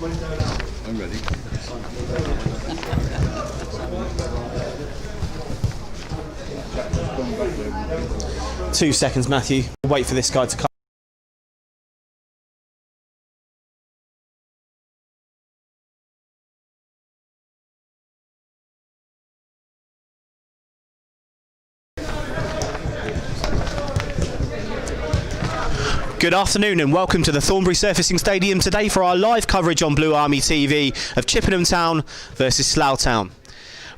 I'm ready. 2 seconds, Matthew. Wait for this guy to come. Good afternoon and welcome to the Thornbury Surfacing Stadium today for our live coverage on Blue Army TV of Chippenham Town versus Slough Town.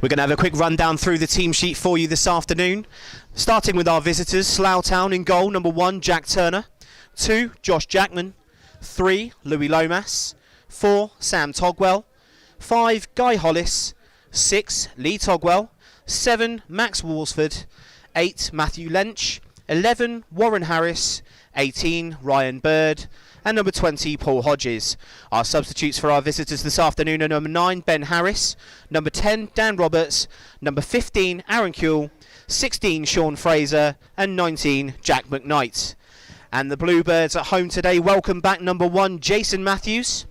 We're going to have a quick rundown through the team sheet for you this afternoon. Starting with our visitors, Slough Town in goal, number 1, Jack Turner. 2, Josh Jackman. 3, Louis Lomas. 4, Sam Togwell. 5, Guy Hollis. 6, Lee Togwell. 7, Max Walsford. 8, Matthew Lench. 11, Warren Harris. 18, Ryan Bird. And number 20, Paul Hodges. Our substitutes for our visitors this afternoon are number 9, Ben Harris. Number 10, Dan Roberts. Number 15, Aaron Kuehl. 16, Sean Fraser. And 19, Jack McKnight. And the Bluebirds at home today welcome back number 1, Jason Matthews.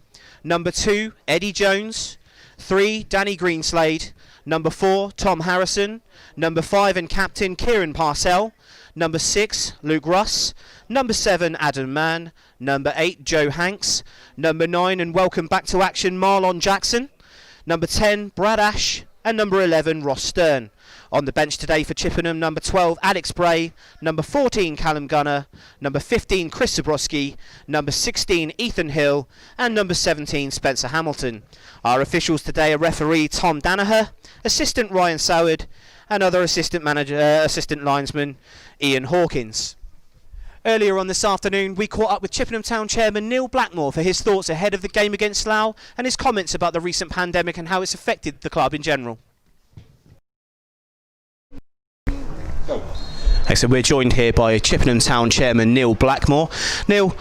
Number 2, Eddie Jones. 3, Danny Greenslade. Number 4, Tom Harrison. Number 5 and captain, Kieran Parcell. Number 6, Luke Russ. Number 7, Adam Mann. Number 8, Joe Hanks. Number 9, and welcome back to action, Marlon Jackson. Number 10, Brad Ash. And number 11, Ross Stern. On the bench today for Chippenham, number 12, Alex Bray. Number 14, Callum Gunner. Number 15, Chris Zabrowski. Number 16, Ethan Hill. And number 17, Spencer Hamilton. Our officials today are referee Tom Danaher, assistant Ryan Soward, and other assistant linesman Ian Hawkins. Earlier on this afternoon, we caught up with Chippenham Town chairman Neil Blackmore for his thoughts ahead of the game against Slough and his comments about the recent pandemic and how it's affected the club in general. So we're joined here by Chippenham Town chairman Neil Blackmore. Neil,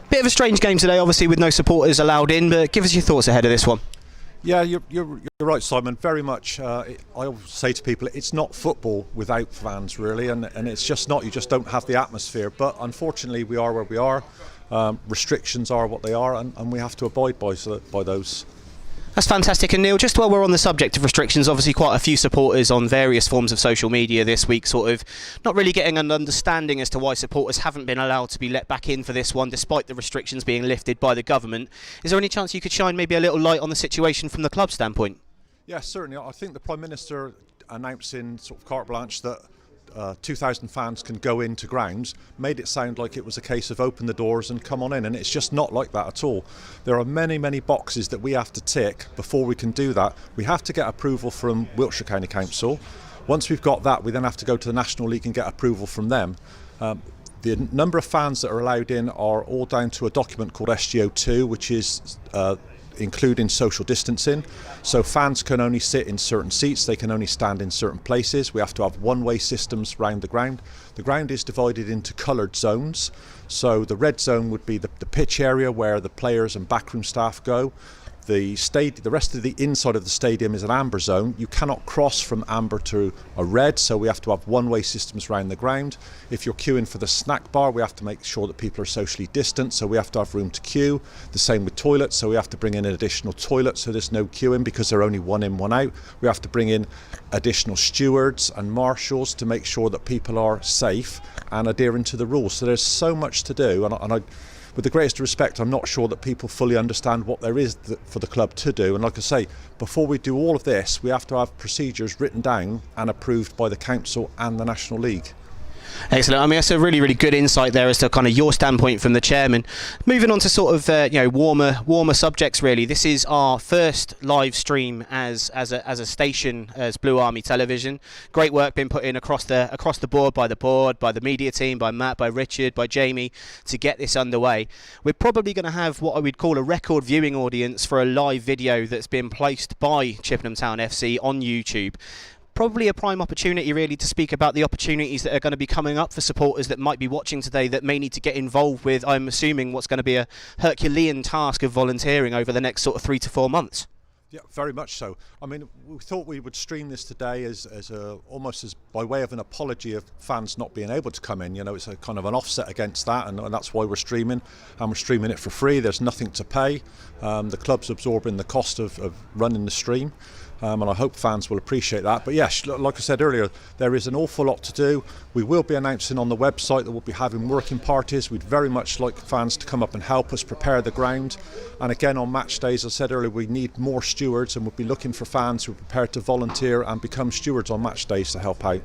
bit of a strange game today, obviously with no supporters allowed in, but give us your thoughts ahead of this one. Yeah, you're right, Simon. Very much. I always say to people, it's not football without fans, really, and it's just not. You just don't have the atmosphere. But unfortunately, we are where we are. Restrictions are what they are, and we have to abide by those. That's fantastic. And Neil, just while we're on the subject of restrictions, obviously quite a few supporters on various forms of social media this week sort of not really getting an understanding as to why supporters haven't been allowed to be let back in for this one despite the restrictions being lifted by the government. Is there any chance you could shine maybe a little light on the situation from the club standpoint? Yes, certainly. I think the Prime Minister announced in sort of carte blanche that 2,000 fans can go into grounds, made it sound like it was a case of open the doors and come on in, and it's just not like that at all. There are many boxes that we have to tick before we can do that. We have to get approval from Wiltshire County Council. Once we've got that, we then have to go to the National League and get approval from them. The number of fans that are allowed in are all down to a document called SGO2, which is including social distancing. So fans can only sit in certain seats, they can only stand in certain places. We have to have one-way systems round the ground. The ground is divided into coloured zones. So the red zone would be the pitch area where the players and backroom staff go. The rest of the inside of the stadium is an amber zone. You cannot cross from amber to a red, so we have to have one-way systems around the ground. If you're queuing for the snack bar, we have to make sure that people are socially distant, so we have to have room to queue. The same with toilets, so we have to bring in an additional toilet so there's no queuing because they're only one in, one out. We have to bring in additional stewards and marshals to make sure that people are safe and adhering to the rules. So there's so much to do, and I with the greatest respect, I'm not sure that people fully understand what there is for the club to do. And like I say, before we do all of this, we have to have procedures written down and approved by the council and the National League. Excellent. I mean, that's a really good insight there as to kind of your standpoint from the chairman. Moving on to sort of warmer subjects. Really, this is our first live stream as a station as Blue Army Television. Great work being put in across the board, by the media team, by Matt, by Richard, by Jamie to get this underway. We're probably going to have what I would call a record viewing audience for a live video that's been placed by Chippenham Town FC on YouTube. Probably a prime opportunity really to speak about the opportunities that are going to be coming up for supporters that might be watching today that may need to get involved with, I'm assuming, what's going to be a Herculean task of volunteering over the next sort of 3 to 4 months. Yeah, very much so. I mean, we thought we would stream this today almost as by way of an apology of fans not being able to come in. You know, it's a kind of an offset against that, and that's why we're streaming, and we're streaming it for free. There's nothing to pay. The club's absorbing the cost of running the stream. And I hope fans will appreciate that. But yes, like I said earlier, there is an awful lot to do. We will be announcing on the website that we'll be having working parties. We'd very much like fans to come up and help us prepare the ground. And again, on match days, as I said earlier, we need more stewards, and we'll be looking for fans who are prepared to volunteer and become stewards on match days to help out.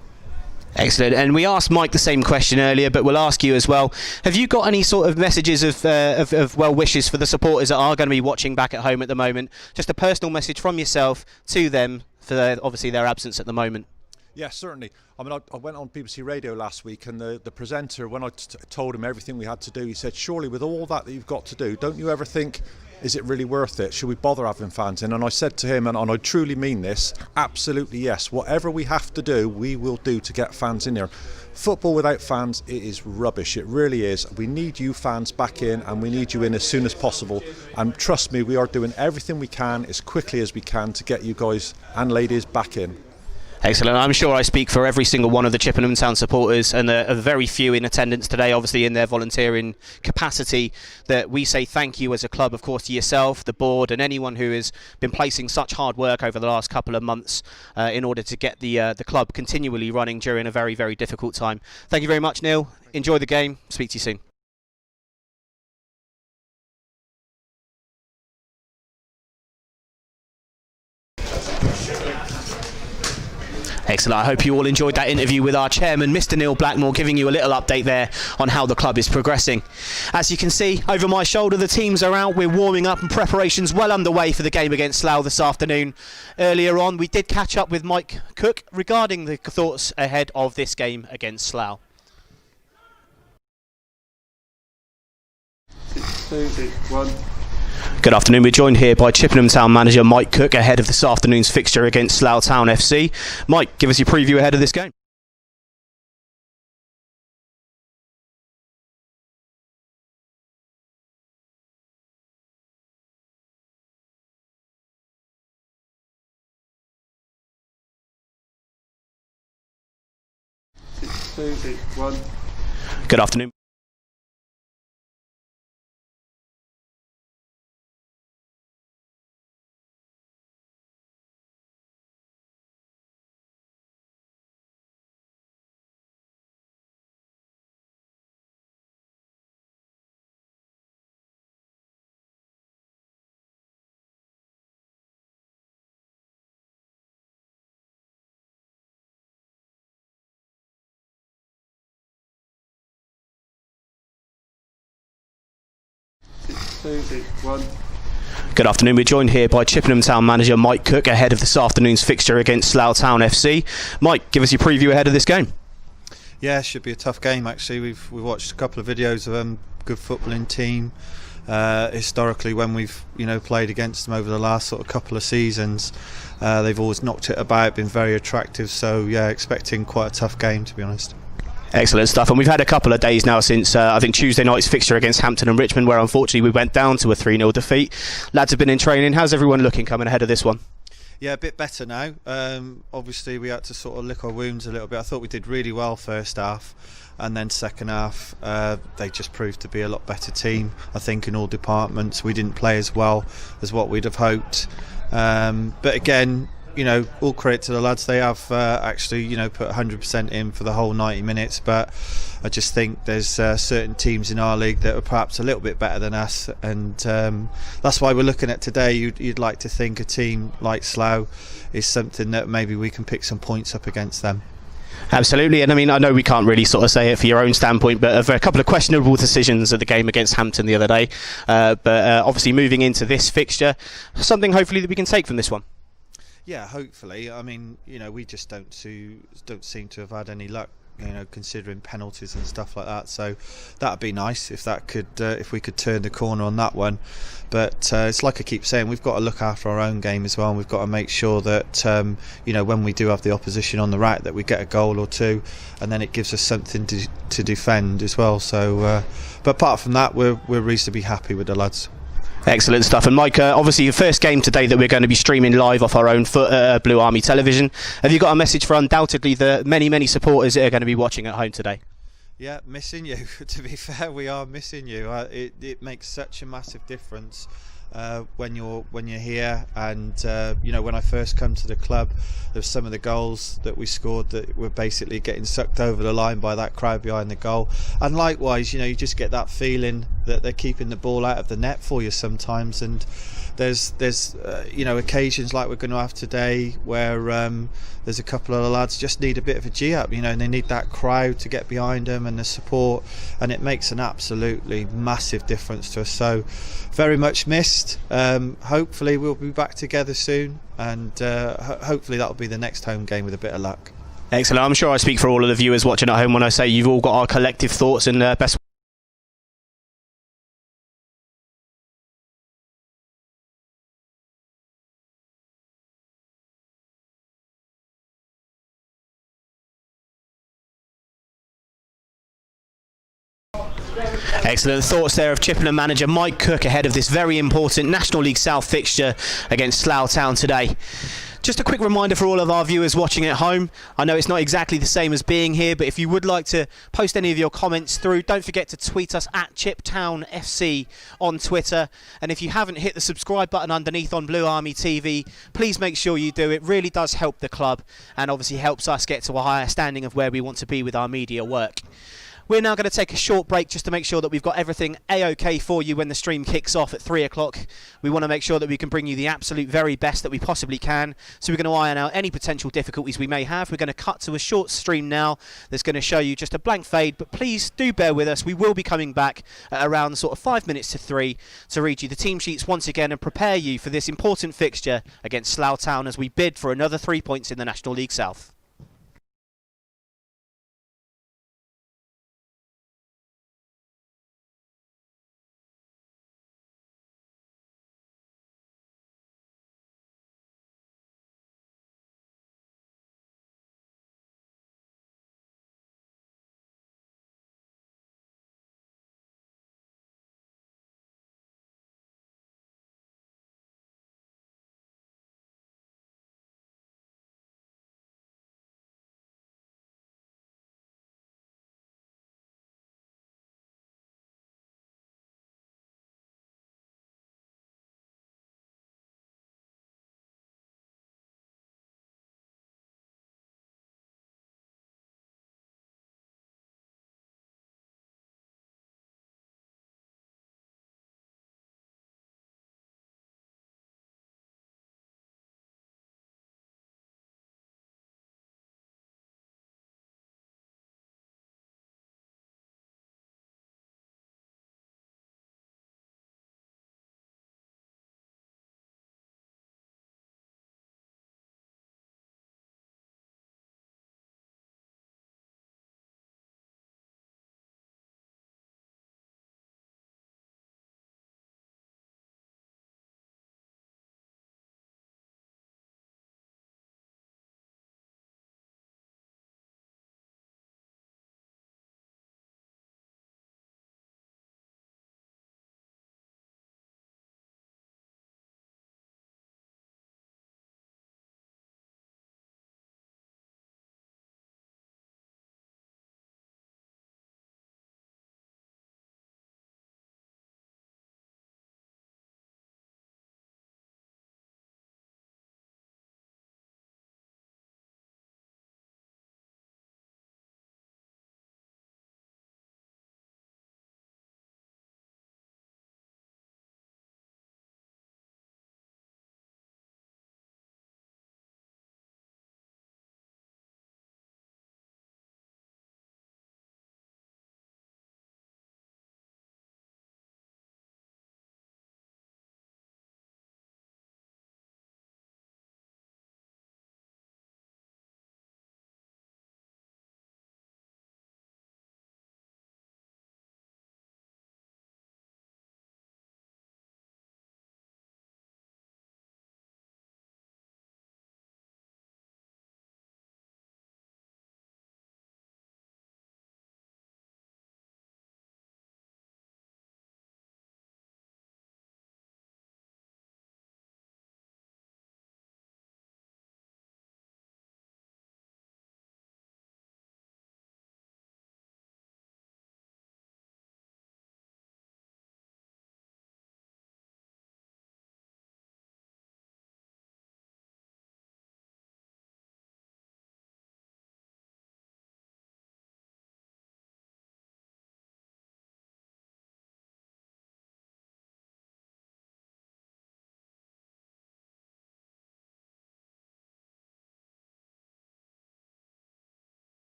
Excellent. And we asked Mike the same question earlier, but we'll ask you as well. Have you got any sort of messages of well wishes for the supporters that are going to be watching back at home at the moment? Just a personal message from yourself to them for obviously their absence at the moment. Yeah, certainly. I mean, I went on BBC Radio last week, and the presenter, when I told him everything we had to do, he said, surely with all that you've got to do, don't you ever think, is it really worth it? Should we bother having fans in? And I said to him, and I truly mean this, absolutely yes. Whatever we have to do, we will do to get fans in here. Football without fans, it is rubbish. It really is. We need you fans back in, and we need you in as soon as possible. And trust me, we are doing everything we can as quickly as we can to get you guys and ladies back in. Excellent. I'm sure I speak for every single one of the Chippenham Town supporters, and a very few in attendance today, obviously in their volunteering capacity, that we say thank you as a club, of course, to yourself, the board, and anyone who has been placing such hard work over the last couple of months in order to get the club continually running during a very, very difficult time. Thank you very much, Neil. Enjoy the game. Speak to you soon. Excellent. I hope you all enjoyed that interview with our chairman, Mr. Neil Blackmore, giving you a little update there on how the club is progressing. As you can see over my shoulder, the teams are out. We're warming up and preparations well underway for the game against Slough this afternoon. Earlier on, we did catch up with Mike Cook regarding the thoughts ahead of this game against Slough. 6, 2, 1. Good afternoon. We're joined here by Chippenham Town manager Mike Cook ahead of this afternoon's fixture against Slough Town FC. Mike, give us your preview ahead of this game. Six, 2, 1. Good afternoon. Good afternoon. We're joined here by Chippenham Town manager Mike Cook ahead of this afternoon's fixture against Slough Town FC. Mike, give us your preview ahead of this game. Yeah, it should be a tough game actually. We've watched a couple of videos of them, good footballing team. Historically, when we've played against them over the last sort of couple of seasons, they've always knocked it about, been very attractive. So yeah, expecting quite a tough game to be honest. Excellent stuff. And we've had a couple of days now since I think Tuesday night's fixture against Hampton and Richmond, where unfortunately we went down to a 3-0 defeat. Lads have been in training. How's everyone looking coming ahead of this one? Yeah, a bit better now. Obviously we had to sort of lick our wounds a little bit. I thought we did really well first half, and then second half they just proved to be a lot better team. I think in all departments we didn't play as well as what we'd have hoped, but again, all credit to the lads. They have actually put 100% in for the whole 90 minutes, but I just think there's certain teams in our league that are perhaps a little bit better than us, and that's why we're looking at today. You'd like to think a team like Slough is something that maybe we can pick some points up against them. Absolutely. And I mean, I know we can't really sort of say it for your own standpoint, but of a couple of questionable decisions at the game against Hampton the other day, but obviously moving into this fixture, something hopefully that we can take from this one. Yeah, hopefully. I mean, we just don't seem to have had any luck, considering penalties and stuff like that. So that'd be nice if we could turn the corner on that one. But it's like I keep saying, we've got to look after our own game as well, and we've got to make sure that when we do have the opposition on the right, that we get a goal or two, and then it gives us something to defend as well. So, but apart from that, we're reasonably happy with the lads. Excellent stuff. And Mike, obviously your first game today that we're going to be streaming live off our own Blue Army television. Have you got a message for undoubtedly the many supporters that are going to be watching at home today? Yeah, missing you. To be fair, we are missing you. It makes such a massive difference when you're here. And when I first come to the club, there's some of the goals that we scored that were basically getting sucked over the line by that crowd behind the goal. And likewise, you just get that feeling that they're keeping the ball out of the net for you sometimes. And there's occasions like we're going to have today where there's a couple of the lads just need a bit of a G up, and they need that crowd to get behind them and the support, and it makes an absolutely massive difference to us. So very much missed. Hopefully we'll be back together soon, and hopefully that'll be the next home game with a bit of luck. Excellent. I'm sure I speak for all of the viewers watching at home when I say you've all got our collective thoughts and best Excellent thoughts there of Chippenham manager Mike Cook ahead of this very important National League South fixture against Slough Town today. Just a quick reminder for all of our viewers watching at home. I know it's not exactly the same as being here, but if you would like to post any of your comments through, don't forget to tweet us at ChipTownFC on Twitter. And if you haven't hit the subscribe button underneath on Blue Army TV, please make sure you do. It really does help the club and obviously helps us get to a higher standing of where we want to be with our media work. We're now going to take a short break just to make sure that we've got everything A-OK for you when the stream kicks off at 3 o'clock. We want to make sure that we can bring you the absolute very best that we possibly can. So we're going to iron out any potential difficulties we may have. We're going to cut to a short stream now that's going to show you just a blank fade. But please do bear with us. We will be coming back at around sort of 5 minutes to 3 to read you the team sheets once again and prepare you for this important fixture against Slough Town as we bid for another 3 points in the National League South.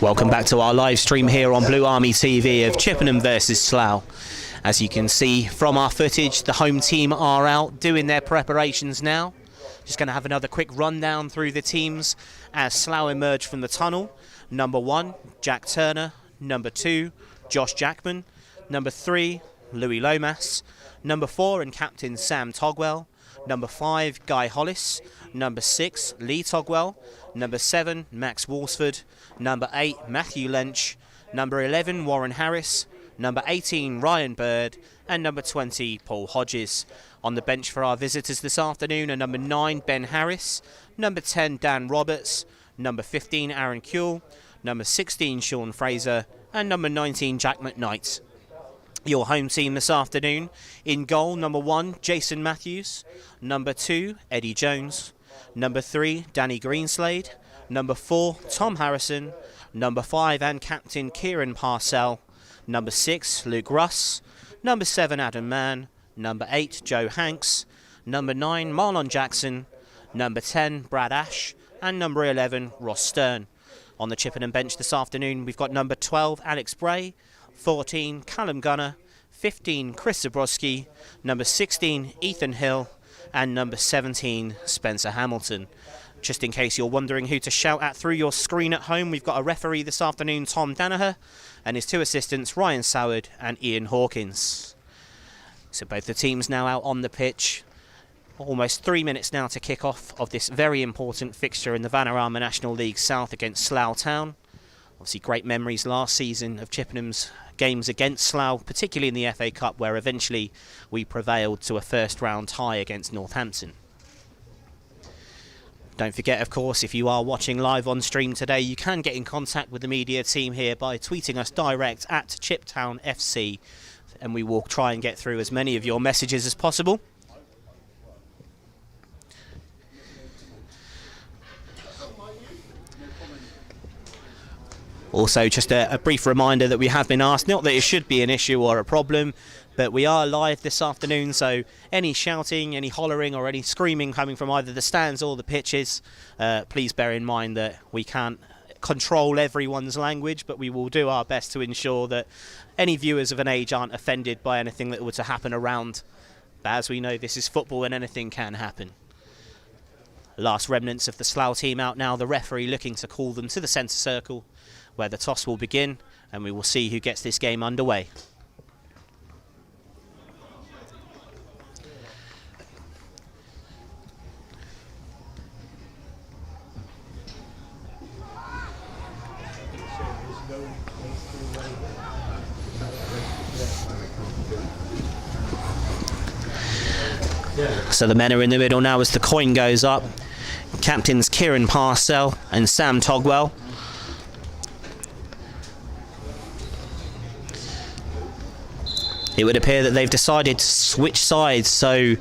Welcome back to our live stream here on Blue Army TV of Chippenham versus Slough. As you can see from our footage, the home team are out doing their preparations now. Just going to have another quick rundown through the teams as Slough emerge from the tunnel. Number 1, Jack Turner. Number 2, Josh Jackman. Number 3, Louis Lomas. Number 4 and captain Sam Togwell. Number 5, Guy Hollis. Number 6, Lee Togwell. Number 7, Max Walsford. Number 8, Matthew Lench. Number 11, Warren Harris. Number 18, Ryan Bird. And number 20, Paul Hodges. On the bench for our visitors this afternoon are number 9, Ben Harris. Number 10, Dan Roberts. Number 15, Aaron Kuehl. Number 16, Sean Fraser. And number 19, Jack McKnight. Your home team this afternoon. In goal, number 1, Jason Matthews. Number 2, Eddie Jones. Number 3, Danny Greenslade. Number 4, Tom Harrison. Number 5 and captain Kieran Parcell. Number 6, Luke Russ. Number 7, Adam Mann. Number 8, Joe Hanks. Number 9, Marlon Jackson. Number 10, Brad Ash. And number 11, Ross Stern. On the Chippenham bench this afternoon, we've got number 12, Alex Bray. 14, Callum Gunner. 15, Chris Zabrowski. Number 16, Ethan Hill. And number 17, Spencer Hamilton. Just in case you're wondering who to shout at through your screen at home, we've got a referee this afternoon, Tom Danaher, and his 2 assistants, Ryan Soward and Ian Hawkins. So both the teams now out on the pitch. Almost 3 minutes now to kick off of this very important fixture in the Vanarama National League South against Slough Town. Obviously great memories last season of Chippenham's games against Slough, particularly in the FA Cup, where eventually we prevailed to a first round tie against Northampton. Don't forget, of course, if you are watching live on stream today, you can get in contact with the media team here by tweeting us direct at Chiptown FC, and we will try and get through as many of your messages as possible. Also, just a brief reminder that we have been asked, not that it should be an issue or a problem, but we are live this afternoon, so any shouting, any hollering or any screaming coming from either the stands or the pitches, please bear in mind that we can't control everyone's language, but we will do our best to ensure that any viewers of an age aren't offended by anything that were to happen around. But as we know, this is football and anything can happen. Last remnants of the Slough team out now, the referee looking to call them to the centre circle, where the toss will begin, and we will see who gets this game underway. So the men are in the middle now as the coin goes up. Captains Kieran Parcell and Sam Togwell. It would appear that they've decided to switch sides, so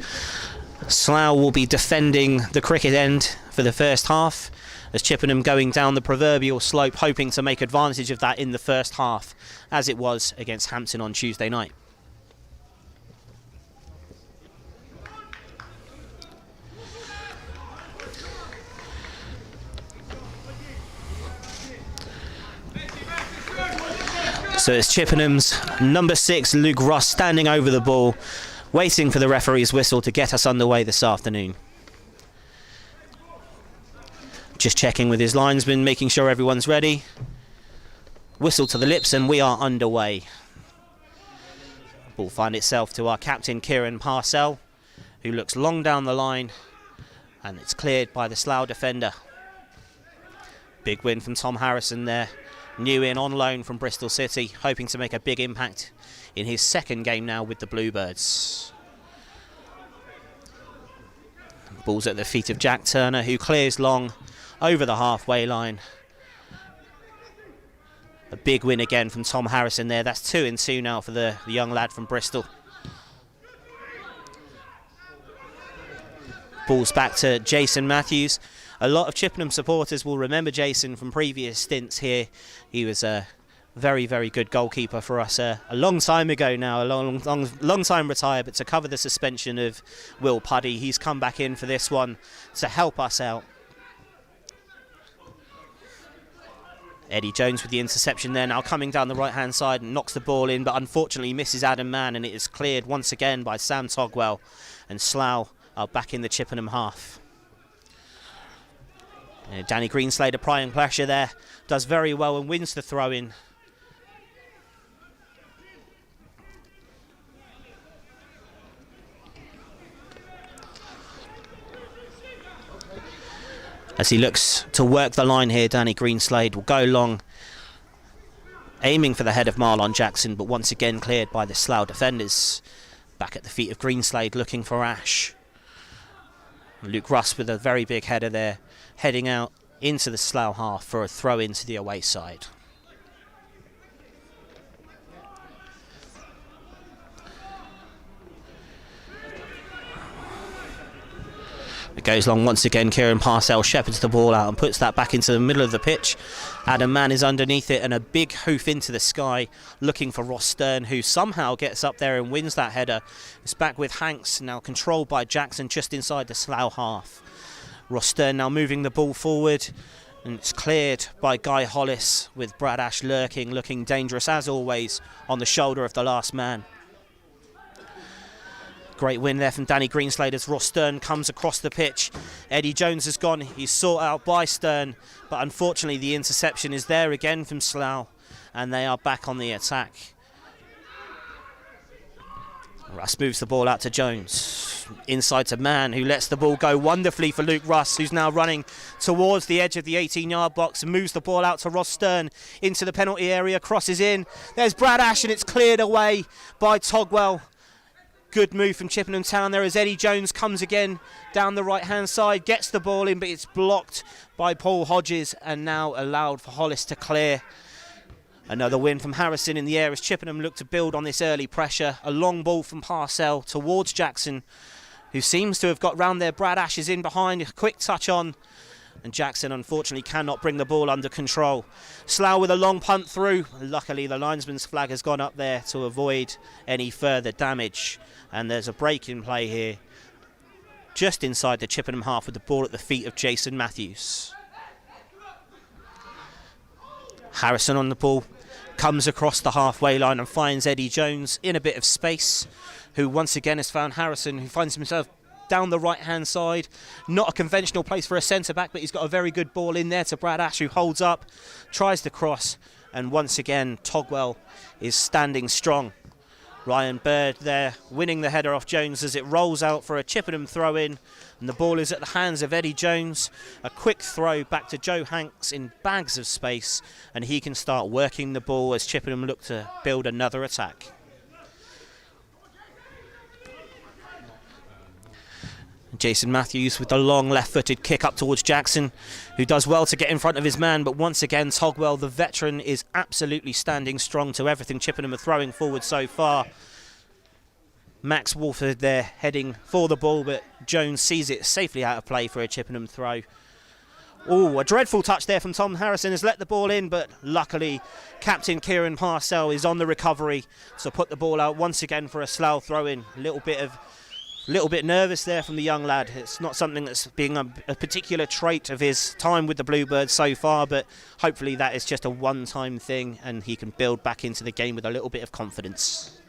Slough will be defending the cricket end for the first half, as Chippenham going down the proverbial slope, hoping to make advantage of that in the first half, as it was against Hampton on Tuesday night. So it's Chippenham's number 6, Luke Ross, standing over the ball, waiting for the referee's whistle to get us underway this afternoon. Just checking with his linesman, making sure everyone's ready. Whistle to the lips and we are underway. Ball find itself to our captain Kieran Parcell, who looks long down the line, and it's cleared by the Slough defender. Big win from Tom Harrison there. New in on loan from Bristol City, hoping to make a big impact in his second game now with the Bluebirds. Ball's at the feet of Jack Turner, who clears long over the halfway line. A big win again from Tom Harrison there. That's 2 in 2 now for the young lad from Bristol. Ball's back to Jason Matthews. A lot of Chippenham supporters will remember Jason from previous stints here. He was a very, very good goalkeeper for us a long time ago now, a long time retired, but to cover the suspension of Will Puddy, he's come back in for this one to help us out. Eddie Jones with the interception there, now coming down the right hand side and knocks the ball in, but unfortunately misses Adam Mann, and it is cleared once again by Sam Togwell, and Slough are back in the Chippenham half. Danny Greenslade applying pressure there, does very well and wins the throw in. As he looks to work the line here, Danny Greenslade will go long, aiming for the head of Marlon Jackson, but once again cleared by the Slough defenders. Back at the feet of Greenslade looking for Ash. Luke Russ with a very big header there, heading out into the Slough half for a throw into the away side. It goes long once again. Kieran Parcell shepherds the ball out and puts that back into the middle of the pitch. Adam Mann is underneath it, and a big hoof into the sky looking for Ross Stern, who somehow gets up there and wins that header. It's back with Hanks, now controlled by Jackson just inside the Slough half. Ross Stern now moving the ball forward, and it's cleared by Guy Hollis with Brad Ash lurking, looking dangerous as always on the shoulder of the last man. Great win there from Danny Greenslade as Ross Stern comes across the pitch. Eddie Jones has gone, he's sought out by Stern, but unfortunately the interception is there again from Slough, and they are back on the attack. Russ moves the ball out to Jones, inside to Mann, who lets the ball go wonderfully for Luke Russ, who's now running towards the edge of the 18-yard box and moves the ball out to Ross Stern into the penalty area, crosses in. There's Brad Ash, and it's cleared away by Togwell. Good move from Chippenham Town there as Eddie Jones comes again down the right-hand side, gets the ball in, but it's blocked by Paul Hodges and now allowed for Hollis to clear. Another win from Harrison in the air as Chippenham look to build on this early pressure. A long ball from Parcell towards Jackson, who seems to have got round there. Brad Ash is in behind, a quick touch on, and Jackson unfortunately cannot bring the ball under control. Slough with a long punt through. Luckily the linesman's flag has gone up there to avoid any further damage. And there's a break in play here, just inside the Chippenham half with the ball at the feet of Jason Matthews. Harrison on the ball, comes across the halfway line and finds Eddie Jones in a bit of space, who once again has found Harrison, who finds himself down the right-hand side. Not a conventional place for a centre-back, but he's got a very good ball in there to Brad Ash, who holds up, tries to cross, and once again Togwell is standing strong. Ryan Bird there winning the header off Jones as it rolls out for a Chippenham throw-in, and the ball is at the hands of Eddie Jones. A quick throw back to Joe Hanks in bags of space, and he can start working the ball as Chippenham look to build another attack. Jason Matthews with the long left-footed kick up towards Jackson, who does well to get in front of his man, but once again Togwell, the veteran, is absolutely standing strong to everything Chippenham are throwing forward so far. Max Wolford there heading for the ball, but Jones sees it safely out of play for a Chippenham throw. Oh, a dreadful touch there from Tom Harrison, has let the ball in, but luckily captain Kieran Parcell is on the recovery to put the ball out once again for a Slough throw-in. A little bit nervous there from the young lad. It's not something that's being a particular trait of his time with the Bluebirds so far, but hopefully that is just a one-time thing and he can build back into the game with a little bit of confidence.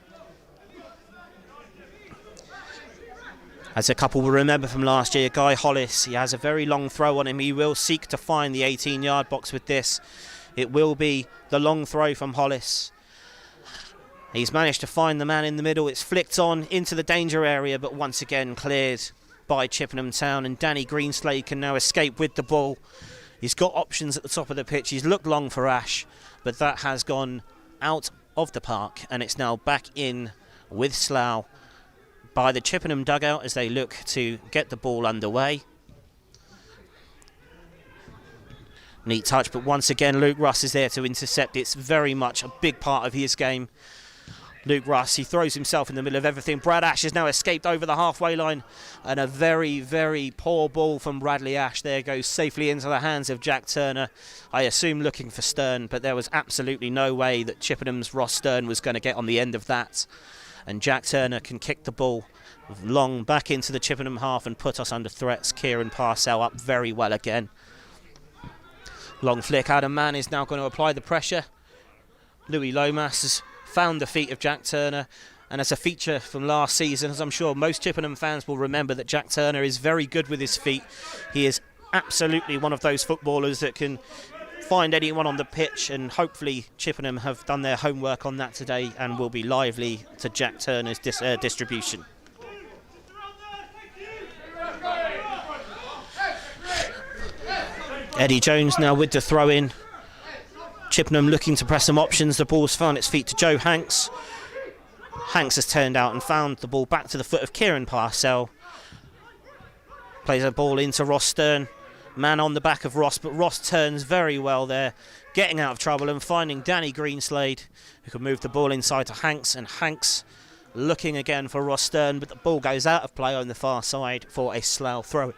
As a couple will remember from last year, Guy Hollis, he has a very long throw on him. He will seek to find the 18-yard box with this. It will be the long throw from Hollis. He's managed to find the man in the middle. It's flicked on into the danger area, but once again cleared by Chippenham Town, and Danny Greenslade can now escape with the ball. He's got options at the top of the pitch. He's looked long for Ash, but that has gone out of the park, and it's now back in with Slough by the Chippenham dugout as they look to get the ball underway. Neat touch, but once again Luke Russ is there to intercept. It's very much a big part of his game. Luke Russ, he throws himself in the middle of everything. Brad Ash has now escaped over the halfway line, and a very, very poor ball from Bradley Ash there goes safely into the hands of Jack Turner, I assume looking for Stern, but there was absolutely no way that Chippenham's Ross Stern was going to get on the end of that, and Jack Turner can kick the ball long back into the Chippenham half and put us under threats. Kieran Parcell up very well again. Long flick. Adam Mann is now going to apply the pressure. Louis Lomas has found the feet of Jack Turner, and as a feature from last season, as I'm sure most Chippenham fans will remember, that Jack Turner is very good with his feet. He is absolutely one of those footballers that can find anyone on the pitch, and hopefully Chippenham have done their homework on that today and will be lively to Jack Turner's distribution. Eddie Jones now with the throw in. Chippenham looking to press some options. The ball's found its feet to Joe Hanks. Hanks has turned out and found the ball back to the foot of Kieran Parcell. Plays a ball into Ross Stern. Man on the back of Ross, but Ross turns very well there, getting out of trouble and finding Danny Greenslade, who can move the ball inside to Hanks, and Hanks looking again for Ross Stern, but the ball goes out of play on the far side for a Slough throw.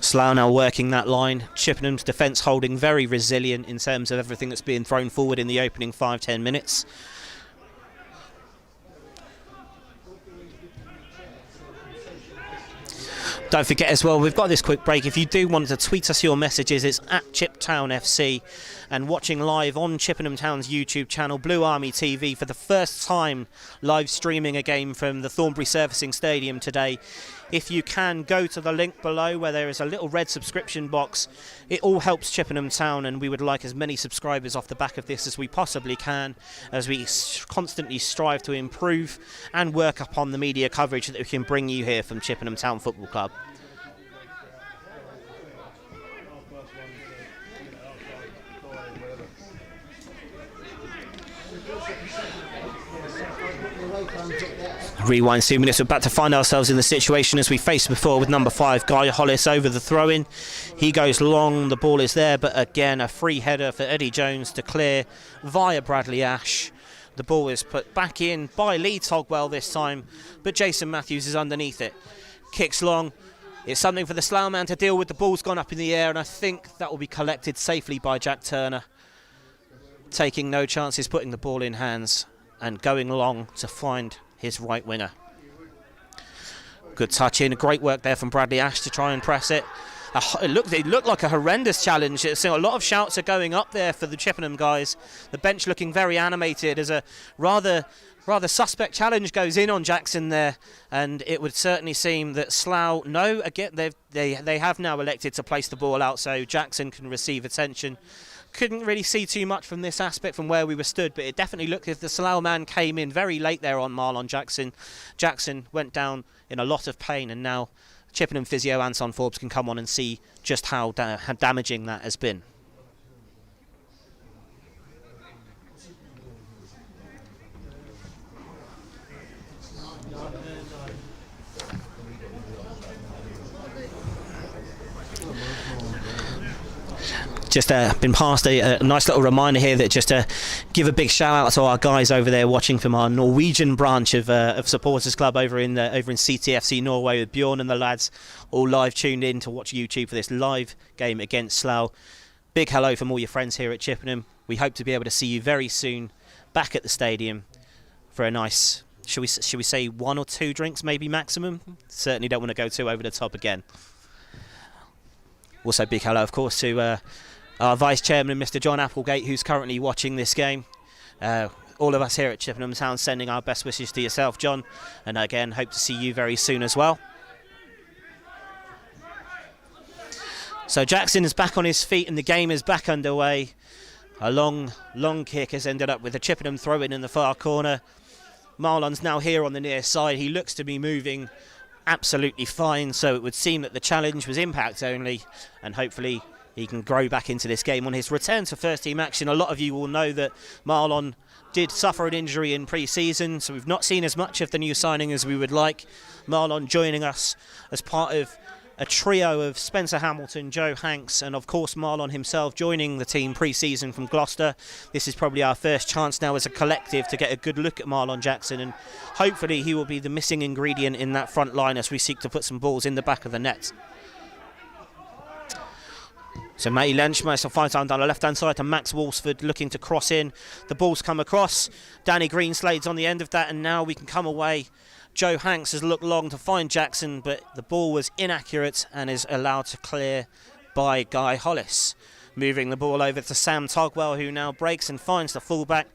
Slough now working that line. Chippenham's defence holding very resilient in terms of everything that's being thrown forward in the opening 5-10 minutes. Don't forget as well, we've got this quick break. If you do want to tweet us your messages, it's at ChipTownFC, and watching live on Chippenham Town's YouTube channel, Blue Army TV, for the first time live streaming a game from the Thornbury Surfacing Stadium today. If you can, go to the link below where there is a little red subscription box. It all helps Chippenham Town, and we would like as many subscribers off the back of this as we possibly can, as we constantly strive to improve and work upon the media coverage that we can bring you here from Chippenham Town Football Club. Rewind 2 minutes. We're about to find ourselves in the situation as we faced before with number 5 Guy Hollis over the throw-in. He goes long, the ball is there, but again a free header for Eddie Jones to clear via Bradley Ash. The ball is put back in by Lee Togwell this time, but Jason Matthews is underneath it. Kicks long. It's something for the Slough man to deal with. The ball's gone up in the air, and I think that will be collected safely by Jack Turner, taking no chances, putting the ball in hands and going long to find his right winger. Good touch in, great work there from Bradley Ash to try and press it. It looked like a horrendous challenge. A lot of shouts are going up there for the Chippenham guys. The bench looking very animated as a rather suspect challenge goes in on Jackson there, and it would certainly seem that Slough, no, again they have now elected to place the ball out so Jackson can receive attention. Couldn't really see too much from this aspect from where we were stood, but it definitely looked as if the Slough man came in very late there on Marlon Jackson. Jackson went down in a lot of pain, and now Chippenham physio Anton Forbes can come on and see just how damaging that has been. Just been passed a nice little reminder here that just to give a big shout out to our guys over there watching from our Norwegian branch of Supporters Club over in CTFC Norway, with Bjorn and the lads all live tuned in to watch YouTube for this live game against Slough. Big hello from all your friends here at Chippenham. We hope to be able to see you very soon back at the stadium for a nice, should we say 1 or 2 drinks maybe maximum. Certainly don't want to go too over the top again. Also big hello of course to our Vice Chairman, Mr. John Applegate, who's currently watching this game. All of us here at Chippenham Town sending our best wishes to yourself, John, and again hope to see you very soon as well. So Jackson is back on his feet and the game is back underway. A long kick has ended up with a Chippenham throw-in in the far corner. Marlon's now here on the near side. He looks to be moving absolutely fine, so it would seem that the challenge was impact only, and hopefully he can grow back into this game. On his return to first team action, a lot of you will know that Marlon did suffer an injury in pre-season, so we've not seen as much of the new signing as we would like. Marlon joining us as part of a trio of Spencer Hamilton, Joe Hanks, and of course Marlon himself joining the team pre-season from Gloucester. This is probably our first chance now as a collective to get a good look at Marlon Jackson, and hopefully he will be the missing ingredient in that front line as we seek to put some balls in the back of the net. So Matty Lenschmeister finds down the left-hand side to Max Walsford looking to cross in. The ball's come across. Danny Greenslade's on the end of that, and now we can come away Joe Hanks has looked long to find Jackson, but the ball was inaccurate and is allowed to clear by Guy Hollis. Moving the ball over to Sam Togwell, who now breaks and finds the fullback.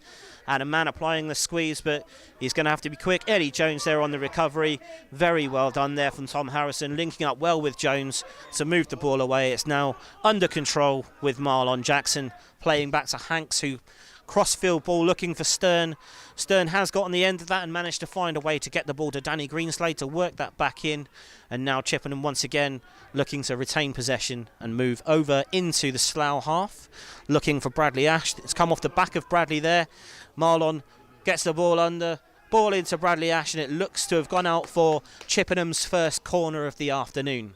And a man applying the squeeze, but he's going to have to be quick. Eddie Jones there on the recovery. Very well done there from Tom Harrison, linking up well with Jones to move the ball away. It's now under control with Marlon Jackson playing back to Hanks, who cross-field ball looking for Stern. Stern has gotten the end of that and managed to find a way to get the ball to Danny Greenslade to work that back in. And now Chippenham once again looking to retain possession and move over into the Slough half. Looking for Bradley Ash. It's come off the back of Bradley there. Marlon gets the ball under. Ball into Bradley Ash, and it looks to have gone out for Chippenham's first corner of the afternoon.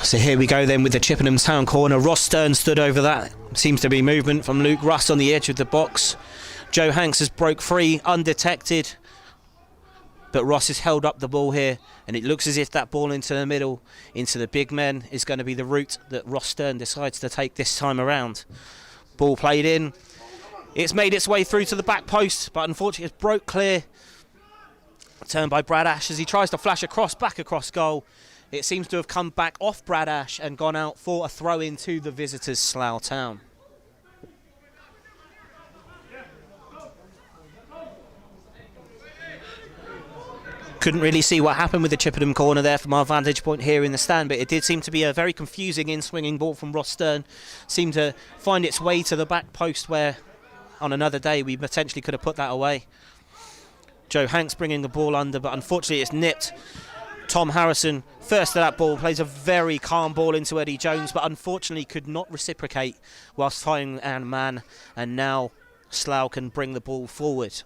So here we go then with the Chippenham Town corner. Ross Stern stood over that. Seems to be movement from Luke Russ on the edge of the box. Joe Hanks has broke free, undetected. But Ross has held up the ball here, and it looks as if that ball into the middle, into the big men, is going to be the route that Ross Stern decides to take this time around. Ball played in. It's made its way through to the back post, but unfortunately it's broke clear. Turned by Brad Ash as he tries to flash across, back across goal. It seems to have come back off Brad Ash and gone out for a throw-in to the visitors, Slough Town. Couldn't really see what happened with the Chippenham corner there from our vantage point here in the stand, but it did seem to be a very confusing in-swinging ball from Ross Stern. Seemed to find its way to the back post where, on another day, we potentially could have put that away. Joe Hanks bringing the ball under, but unfortunately it's nipped. Tom Harrison, first to that ball, plays a very calm ball into Eddie Jones, but unfortunately could not reciprocate whilst fighting a man, and now Slough can bring the ball forward.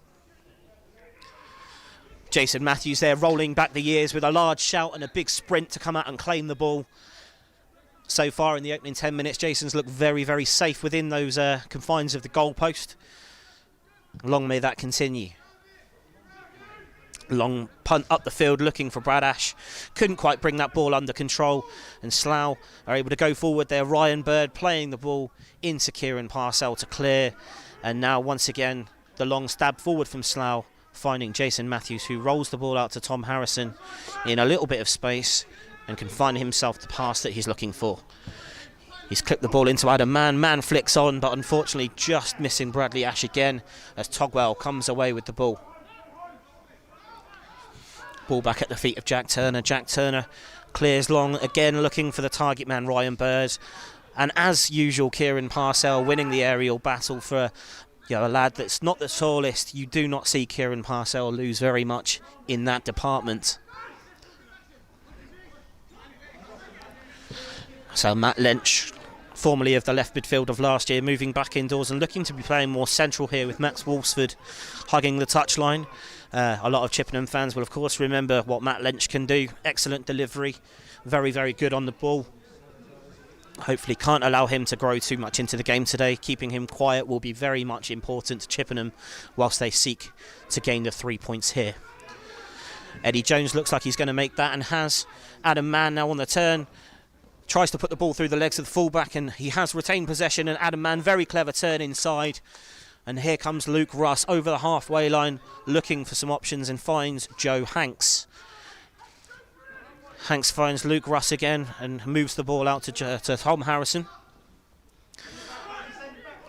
Jason Matthews there rolling back the years with a large shout and a big sprint to come out and claim the ball. So far in the opening 10 minutes, Jason's looked very, very safe within those confines of the goalpost. Long may that continue. Long punt up the field looking for Brad Ash. Couldn't quite bring that ball under control, and Slough are able to go forward there. Ryan Bird playing the ball into Kieran Parcell to clear, and now once again the long stab forward from Slough, finding Jason Matthews, who rolls the ball out to Tom Harrison in a little bit of space and can find himself the pass that he's looking for. He's clipped the ball into Adam Mann. Mann flicks on, but unfortunately just missing Bradley Ash again as Togwell comes away with the ball. Ball back at the feet of Jack Turner. Jack Turner clears long, again looking for the target man, Ryan Bird. And as usual, Kieran Parcell winning the aerial battle for a lad that's not the tallest. You do not see Kieran Parcell lose very much in that department. So Matt Lynch, formerly of the left midfield of last year, moving back indoors and looking to be playing more central here with Max Wolfsford hugging the touchline. A lot of Chippenham fans will of course remember what Matt Lynch can do. Excellent delivery, very, very good on the ball. Hopefully can't allow him to grow too much into the game today. Keeping him quiet will be very much important to Chippenham whilst they seek to gain the 3 points here. Eddie Jones looks like he's going to make that and has. Adam Mann now on the turn. Tries to put the ball through the legs of the fullback, and he has retained possession, and Adam Mann, very clever turn inside. And here comes Luke Russ over the halfway line looking for some options and finds Joe Hanks. Hanks finds Luke Russ again and moves the ball out to Tom Harrison,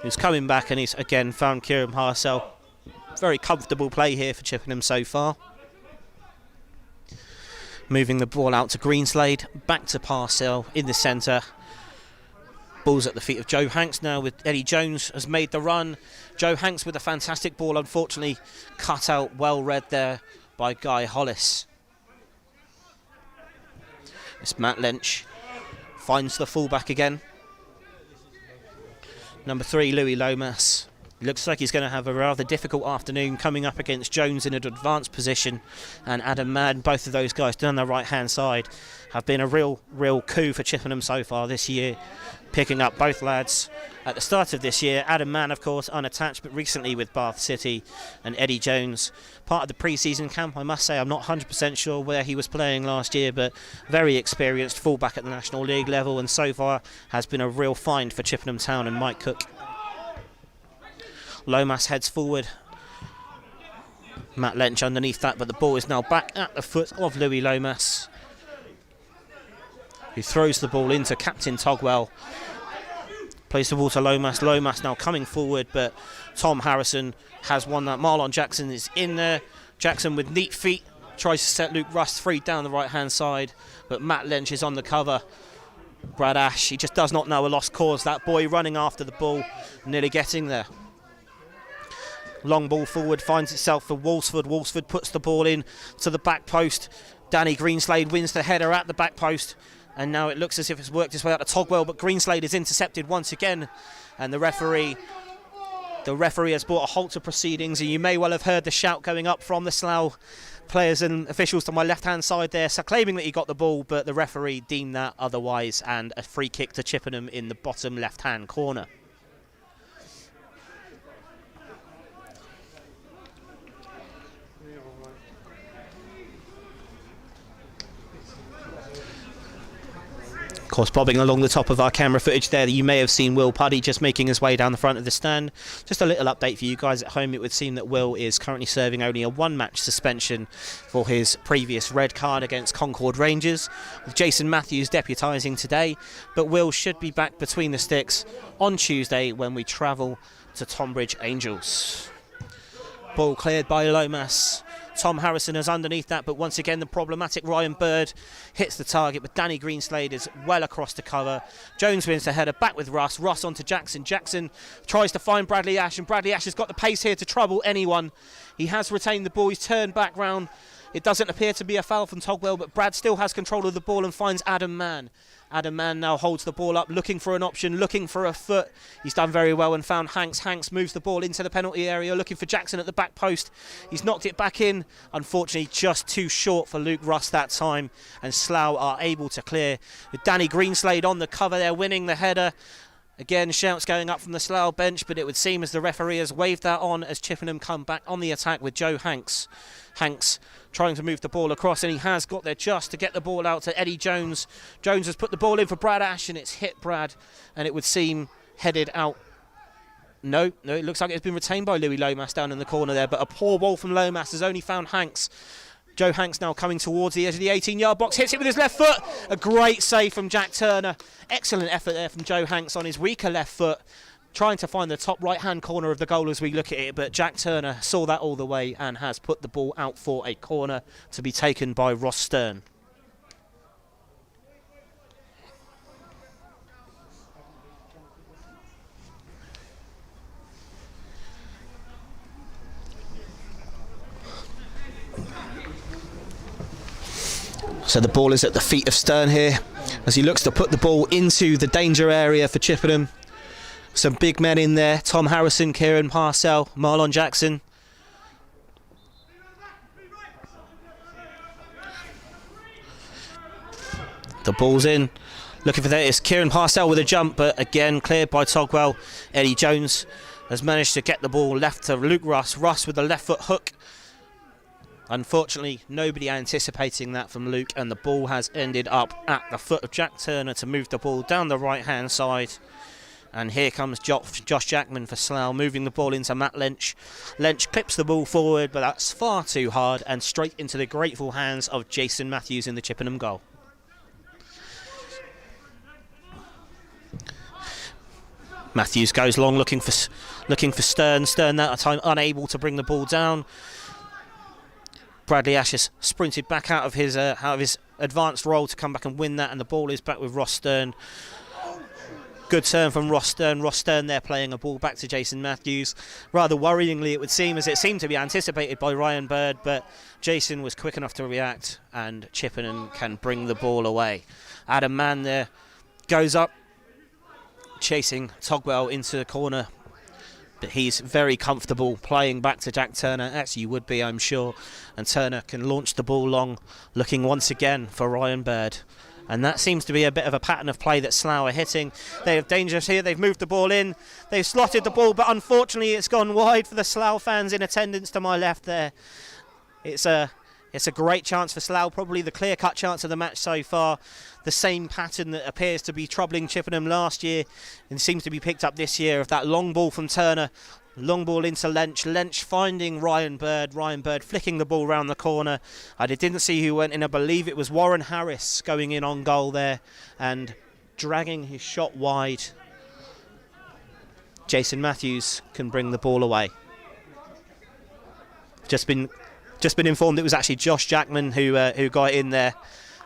who's coming back, and he's again found Kieran Parcell. Very comfortable play here for Chippenham so far. Moving the ball out to Greenslade, back to Parcell in the centre. Ball's at the feet of Joe Hanks now with Eddie Jones has made the run. Joe Hanks with a fantastic ball, unfortunately cut out, well read there by Guy Hollis. It's Matt Lynch, finds the fullback again. Number 3, Louis Lomas, Looks like he's going to have a rather difficult afternoon coming up against Jones in an advanced position, and Adam Mann. Both of those guys down the right hand side have been a real coup for Chippenham so far this year, picking up both lads at the start of this year. Adam Mann, of course, unattached, but recently with Bath City, and Eddie Jones, part of the pre-season camp. I must say I'm not 100% sure where he was playing last year, but very experienced fullback at the National League level, and so far has been a real find for Chippenham Town and Mike Cook. Lomas heads forward. Matt Lynch underneath that, but the ball is now back at the foot of Louis Lomas, who throws the ball into Captain Togwell. Plays the ball to Lomas. Lomas now coming forward, but Tom Harrison has won that. Marlon Jackson is in there. Jackson with neat feet tries to set Luke Rust free down the right-hand side, but Matt Lynch is on the cover. Brad Ash, he just does not know a lost cause. That boy running after the ball, nearly getting there. Long ball forward, finds itself for Walsford. Walsford puts the ball in to the back post. Danny Greenslade wins the header at the back post, and now it looks as if it's worked its way out to Togwell, but Greenslade is intercepted once again, and the referee has brought a halt to proceedings, and you may well have heard the shout going up from the Slough players and officials to my left-hand side there, so claiming that he got the ball, but the referee deemed that otherwise, and a free kick to Chippenham in the bottom left-hand corner. Of course, bobbing along the top of our camera footage there, you may have seen Will Puddy just making his way down the front of the stand. Just a little update for you guys at home. It would seem that Will is currently serving only a one-match suspension for his previous red card against Concord Rangers, with Jason Matthews deputising today. But Will should be back between the sticks on Tuesday when we travel to Tonbridge Angels. Ball cleared by Lomas. Tom Harrison is underneath that, but once again the problematic Ryan Bird hits the target, but Danny Greenslade is well across the cover. Jones wins the header, back with Russ. Russ onto Jackson. Jackson tries to find Bradley Ash, and Bradley Ash has got the pace here to trouble anyone. He has retained the ball. He's turned back round. It doesn't appear to be a foul from Togwell, but Brad still has control of the ball and finds Adam Mann. Adam Mann now holds the ball up, looking for an option, looking for a foot. He's done very well and found Hanks. Hanks moves the ball into the penalty area, looking for Jackson at the back post. He's knocked it back in. Unfortunately, just too short for Luke Rust that time, and Slough are able to clear. With Danny Greenslade on the cover there, winning the header. Again, shouts going up from the Slough bench, but it would seem as the referee has waved that on as Chippenham come back on the attack with Joe Hanks. Hanks trying to move the ball across, and he has got there just to get the ball out to Eddie Jones. Jones has put the ball in for Brad Ash, and it's hit Brad, and it would seem headed out. No, it looks like it's been retained by Louis Lomas down in the corner there, but a poor ball from Lomas has only found Hanks. Joe Hanks now coming towards the edge of the 18-yard box, hits it with his left foot. A great save from Jack Turner. Excellent effort there from Joe Hanks on his weaker left foot, trying to find the top right-hand corner of the goal as we look at it, but Jack Turner saw that all the way and has put the ball out for a corner to be taken by Ross Stern. So the ball is at the feet of Stern here as he looks to put the ball into the danger area for Chippenham. Some big men in there: Tom Harrison, Kieran Parcell, Marlon Jackson. The ball's in, looking for that. It's Kieran Parcell with a jump, but again cleared by Togwell. Eddie Jones has managed to get the ball left to Luke Russ. Russ with the left foot hook. Unfortunately, nobody anticipating that from Luke, and the ball has ended up at the foot of Jack Turner to move the ball down the right-hand side. And here comes Josh Jackman for Slough, moving the ball into Matt Lynch. Lynch clips the ball forward, but that's far too hard, and straight into the grateful hands of Jason Matthews in the Chippenham goal. Matthews goes long, looking for Stern. Stern that time unable to bring the ball down. Bradley Ash has sprinted back out of his advanced role to come back and win that, and the ball is back with Ross Stern. Good turn from Ross Stern. Ross Stern there playing a ball back to Jason Matthews. Rather worryingly, it would seem, as it seemed to be anticipated by Ryan Bird, but Jason was quick enough to react, and Chippenham can bring the ball away. Adam Mann there goes up, chasing Togwell into the corner. but he's very comfortable playing back to Jack Turner, as you would be, I'm sure. And Turner can launch the ball long, looking once again for Ryan Bird. And that seems to be a bit of a pattern of play that Slough are hitting. They have dangers here. They've moved the ball in. They've slotted the ball, but unfortunately it's gone wide for the Slough fans in attendance to my left there. It's a great chance for Slough, probably the clear-cut chance of the match so far. The same pattern that appears to be troubling Chippenham last year and seems to be picked up this year, of that long ball from Turner. Long ball into Lench. Lench finding Ryan Bird. Ryan Bird flicking the ball round the corner. I didn't see who went in. I believe it was Warren Harris going in on goal there and dragging his shot wide. Jason Matthews can bring the ball away. Just been informed it was actually Josh Jackman who got in there.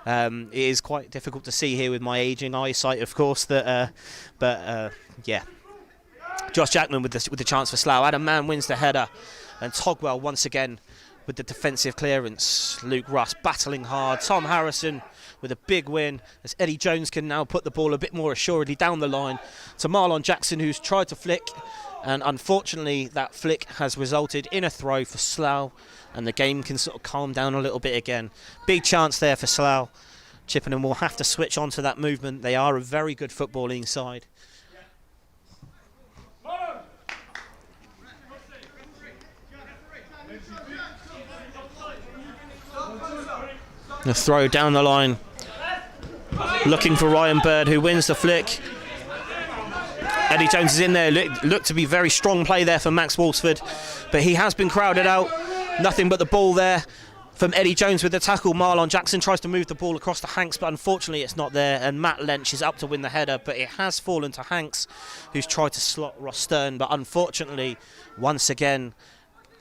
It is quite difficult to see here with my ageing eyesight, of course. But yeah. Josh Jackman with the chance for Slough. Adam Mann wins the header, and Togwell once again with the defensive clearance. Luke Russ battling hard. Tom Harrison with a big win, as Eddie Jones can now put the ball a bit more assuredly down the line to Marlon Jackson, who's tried to flick, and unfortunately that flick has resulted in a throw for Slough, and the game can sort of calm down a little bit again. Big chance there for Slough. Chippenham will have to switch on to that movement. They are a very good footballing side. The throw down the line, looking for Ryan Bird, who wins the flick. Eddie Jones is in there. Looked to be very strong play there for Max Walsford, but he has been crowded out. Nothing but the ball there from Eddie Jones with the tackle. Marlon Jackson tries to move the ball across to Hanks, but unfortunately it's not there, and Matt Lench is up to win the header, but it has fallen to Hanks, who's tried to slot Ross Stern, but unfortunately once again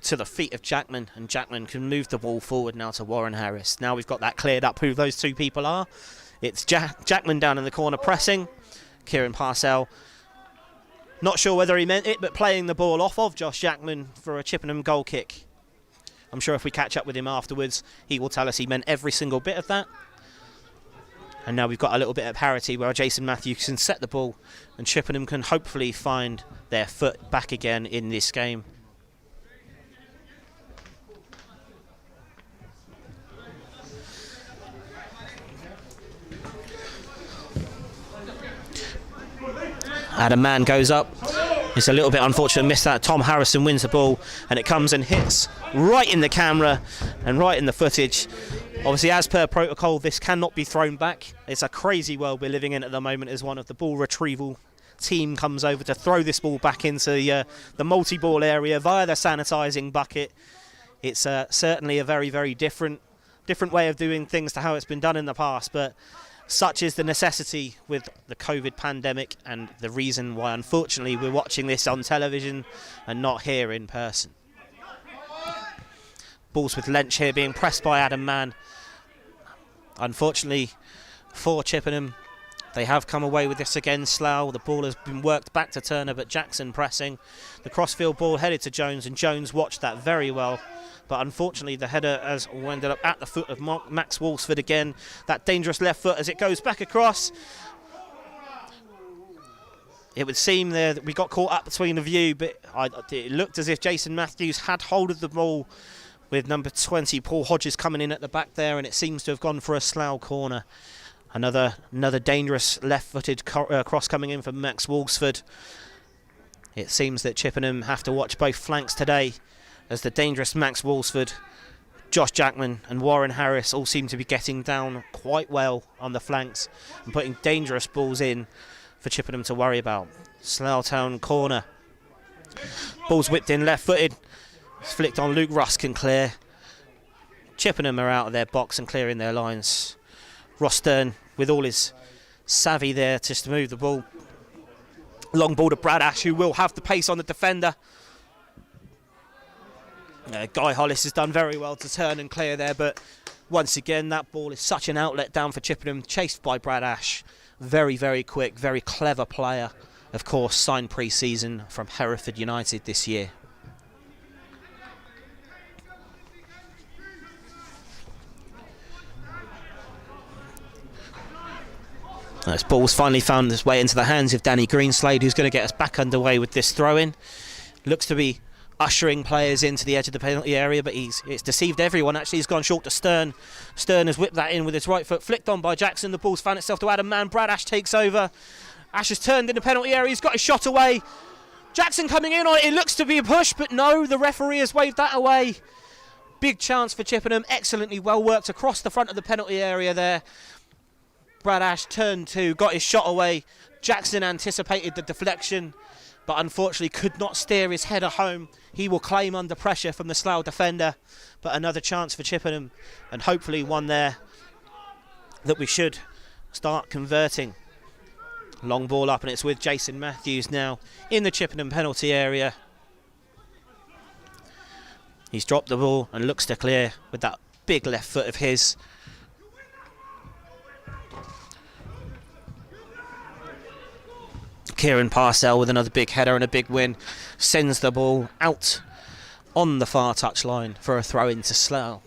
to the feet of Jackman, and Jackman can move the ball forward now to Warren Harris. Now we've got that cleared up who those two people are. It's Jackman down in the corner pressing. Kieran Parcell, not sure whether he meant it, but playing the ball off of Josh Jackman for a Chippenham goal kick. I'm sure if we catch up with him afterwards, he will tell us he meant every single bit of that. And now we've got a little bit of parity where Jason Matthews can set the ball, and Chippenham can hopefully find their foot back again in this game. Adam Mann goes up. It's a little bit unfortunate, missed that. Tom Harrison wins the ball, and it comes and hits right in the camera and right in the footage. Obviously, as per protocol, this cannot be thrown back. It's a crazy world we're living in at the moment as one of the ball retrieval team comes over to throw this ball back into the multi-ball area via the sanitising bucket. It's certainly a very, very different way of doing things to how it's been done in the past, but such is the necessity with the COVID pandemic, and the reason why unfortunately we're watching this on television and not here in person. Balls with Lench here being pressed by Adam Mann. Unfortunately for Chippenham, they have come away with this again. Slough, the ball has been worked back to Turner, but Jackson pressing. The crossfield ball headed to Jones, and Jones watched that very well. But unfortunately the header has ended up at the foot of Max Walsford again. That dangerous left foot as it goes back across. It would seem there that we got caught up between the view, but it looked as if Jason Matthews had hold of the ball with number 20, Paul Hodges, coming in at the back there, and it seems to have gone for a Slough corner. Another dangerous left-footed cross coming in from Max Walsford. It seems that Chippenham have to watch both flanks today, as the dangerous Max Walsford, Josh Jackman and Warren Harris all seem to be getting down quite well on the flanks and putting dangerous balls in for Chippenham to worry about. Slough Town corner. Ball's whipped in left-footed. It's flicked on. Luke Russ can clear. Chippenham are out of their box and clearing their lines. Ross Stern with all his savvy there just to move the ball. Long ball to Brad Ash, who will have the pace on the defender. Guy Hollis has done very well to turn and clear there, but once again that ball is such an outlet down for Chippenham, chased by Brad Ash. Very, very quick, very clever player, of course, signed pre-season from Hereford United this year. This ball's finally found its way into the hands of Danny Greenslade, who's going to get us back underway with this throw-in. Looks to be ushering players into the edge of the penalty area, but it's deceived everyone. Actually, he's gone short to Stern. Stern has whipped that in with his right foot, flicked on by Jackson. The ball's found itself to Adam Mann. Brad Ash takes over. Ash has turned in the penalty area. He's got his shot away. Jackson coming in on it. It looks to be a push, but no, the referee has waved that away. Big chance for Chippenham. Excellently well worked across the front of the penalty area there. Brad Ash turned to, got his shot away. Jackson anticipated the deflection, but unfortunately could not steer his header home. He will claim under pressure from the Slough defender, but another chance for Chippenham, and hopefully one there that we should start converting. Long ball up, and it's with Jason Matthews now in the Chippenham penalty area. He's dropped the ball and looks to clear with that big left foot of his. Kieran Parcell with another big header and a big win sends the ball out on the far touchline for a throw into Slough.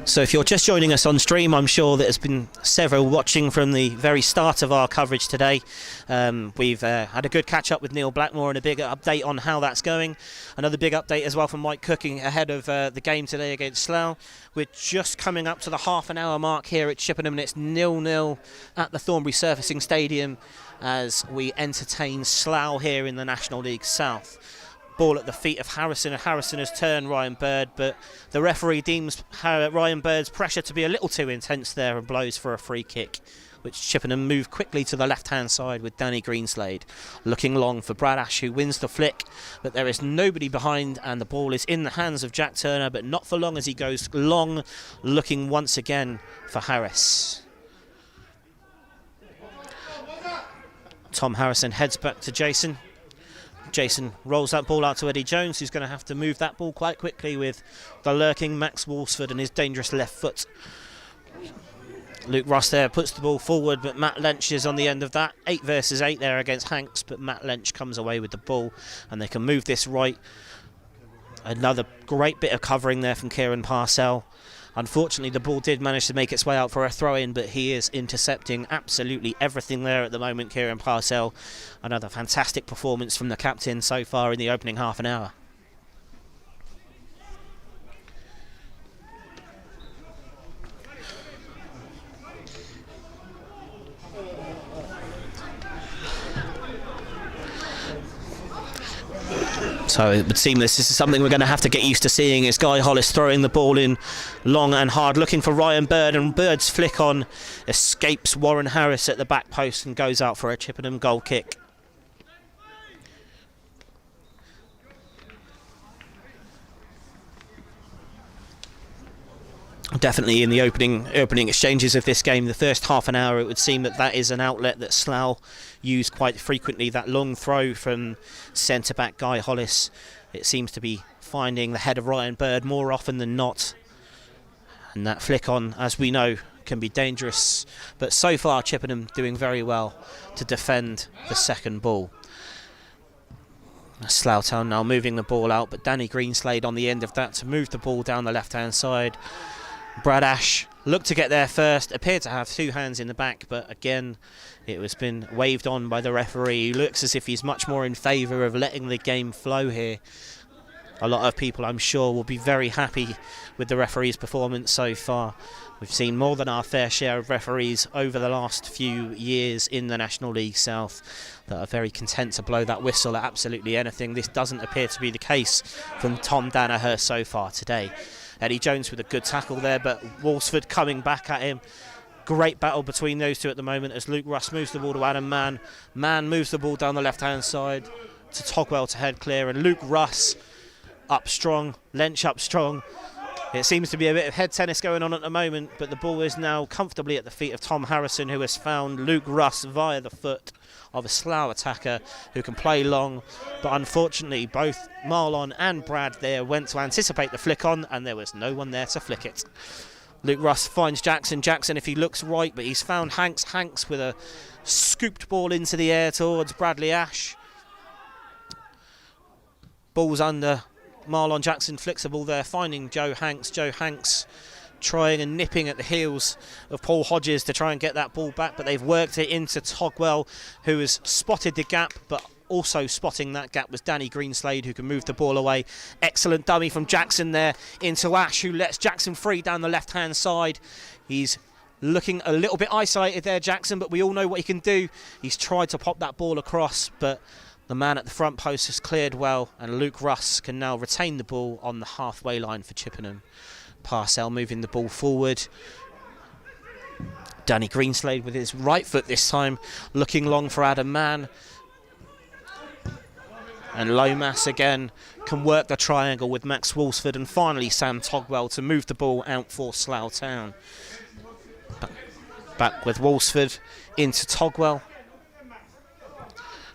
So if you're just joining us on stream, I'm sure that there's been several watching from the very start of our coverage today. We've had a good catch up with Neil Blackmore and a big update on how that's going. Another big update as well from Mike Cooking ahead of the game today against Slough. We're just coming up to the half-an-hour mark here at Chippenham, and it's 0-0 at the Thornbury Surfacing Stadium as we entertain Slough here in the National League South. Ball at the feet of Harrison, and Harrison has turned Ryan Bird, but the referee deems Ryan Bird's pressure to be a little too intense there and blows for a free kick, which Chippenham move quickly to the left-hand side with Danny Greenslade looking long for Brad Ash, who wins the flick, but there is nobody behind, and the ball is in the hands of Jack Turner, but not for long as he goes long, looking once again for Harris. Tom Harrison heads back to Jason. Jason rolls that ball out to Eddie Jones, who's going to have to move that ball quite quickly with the lurking Max Walsford and his dangerous left foot. Luke Ross there puts the ball forward, but Matt Lench is on the end of that. 8 versus 8 there against Hanks, but Matt Lench comes away with the ball, and they can move this right. Another great bit of covering there from Kieran Parcell. Unfortunately, the ball did manage to make its way out for a throw-in, but he is intercepting absolutely everything there at the moment, Kieran Parcell. Another fantastic performance from the captain so far in the opening half an hour. So it would seem this is something we're going to have to get used to seeing, is Guy Hollis throwing the ball in long and hard, looking for Ryan Bird, and Bird's flick on escapes Warren Harris at the back post and goes out for a Chippenham goal kick. Definitely in the opening exchanges of this game, the first half an hour, it would seem that is an outlet that Slough use quite frequently. That long throw from centre-back Guy Hollis, it seems to be finding the head of Ryan Bird more often than not. And that flick on, as we know, can be dangerous. But so far, Chippenham doing very well to defend the second ball. Slough Town now moving the ball out, but Danny Greenslade on the end of that to move the ball down the left-hand side. Brad Ash looked to get there first, appeared to have 2 hands in the back, but again it was been waved on by the referee. He looks as if he's much more in favour of letting the game flow here. A lot of people, I'm sure, will be very happy with the referee's performance so far. We've seen more than our fair share of referees over the last few years in the National League South that are very content to blow that whistle at absolutely anything. This doesn't appear to be the case from Tom Danaher so far today. Eddie Jones with a good tackle there, but Walsford coming back at him. Great battle between those two at the moment as Luke Russ moves the ball to Adam Mann. Mann moves the ball down the left-hand side to Togwell to head clear, and Luke Russ up strong, Lench up strong. It seems to be a bit of head tennis going on at the moment, but the ball is now comfortably at the feet of Tom Harrison, who has found Luke Russ via the foot of a Slough attacker who can play long. But unfortunately, both Marlon and Brad there went to anticipate the flick on, and there was no one there to flick it. Luke Russ finds Jackson. Jackson, if he looks right, but he's found Hanks. Hanks with a scooped ball into the air towards Bradley Ash. Ball's under. Marlon Jackson flicks the ball there, finding Joe Hanks. Joe Hanks trying and nipping at the heels of Paul Hodges to try and get that ball back, but they've worked it into Togwell, who has spotted the gap, but also spotting that gap was Danny Greenslade, who can move the ball away. Excellent dummy from Jackson there into Ash, who lets Jackson free down the left-hand side. He's looking a little bit isolated there, Jackson, but we all know what he can do. He's tried to pop that ball across, but the man at the front post has cleared well, and Luke Russ can now retain the ball on the halfway line for Chippenham. Parcell moving the ball forward. Danny Greenslade with his right foot this time, looking long for Adam Mann. And Lomas again can work the triangle with Max Walsford, and finally Sam Togwell to move the ball out for Slough Town. Back with Walsford into Togwell.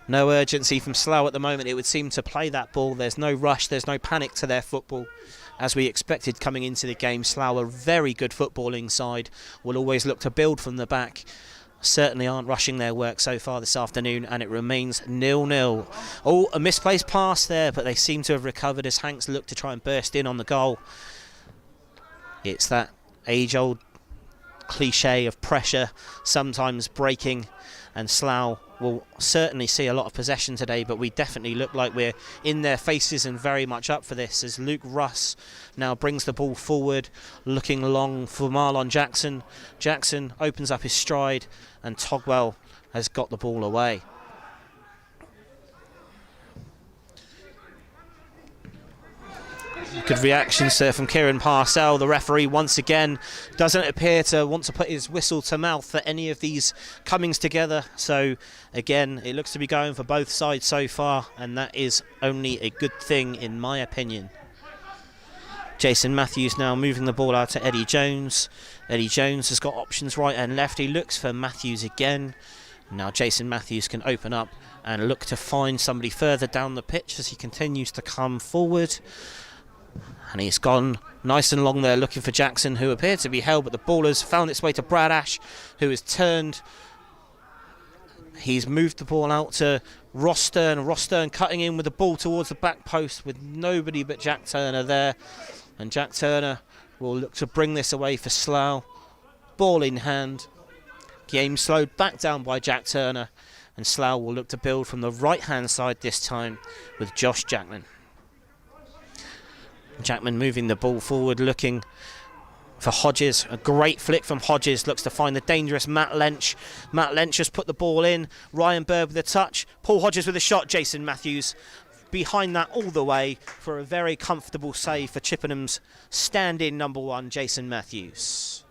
No urgency from Slough at the moment, it would seem, to play that ball. There's no rush, there's no panic to their football. As we expected coming into the game, Slough, a very good footballing side, will always look to build from the back. Certainly aren't rushing their work so far this afternoon, and it remains 0-0. Oh, a misplaced pass there, but they seem to have recovered as Hanks looked to try and burst in on the goal. It's that age-old cliche of pressure sometimes breaking, and Slough will certainly see a lot of possession today, but we definitely look like we're in their faces and very much up for this, as Luke Russ now brings the ball forward, looking long for Marlon Jackson. Jackson opens up his stride, and Togwell has got the ball away. Good reactions there from Kieran Parcell. The referee once again doesn't appear to want to put his whistle to mouth for any of these comings together. So again, it looks to be going for both sides so far, and that is only a good thing in my opinion. Jason Matthews now moving the ball out to Eddie Jones. Eddie Jones has got options right and left. He looks for Matthews again. Now Jason Matthews can open up and look to find somebody further down the pitch as he continues to come forward. And he's gone nice and long there looking for Jackson, who appeared to be held, but the ball has found its way to Brad Ash, who has turned. He's moved the ball out to Ross Stern. Ross Stern cutting in with the ball towards the back post with nobody but Jack Turner there. And Jack Turner will look to bring this away for Slough. Ball in hand. Game slowed back down by Jack Turner. And Slough will look to build from the right-hand side this time with Josh Jackman. Jackman moving the ball forward, looking for Hodges. A great flick from Hodges, looks to find the dangerous Matt Lench. Matt Lench has put the ball in. Ryan Bird with a touch. Paul Hodges with a shot. Jason Matthews behind that all the way for a very comfortable save for Chippenham's stand-in number one, Jason Matthews.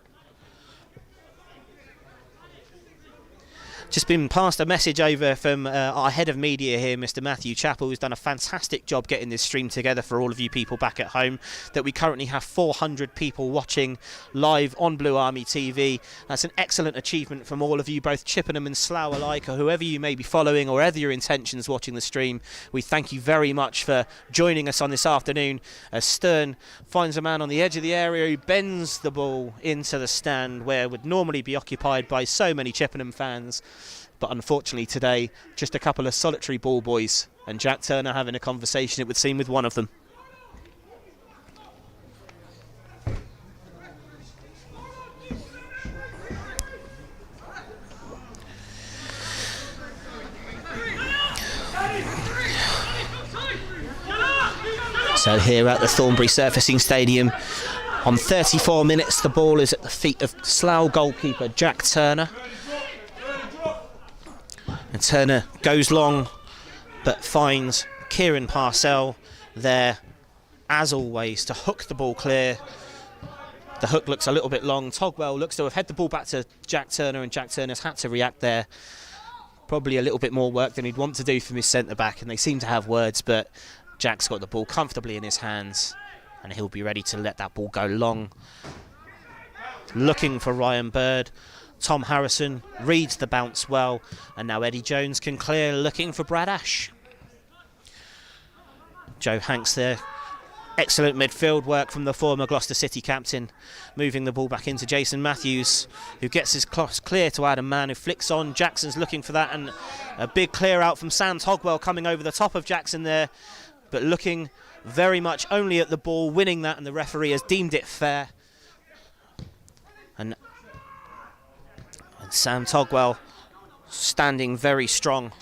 Just been passed a message over from our head of media here, Mr. Matthew Chappell, who's done a fantastic job getting this stream together for all of you people back at home, that we currently have 400 people watching live on Blue Army TV. That's an excellent achievement from all of you, both Chippenham and Slough alike, or whoever you may be following, or whatever your intentions watching the stream. We thank you very much for joining us on this afternoon, as Stern finds a man on the edge of the area who bends the ball into the stand where would normally be occupied by so many Chippenham fans. But unfortunately today, just a couple of solitary ball boys, and Jack Turner having a conversation, it would seem, with one of them. So here at the Thornbury Surfacing Stadium, on 34 minutes, the ball is at the feet of Slough goalkeeper Jack Turner. And Turner goes long, but finds Kieran Parcell there, as always, to hook the ball clear. The hook looks a little bit long. Togwell looks to have headed the ball back to Jack Turner, and Jack Turner's had to react there. Probably a little bit more work than he'd want to do from his centre-back, and they seem to have words, but Jack's got the ball comfortably in his hands, and he'll be ready to let that ball go long. Looking for Ryan Bird. Tom Harrison reads the bounce well, and now Eddie Jones can clear, looking for Brad Ash. Joe Hanks there. Excellent midfield work from the former Gloucester City captain, moving the ball back into Jason Matthews, who gets his cross clear to Adam Mann, who flicks on. Jackson's looking for that, and a big clear out from Sam Togwell coming over the top of Jackson there, but looking very much only at the ball, winning that, and the referee has deemed it fair. And Sam Togwell standing very strong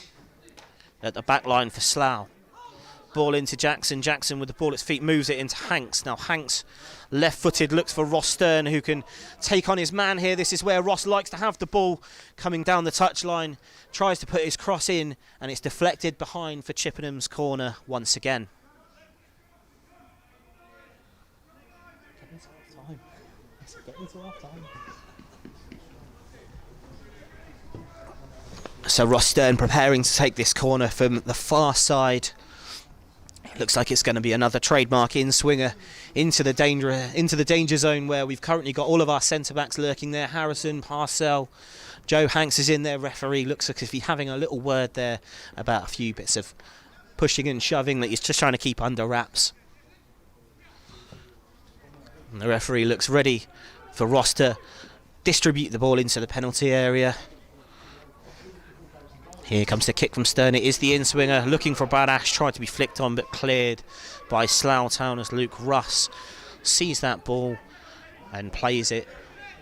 at the back line for Slough. Ball into Jackson. Jackson with the ball at his feet moves it into Hanks. Now Hanks, left-footed, looks for Ross Stern, who can take on his man here. This is where Ross likes to have the ball coming down the touchline. Tries to put his cross in, and it's deflected behind for Chippenham's corner once again. So Ross Stern preparing to take this corner from the far side. Looks like it's going to be another trademark in-swinger into the danger zone, where we've currently got all of our centre-backs lurking there. Harrison, Parcell, Joe Hanks is in there. Referee looks like if he's having a little word there about a few bits of pushing and shoving that he's just trying to keep under wraps. And the referee looks ready for Ross to distribute the ball into the penalty area. Here comes the kick from Stern. It is the in-swinger looking for Brad Ash, tried to be flicked on but cleared by Slough Town as Luke Russ sees that ball and plays it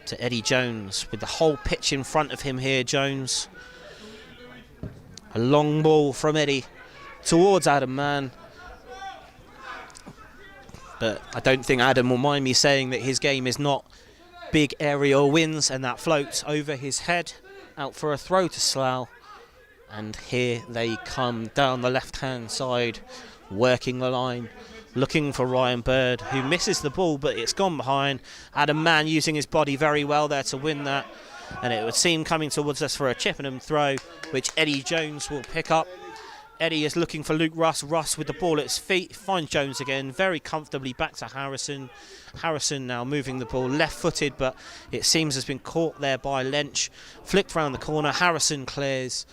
to Eddie Jones with the whole pitch in front of him here. Jones, a long ball from Eddie towards Adam Mann, but I don't think Adam will mind me saying that his game is not big aerial wins, and that floats over his head out for a throw to Slough. And here they come down the left-hand side, working the line, looking for Ryan Bird, who misses the ball, but it's gone behind. Adam Mann using his body very well there to win that. And it would seem coming towards us for a Chippenham throw, which Eddie Jones will pick up. Eddie is looking for Luke Russ. Russ with the ball at his feet, finds Jones again, very comfortably back to Harrison. Harrison now moving the ball left-footed, but it seems has been caught there by Lench. Flicked round the corner, Harrison clears,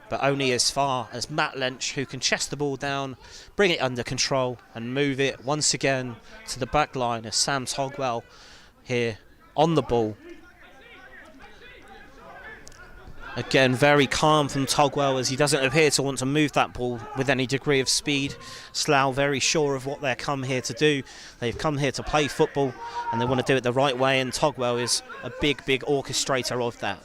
but only as far as Matt Lench, who can chest the ball down, bring it under control and move it once again to the back line as Sam Togwell here on the ball. Again, very calm from Togwell as he doesn't appear to want to move that ball with any degree of speed. Slough very sure of what they've come here to do. They've come here to play football and they want to do it the right way, and Togwell is a big orchestrator of that.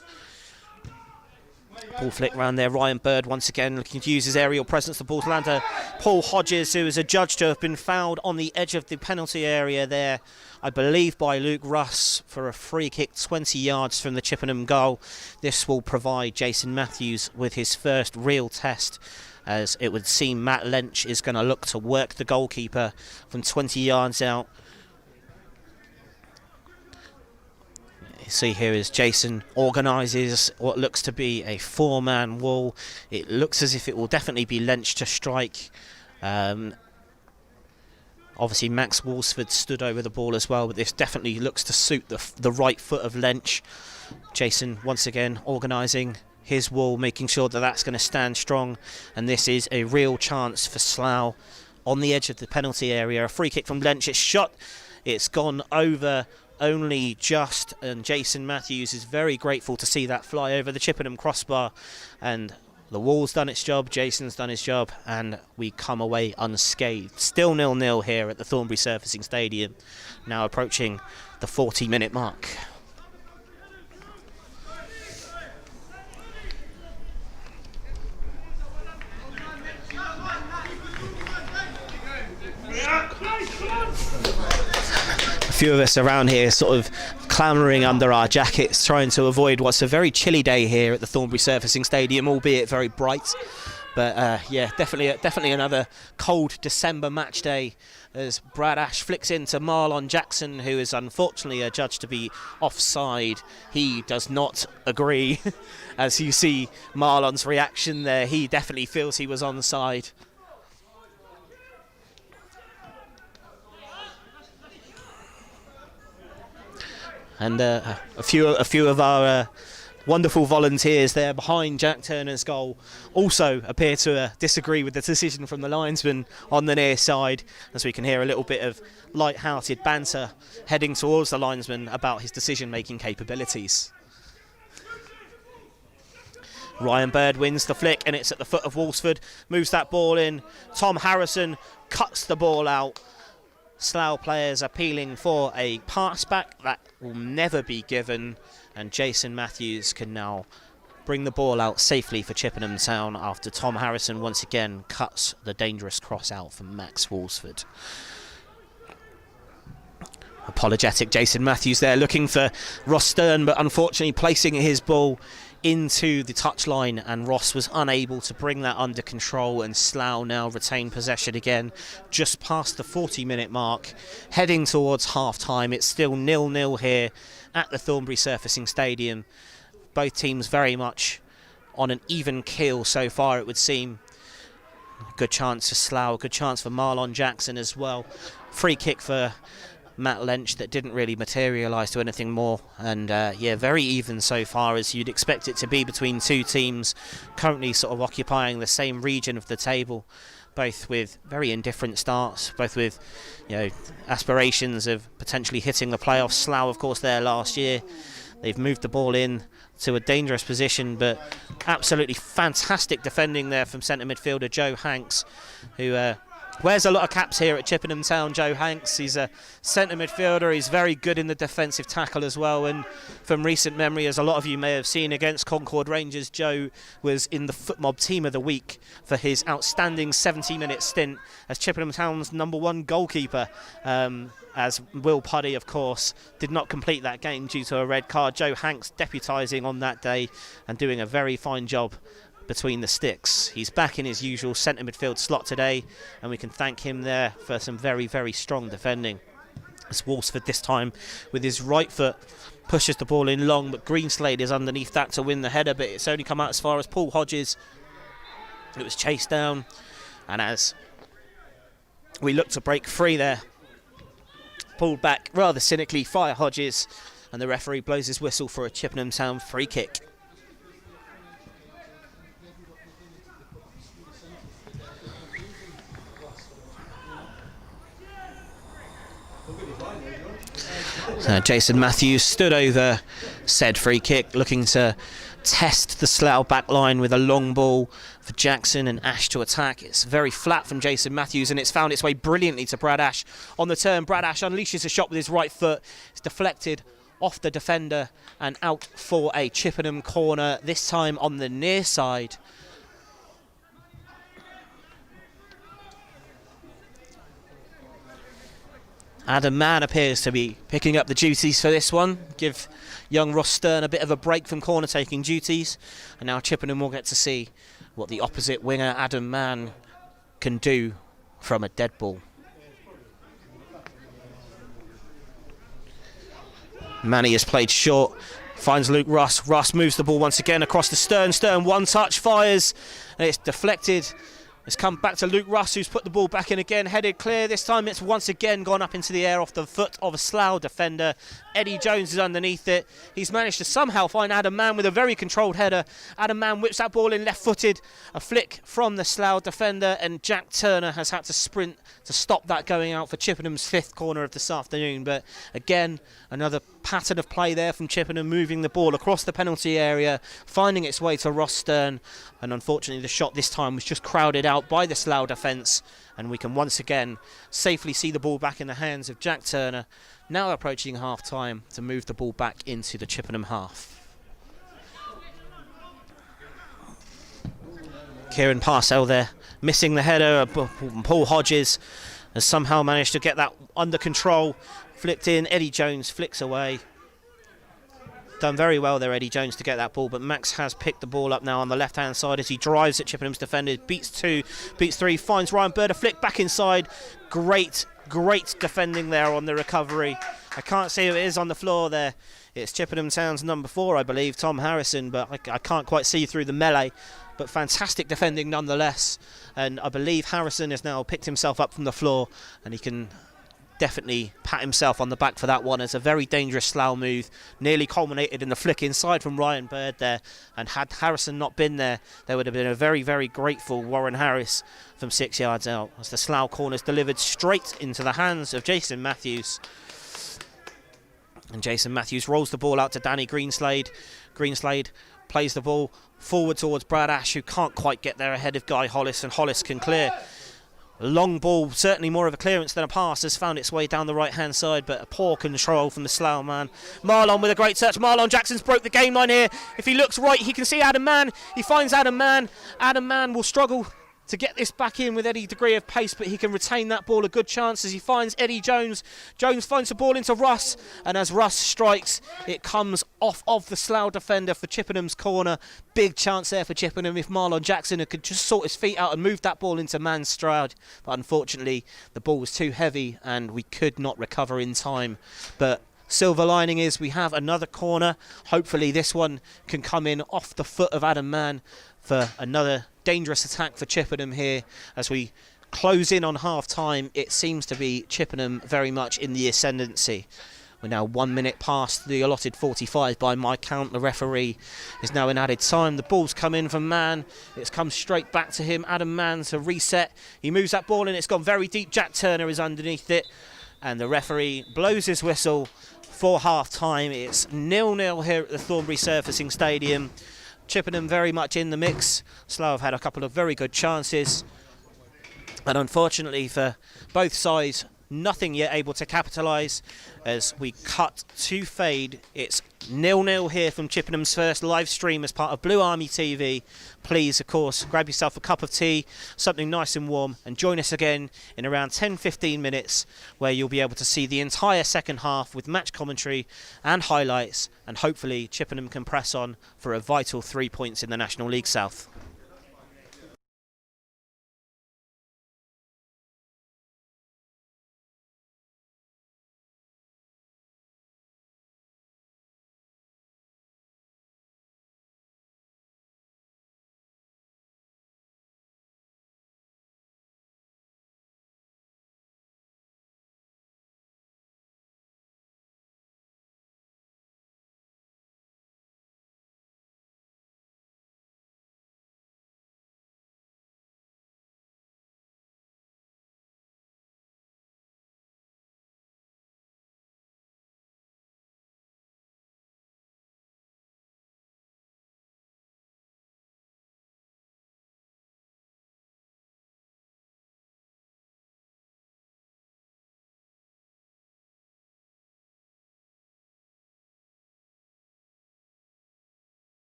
Ball flick round there. Ryan Bird once again looking to use his aerial presence. The ball to land to Paul Hodges, who is adjudged to have been fouled on the edge of the penalty area there, I believe by Luke Russ, for a free kick 20 yards from the Chippenham goal. This will provide Jason Matthews with his first real test, as it would seem Matt Lench is going to look to work the goalkeeper from 20 yards out. See here as Jason organises what looks to be a four-man wall. It looks as if it will definitely be Lench to strike. Obviously Max Walsford stood over the ball as well, but this definitely looks to suit the right foot of Lench. Jason once again organising his wall, making sure that that's going to stand strong, and this is a real chance for Slough on the edge of the penalty area. A free kick from Lench. It's shot. It's gone over only just, and Jason Matthews is very grateful to see that fly over the Chippenham crossbar, and the wall's done its job, Jason's done his job, and we come away unscathed. Still 0-0 here at the Thornbury Surfacing Stadium, now approaching the 40-minute mark. A few of us around here sort of clamouring under our jackets, trying to avoid what's a very chilly day here at the Thornbury Surfacing Stadium, albeit very bright. But yeah, definitely another cold December match day as Brad Ash flicks into Marlon Jackson, who is unfortunately adjudged to be offside. He does not agree. As you see Marlon's reaction there, he definitely feels he was onside. And a few of our wonderful volunteers there behind Jack Turner's goal also appear to disagree with the decision from the linesman on the near side, as we can hear a little bit of light-hearted banter heading towards the linesman about his decision-making capabilities. Ryan Bird wins the flick, and it's at the foot of Walsford, moves that ball in. Tom Harrison cuts the ball out, Slough players appealing for a pass back that will never be given, and Jason Matthews can now bring the ball out safely for Chippenham Town after Tom Harrison once again cuts the dangerous cross out from Max Walsford. Apologetic Jason Matthews there, looking for Ross Stern, but unfortunately placing his ball into the touchline, and Ross was unable to bring that under control, and Slough now retain possession again just past the 40-minute mark, heading towards half-time. It's still 0-0 here at the Thornbury Surfacing Stadium. Both teams very much on an even keel so far, it would seem. Good chance for Slough, good chance for Marlon Jackson as well. Free kick for Matt Lench that didn't really materialise to anything more, and yeah, very even so far, as you'd expect it to be between two teams currently sort of occupying the same region of the table, both with very indifferent starts, both with, you know, aspirations of potentially hitting the playoffs. Slough, of course, there last year. They've moved the ball in to a dangerous position, but absolutely fantastic defending there from centre midfielder Joe Hanks, who wears a lot of caps here at Chippenham Town. Joe Hanks, he's a centre midfielder, he's very good in the defensive tackle as well, and from recent memory, as a lot of you may have seen against Concord Rangers, Joe was in the Footmob Team of the Week for his outstanding 70-minute stint as Chippenham Town's #1 goalkeeper, as Will Puddy, of course, did not complete that game due to a red card. Joe Hanks deputising on that day and doing a very fine job between the sticks. He's back in his usual centre midfield slot today, and we can thank him there for some very, very strong defending. As Walsford this time with his right foot pushes the ball in long, but Greenslade is underneath that to win the header, but it's only come out as far as Paul Hodges. It was chased down, and as we look to break free there, pulled back rather cynically, Fire Hodges, and the referee blows his whistle for a Chippenham Town free kick. Jason Matthews stood over said free kick, looking to test the Slough back line with a long ball for Jackson and Ash to attack. It's very flat from Jason Matthews, and it's found its way brilliantly to Brad Ash on the turn. Brad Ash unleashes a shot with his right foot. It's deflected off the defender and out for a Chippenham corner, this time on the near side. Adam Mann appears to be picking up the duties for this one. Give young Ross Stern a bit of a break from corner taking duties. And now Chippenham will get to see what the opposite winger, Adam Mann, can do from a dead ball. Manny has played short, finds Luke Russ. Russ moves the ball once again across the Stern. Stern one touch, fires, and it's deflected. It's come back to Luke Russ, who's put the ball back in again, headed clear. This time it's once again gone up into the air off the foot of a Slough defender. Eddie Jones is underneath it. He's managed to somehow find Adam Mann with a very controlled header. Adam Mann whips that ball in left-footed. A flick from the Slough defender, and Jack Turner has had to sprint to stop that going out for Chippenham's fifth corner of this afternoon. But again, another pattern of play there from Chippenham, moving the ball across the penalty area, finding its way to Ross Stern, and unfortunately the shot this time was just crowded out by the Slough defence, and we can once again safely see the ball back in the hands of Jack Turner, now approaching half-time, to move the ball back into the Chippenham half. Kieran Parcell there, missing the header. Paul Hodges has somehow managed to get that under control. Flicked in, Eddie Jones flicks away. Done very well there, Eddie Jones, to get that ball, but Max has picked the ball up now on the left-hand side as he drives at Chippenham's defenders. Beats two, beats three, finds Ryan Bird, a flick back inside. Great defending there on the recovery. I can't see who it is on the floor there. It's Chippenham Town's #4, I believe, Tom Harrison, but I can't quite see through the melee. But fantastic defending nonetheless. And I believe Harrison has now picked himself up from the floor, and he can definitely pat himself on the back for that one. It's a very dangerous Slough move, nearly culminated in the flick inside from Ryan Bird there, and had Harrison not been there, there would have been a very, very grateful Warren Harris from 6 yards out, as the Slough corner's delivered straight into the hands of Jason Matthews. And Jason Matthews rolls the ball out to Danny Greenslade. Greenslade plays the ball forward towards Brad Ash, who can't quite get there ahead of Guy Hollis, and Hollis can clear. A long ball, certainly more of a clearance than a pass, has found its way down the right-hand side, but a poor control from the Slough man. Marlon with a great touch. Marlon Jackson's broke the game line here. If he looks right, he can see Adam Mann. He finds Adam Mann. Adam Mann will struggle to get this back in with any degree of pace, but he can retain that ball a good chance as he finds Eddie Jones. Jones finds the ball into Russ, and as Russ strikes, it comes off of the Slough defender for Chippenham's corner. Big chance there for Chippenham if Marlon Jackson could just sort his feet out and move that ball into Mann's stride, but unfortunately the ball was too heavy and we could not recover in time. But silver lining is we have another corner. Hopefully this one can come in off the foot of Adam Mann for another dangerous attack for Chippenham here as we close in on half time. It seems to be Chippenham very much in the ascendancy. We're now 1 minute past the allotted 45 by my count. The referee is now in added time. The ball's come in from Mann. It's come straight back to him. Adam Mann to reset. He moves that ball and it's gone very deep. Jack Turner is underneath it and the referee blows his whistle for half time. It's 0-0 here at the Thornbury Surfacing Stadium. Chippenham very much in the mix. Slough have had a couple of very good chances, and unfortunately for both sides, nothing yet able to capitalise. As we cut to fade, it's 0-0 here from Chippenham's first live stream as part of Blue Army TV. Please, of course, grab yourself a cup of tea, something nice and warm, and join us again in around 10-15 minutes, where you'll be able to see the entire second half with match commentary and highlights, and hopefully Chippenham can press on for a vital 3 points in the National League South.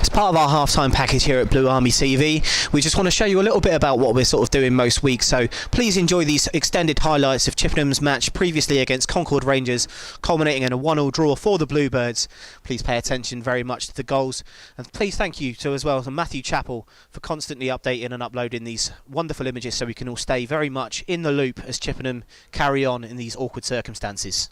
As part of our halftime package here at Blue Army TV, we just want to show you a little bit about what we're sort of doing most weeks. So please enjoy these extended highlights of Chippenham's match previously against Concord Rangers, culminating in a 1-1 draw for the Bluebirds. Please pay attention very much to the goals, and please thank you to as well to Matthew Chappell for constantly updating and uploading these wonderful images so we can all stay very much in the loop as Chippenham carry on in these awkward circumstances.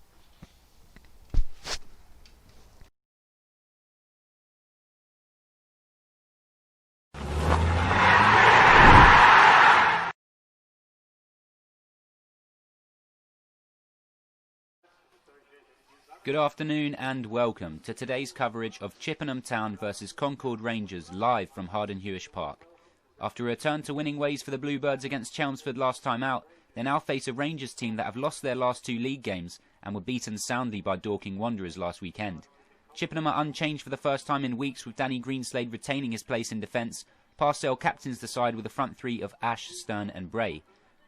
Good afternoon and welcome to today's coverage of Chippenham Town versus Concord Rangers live from Harden Hewish Park. After a return to winning ways for the Bluebirds against Chelmsford last time out, they now face a Rangers team that have lost their last two league games and were beaten soundly by Dorking Wanderers last weekend. Chippenham are unchanged for the first time in weeks, with Danny Greenslade retaining his place in defence. Parcell captains the side with a front three of Ash, Stern and Bray.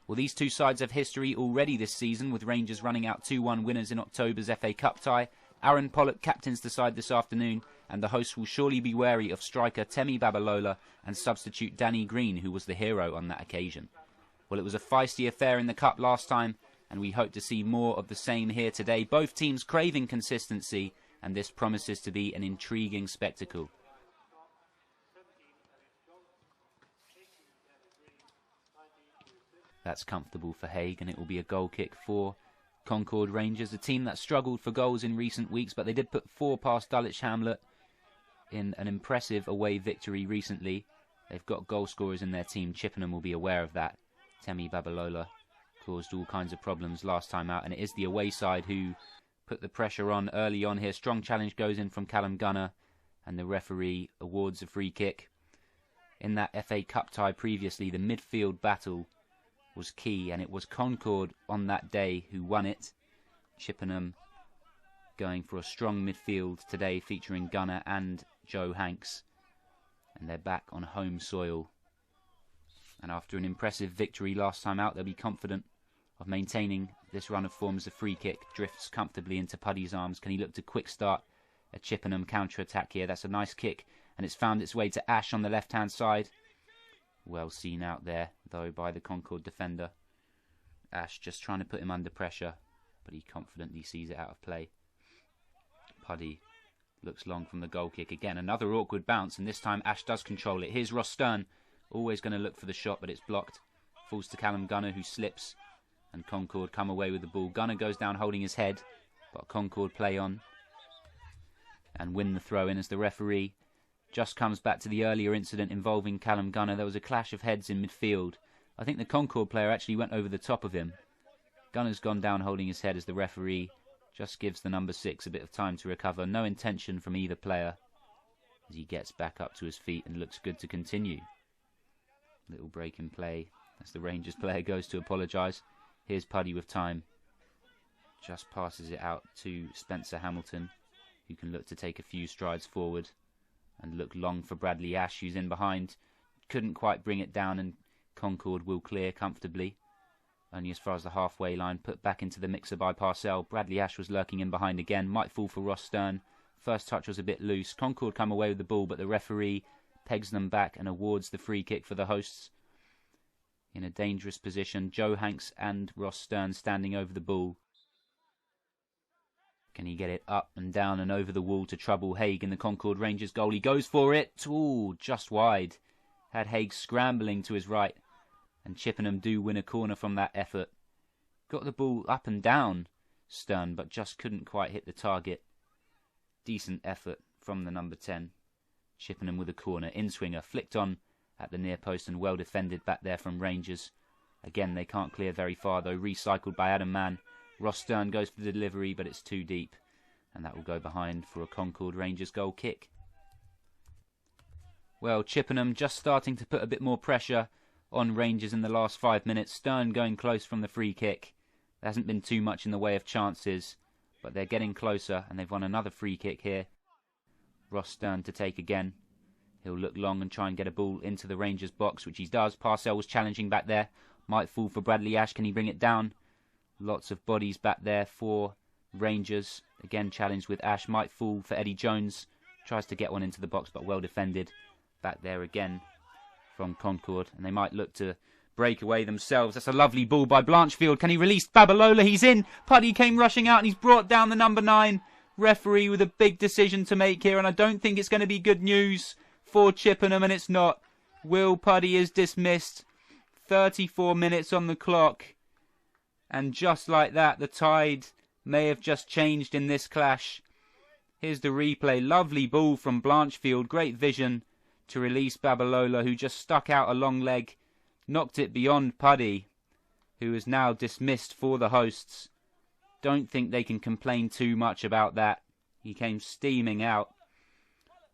Well, these two sides have history already this season, with Rangers running out 2-1 winners in October's FA Cup tie. Aaron Pollock captains the side this afternoon, and the hosts will surely be wary of striker Temi Babalola and substitute Danny Green, who was the hero on that occasion. Well, it was a feisty affair in the Cup last time, and we hope to see more of the same here today. Both teams craving consistency, and this promises to be an intriguing spectacle. That's comfortable for Haig, and it will be a goal kick for Concord Rangers, a team that struggled for goals in recent weeks, but they did put 4 past Dulwich Hamlet in an impressive away victory recently. They've got goal scorers in their team. Chippenham will be aware of that. Temi Babalola caused all kinds of problems last time out, and it is the away side who put the pressure on early on here. Strong challenge goes in from Callum Gunner, and the referee awards a free kick. In that FA Cup tie previously, the midfield battle was key, and it was Concord on that day who won it. Chippenham going for a strong midfield today, featuring Gunner and Joe Hanks, and they're back on home soil. And after an impressive victory last time out, they'll be confident of maintaining this run of form as a free kick drifts comfortably into Puddy's arms. Can he look to quick start a Chippenham counter-attack here? That's a nice kick, and it's found its way to Ash on the left-hand side. Well seen out there, though, by the Concord defender. Ash just trying to put him under pressure, but he confidently sees it out of play. Puddy looks long from the goal kick. Again, another awkward bounce, and this time Ash does control it. Here's Ross Stern, always going to look for the shot, but it's blocked. Falls to Callum Gunner, who slips, and Concord come away with the ball. Gunner goes down holding his head, but Concord play on and win the throw-in as the referee just comes back to the earlier incident involving Callum Gunner. There was a clash of heads in midfield. I think the Concord player actually went over the top of him. Gunner's gone down holding his head as the referee just gives the number 6 a bit of time to recover. No intention from either player as he gets back up to his feet and looks good to continue. Little break in play as the Rangers player goes to apologise. Here's Puddy with time. Just passes it out to Spencer Hamilton, who can look to take a few strides forward and look long for Bradley Ash, who's in behind. Couldn't quite bring it down, and Concord will clear comfortably. Only as far as the halfway line, put back into the mixer by Parcell. Bradley Ash was lurking in behind again. Might fall for Ross Stern. First touch was a bit loose. Concord come away with the ball, but the referee pegs them back and awards the free kick for the hosts. In a dangerous position, Joe Hanks and Ross Stern standing over the ball. Can he get it up and down and over the wall to trouble Haig in the Concord Rangers goal? He goes for it. Ooh, just wide. Had Haig scrambling to his right. And Chippenham do win a corner from that effort. Got the ball up and down, Stern, but just couldn't quite hit the target. Decent effort from the number 10. Chippenham with a corner. In-swinger, flicked on at the near post and well defended back there from Rangers. Again, they can't clear very far, though. Recycled by Adam Mann. Ross Stern goes for the delivery, but it's too deep. And that will go behind for a Concord Rangers goal kick. Well, Chippenham just starting to put a bit more pressure on Rangers in the last 5 minutes. Stern going close from the free kick. There hasn't been too much in the way of chances, but they're getting closer, and they've won another free kick here. Ross Stern to take again. He'll look long and try and get a ball into the Rangers box, which he does. Parcell was challenging back there. Might fall for Bradley Ash. Can he bring it down? Lots of bodies back there for Rangers. Again challenged with Ash. Might fall for Eddie Jones. Tries to get one into the box, but well defended. Back there again from Concord. And they might look to break away themselves. That's a lovely ball by Blanchfield. Can he release Babalola? He's in. Puddy came rushing out and he's brought down the number 9. Referee with a big decision to make here. And I don't think it's going to be good news for Chippenham, and it's not. Will Puddy is dismissed. 34 minutes on the clock. And just like that, the tide may have just changed in this clash. Here's the replay. Lovely ball from Blanchfield. Great vision to release Babalola, who just stuck out a long leg. Knocked it beyond Puddy, who is now dismissed for the hosts. Don't think they can complain too much about that. He came steaming out.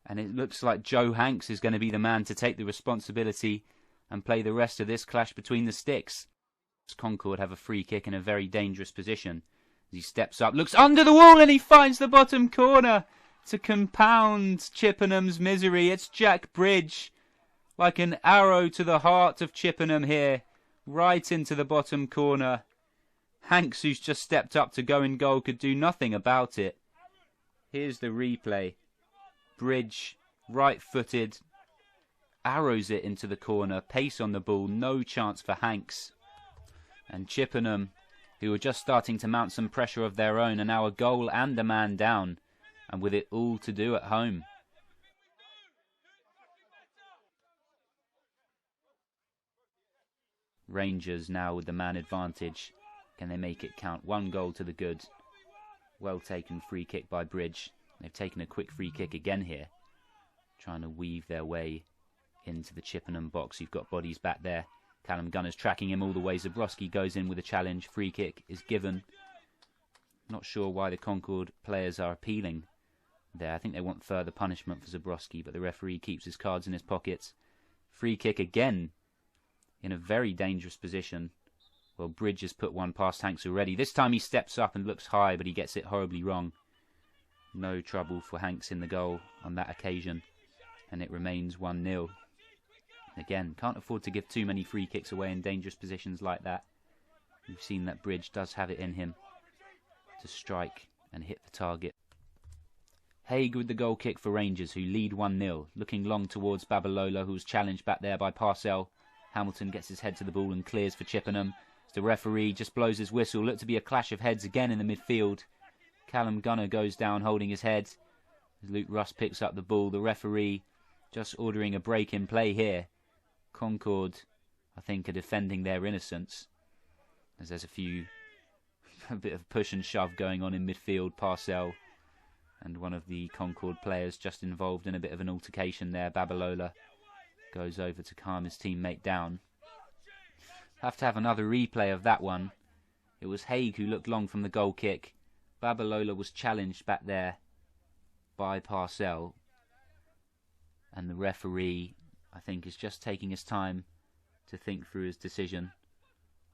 And it looks like Joe Hanks is going to be the man to take the responsibility and play the rest of this clash between the sticks. Concord have a free kick in a very dangerous position. As he steps up, looks under the wall, and he finds the bottom corner to compound Chippenham's misery. It's Jack Bridge, like an arrow to the heart of Chippenham here, right into the bottom corner. Hanks, who's just stepped up to go in goal, could do nothing about it. Here's the replay. Bridge, right-footed, arrows it into the corner, pace on the ball, no chance for Hanks. And Chippenham, who are just starting to mount some pressure of their own, are now a goal and a man down, and with it all to do at home. Rangers now with the man advantage. Can they make it count? 1 goal to the good. Well taken free kick by Bridge. They've taken a quick free kick again here, trying to weave their way into the Chippenham box. You've got bodies back there. Callum Gunner's tracking him all the way. Zabrowski goes in with a challenge. Free kick is given. Not sure why the Concord players are appealing there. I think they want further punishment for Zabrowski, but the referee keeps his cards in his pockets. Free kick again in a very dangerous position. Well, Bridge has put one past Hanks already. This time he steps up and looks high, but he gets it horribly wrong. No trouble for Hanks in the goal on that occasion, and it remains 1-0. Again, can't afford to give too many free kicks away in dangerous positions like that. We've seen that Bridge does have it in him to strike and hit the target. Haig with the goal kick for Rangers, who lead 1-0. Looking long towards Babalola, who's challenged back there by Parcell. Hamilton gets his head to the ball and clears for Chippenham. The referee just blows his whistle. Looked to be a clash of heads again in the midfield. Callum Gunner goes down holding his head as Luke Russ picks up the ball. The referee just ordering a break in play here. Concord, I think, are defending their innocence, as there's a bit of push and shove going on in midfield. Parcell and one of the Concord players just involved in a bit of an altercation there. Babalola goes over to calm his teammate down. Have to have another replay of that one. It was Haig who looked long from the goal kick. Babalola was challenged back there by Parcell, and the referee, I think, is just taking his time to think through his decision.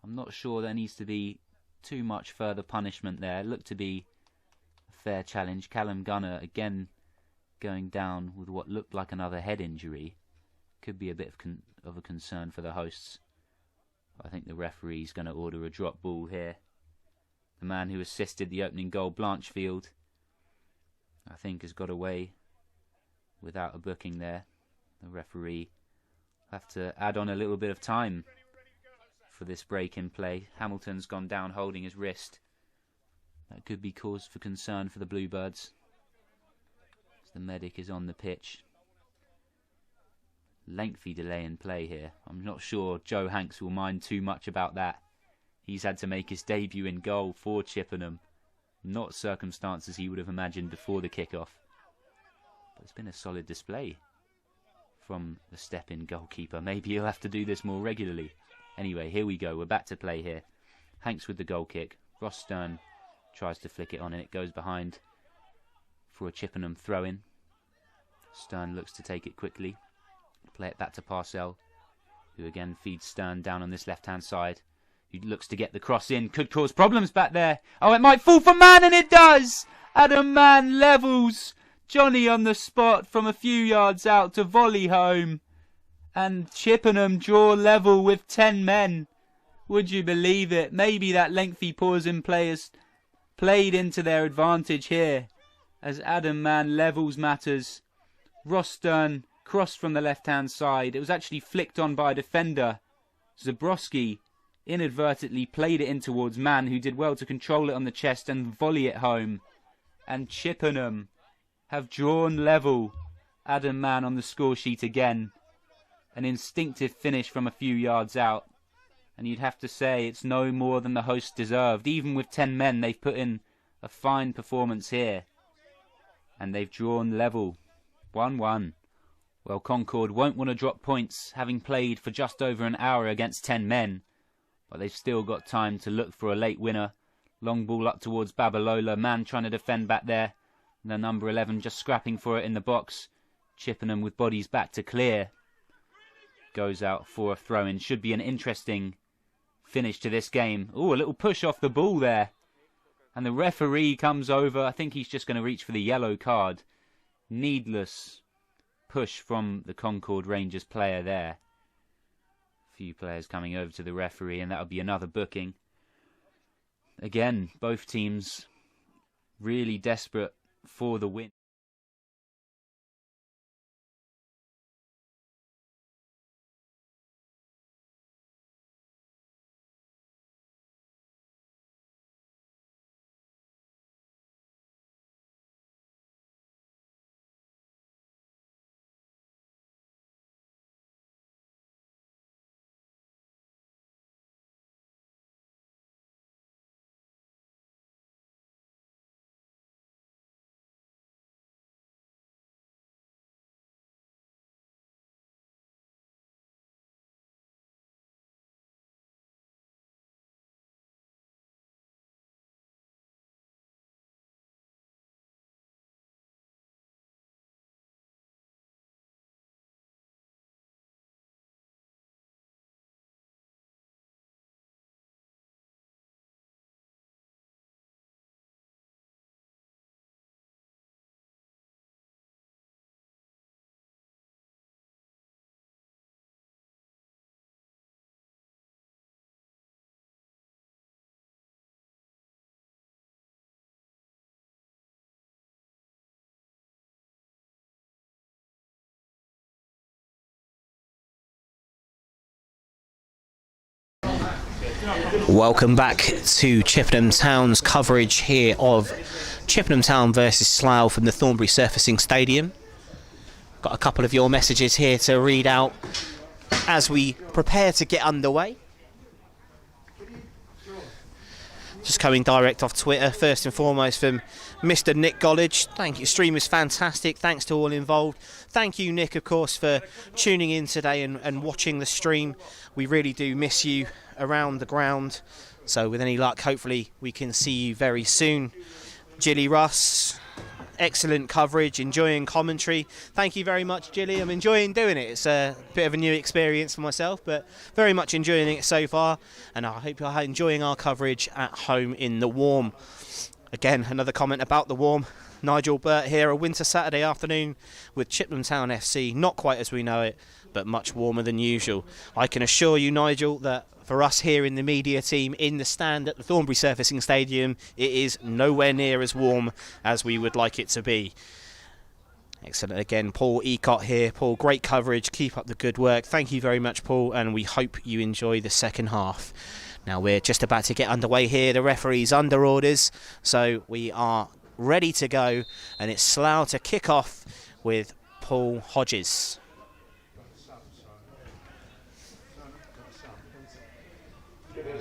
I'm not sure there needs to be too much further punishment there. It looked to be a fair challenge. Callum Gunner again going down with what looked like another head injury. Could be a bit of a concern for the hosts. I think the referee's going to order a drop ball here. The man who assisted the opening goal, Blanchfield, I think has got away without a booking there. The referee will have to add on a little bit of time for this break in play. Hamilton's gone down holding his wrist. That could be cause for concern for the Bluebirds, as the medic is on the pitch. Lengthy delay in play here. I'm not sure Joe Hanks will mind too much about that. He's had to make his debut in goal for Chippenham. Not circumstances he would have imagined before the kick-off. But it's been a solid display from the step-in goalkeeper. Maybe he'll have to do this more regularly. Anyway, here we go. We're back to play here. Hanks with the goal kick. Ross Stern tries to flick it on and it goes behind for a Chippenham throw-in. Stern looks to take it quickly. Play it back to Parcell, who again feeds Stern down on this left-hand side. Who looks to get the cross in. Could cause problems back there. Oh, it might fall for Mann, and it does! Adam Mann levels Johnny on the spot from a few yards out to volley home. And Chippenham draw level with 10 men. Would you believe it? Maybe that lengthy pause in play has played into their advantage here, as Adam Mann levels matters. Ross Stern crossed from the left-hand side. It was actually flicked on by a defender. Zabrowski inadvertently played it in towards Mann, who did well to control it on the chest and volley it home. And Chippenham have drawn level. Adam Mann on the score sheet again. An instinctive finish from a few yards out. And you'd have to say it's no more than the hosts deserved. Even with 10 men, they've put in a fine performance here. And they've drawn level. 1-1. Well, Concord won't want to drop points, having played for just over an hour against 10 men. But they've still got time to look for a late winner. Long ball up towards Babalola. Mann trying to defend back there. The number 11 just scrapping for it in the box. Chippenham with bodies back to clear. Goes out for a throw-in. Should be an interesting finish to this game. Oh, a little push off the ball there. And the referee comes over. I think he's just going to reach for the yellow card. Needless push from the Concord Rangers player there. A few players coming over to the referee, and that'll be another booking. Again, both teams really desperate for the win. Welcome back to Chippenham Town's coverage here of Chippenham Town versus Slough from the Thornbury Surfacing Stadium. Got a couple of your messages here to read out as we prepare to get underway. Just coming direct off Twitter, first and foremost from Mr. Nick Gollage. Thank you, stream is fantastic, thanks to all involved. Thank you, Nick, of course, for tuning in today and watching the stream. We really do miss you around the ground, so with any luck, hopefully we can see you very soon. Jilly Russ, excellent coverage, enjoying commentary. Thank you very much, Jilly. I'm enjoying doing it. It's a bit of a new experience for myself, but very much enjoying it so far, and I hope you're enjoying our coverage at home in the warm. Again, another comment about the warm. Nigel Burt here, a winter Saturday afternoon with Chippenham Town FC, not quite as we know it, but much warmer than usual. I can assure you, Nigel, that for us here in the media team in the stand at the Thornbury Surfacing Stadium, it is nowhere near as warm as we would like it to be. Excellent. Again, Paul Ecott here. Paul, great coverage. Keep up the good work. Thank you very much, Paul, and we hope you enjoy the second half. Now we're just about to get underway here. The referee's under orders, so we are ready to go, and it's Slough to kick off with Paul Hodges.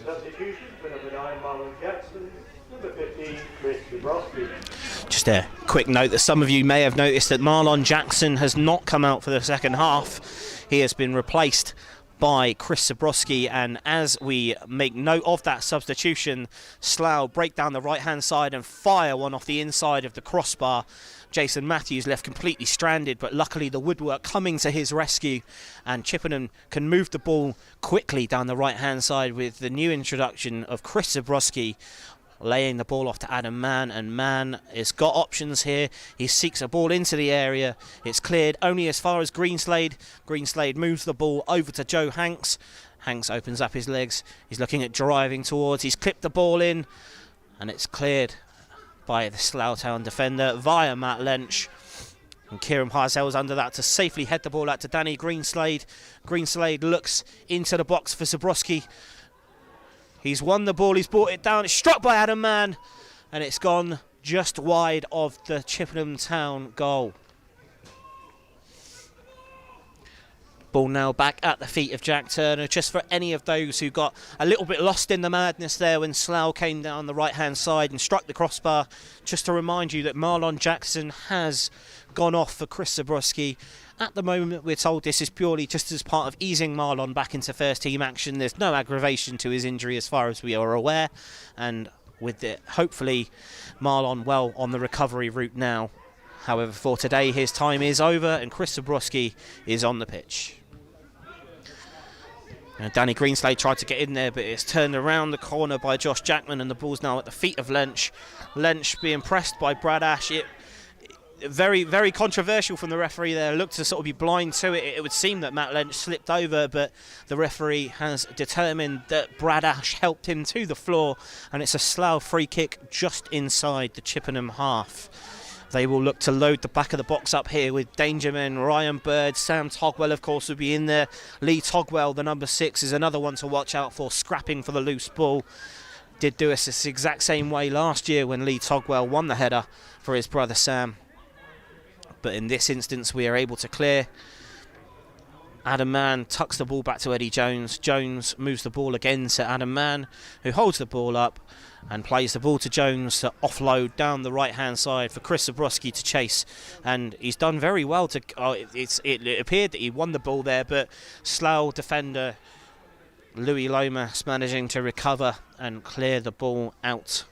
Substitution for number 9, Marlon Jackson, number 15, Chris Chibpenham. Just a quick note that some of you may have noticed that Marlon Jackson has not come out for the second half. He has been replaced by Chris Zabrowski, and as we make note of that substitution, Slough break down the right hand side and fire one off the inside of the crossbar. Jason Matthews left completely stranded, but luckily the woodwork coming to his rescue, and Chippenham can move the ball quickly down the right hand side with the new introduction of Chris Zabrowski, laying the ball off to Adam Mann, and Mann has got options here. He seeks a ball into the area. It's cleared only as far as Greenslade. Greenslade moves the ball over to Joe Hanks. Hanks opens up his legs. He's looking at driving towards. He's clipped the ball in, and it's cleared by the Slough Town defender via Matt Lench. And Kieran Harzell's under that to safely head the ball out to Danny Greenslade. Greenslade looks into the box for Zabrowski. He's won the ball, he's brought it down, it's struck by Adam Mann, and it's gone just wide of the Chippenham Town goal. Ball now back at the feet of Jack Turner, just for any of those who got a little bit lost in the madness there when Slough came down the right hand side and struck the crossbar. Just to remind you that Marlon Jackson has gone off for Chris Zabrowski. At the moment, we're told this is purely just as part of easing Marlon back into first team action. There's no aggravation to his injury as far as we are aware, and with it, hopefully Marlon well on the recovery route now. However, for today his time is over and Chris Zabrowski is on the pitch. And Danny Greenslade tried to get in there, but it's turned around the corner by Josh Jackman, and the ball's now at the feet of Lench. Lench being pressed by Brad Ash. Very, very controversial from the referee there. Looked to sort of be blind to it. It would seem that Matt Lench slipped over, but the referee has determined that Brad Ash helped him to the floor, and it's a Slough free kick just inside the Chippenham half. They will look to load the back of the box up here with danger men Ryan Bird. Sam Togwell, of course, will be in there. Lee Togwell, the number 6, is another one to watch out for, scrapping for the loose ball. Did do us this exact same way last year when Lee Togwell won the header for his brother Sam. But in this instance, we are able to clear. Adam Mann tucks the ball back to Eddie Jones. Jones moves the ball again to Adam Mann, who holds the ball up and plays the ball to Jones to offload down the right-hand side for Chris Zabrowski to chase. And he's done very well to... it appeared that he won the ball there, but Slough defender Louis Lomas managing to recover and clear the ball out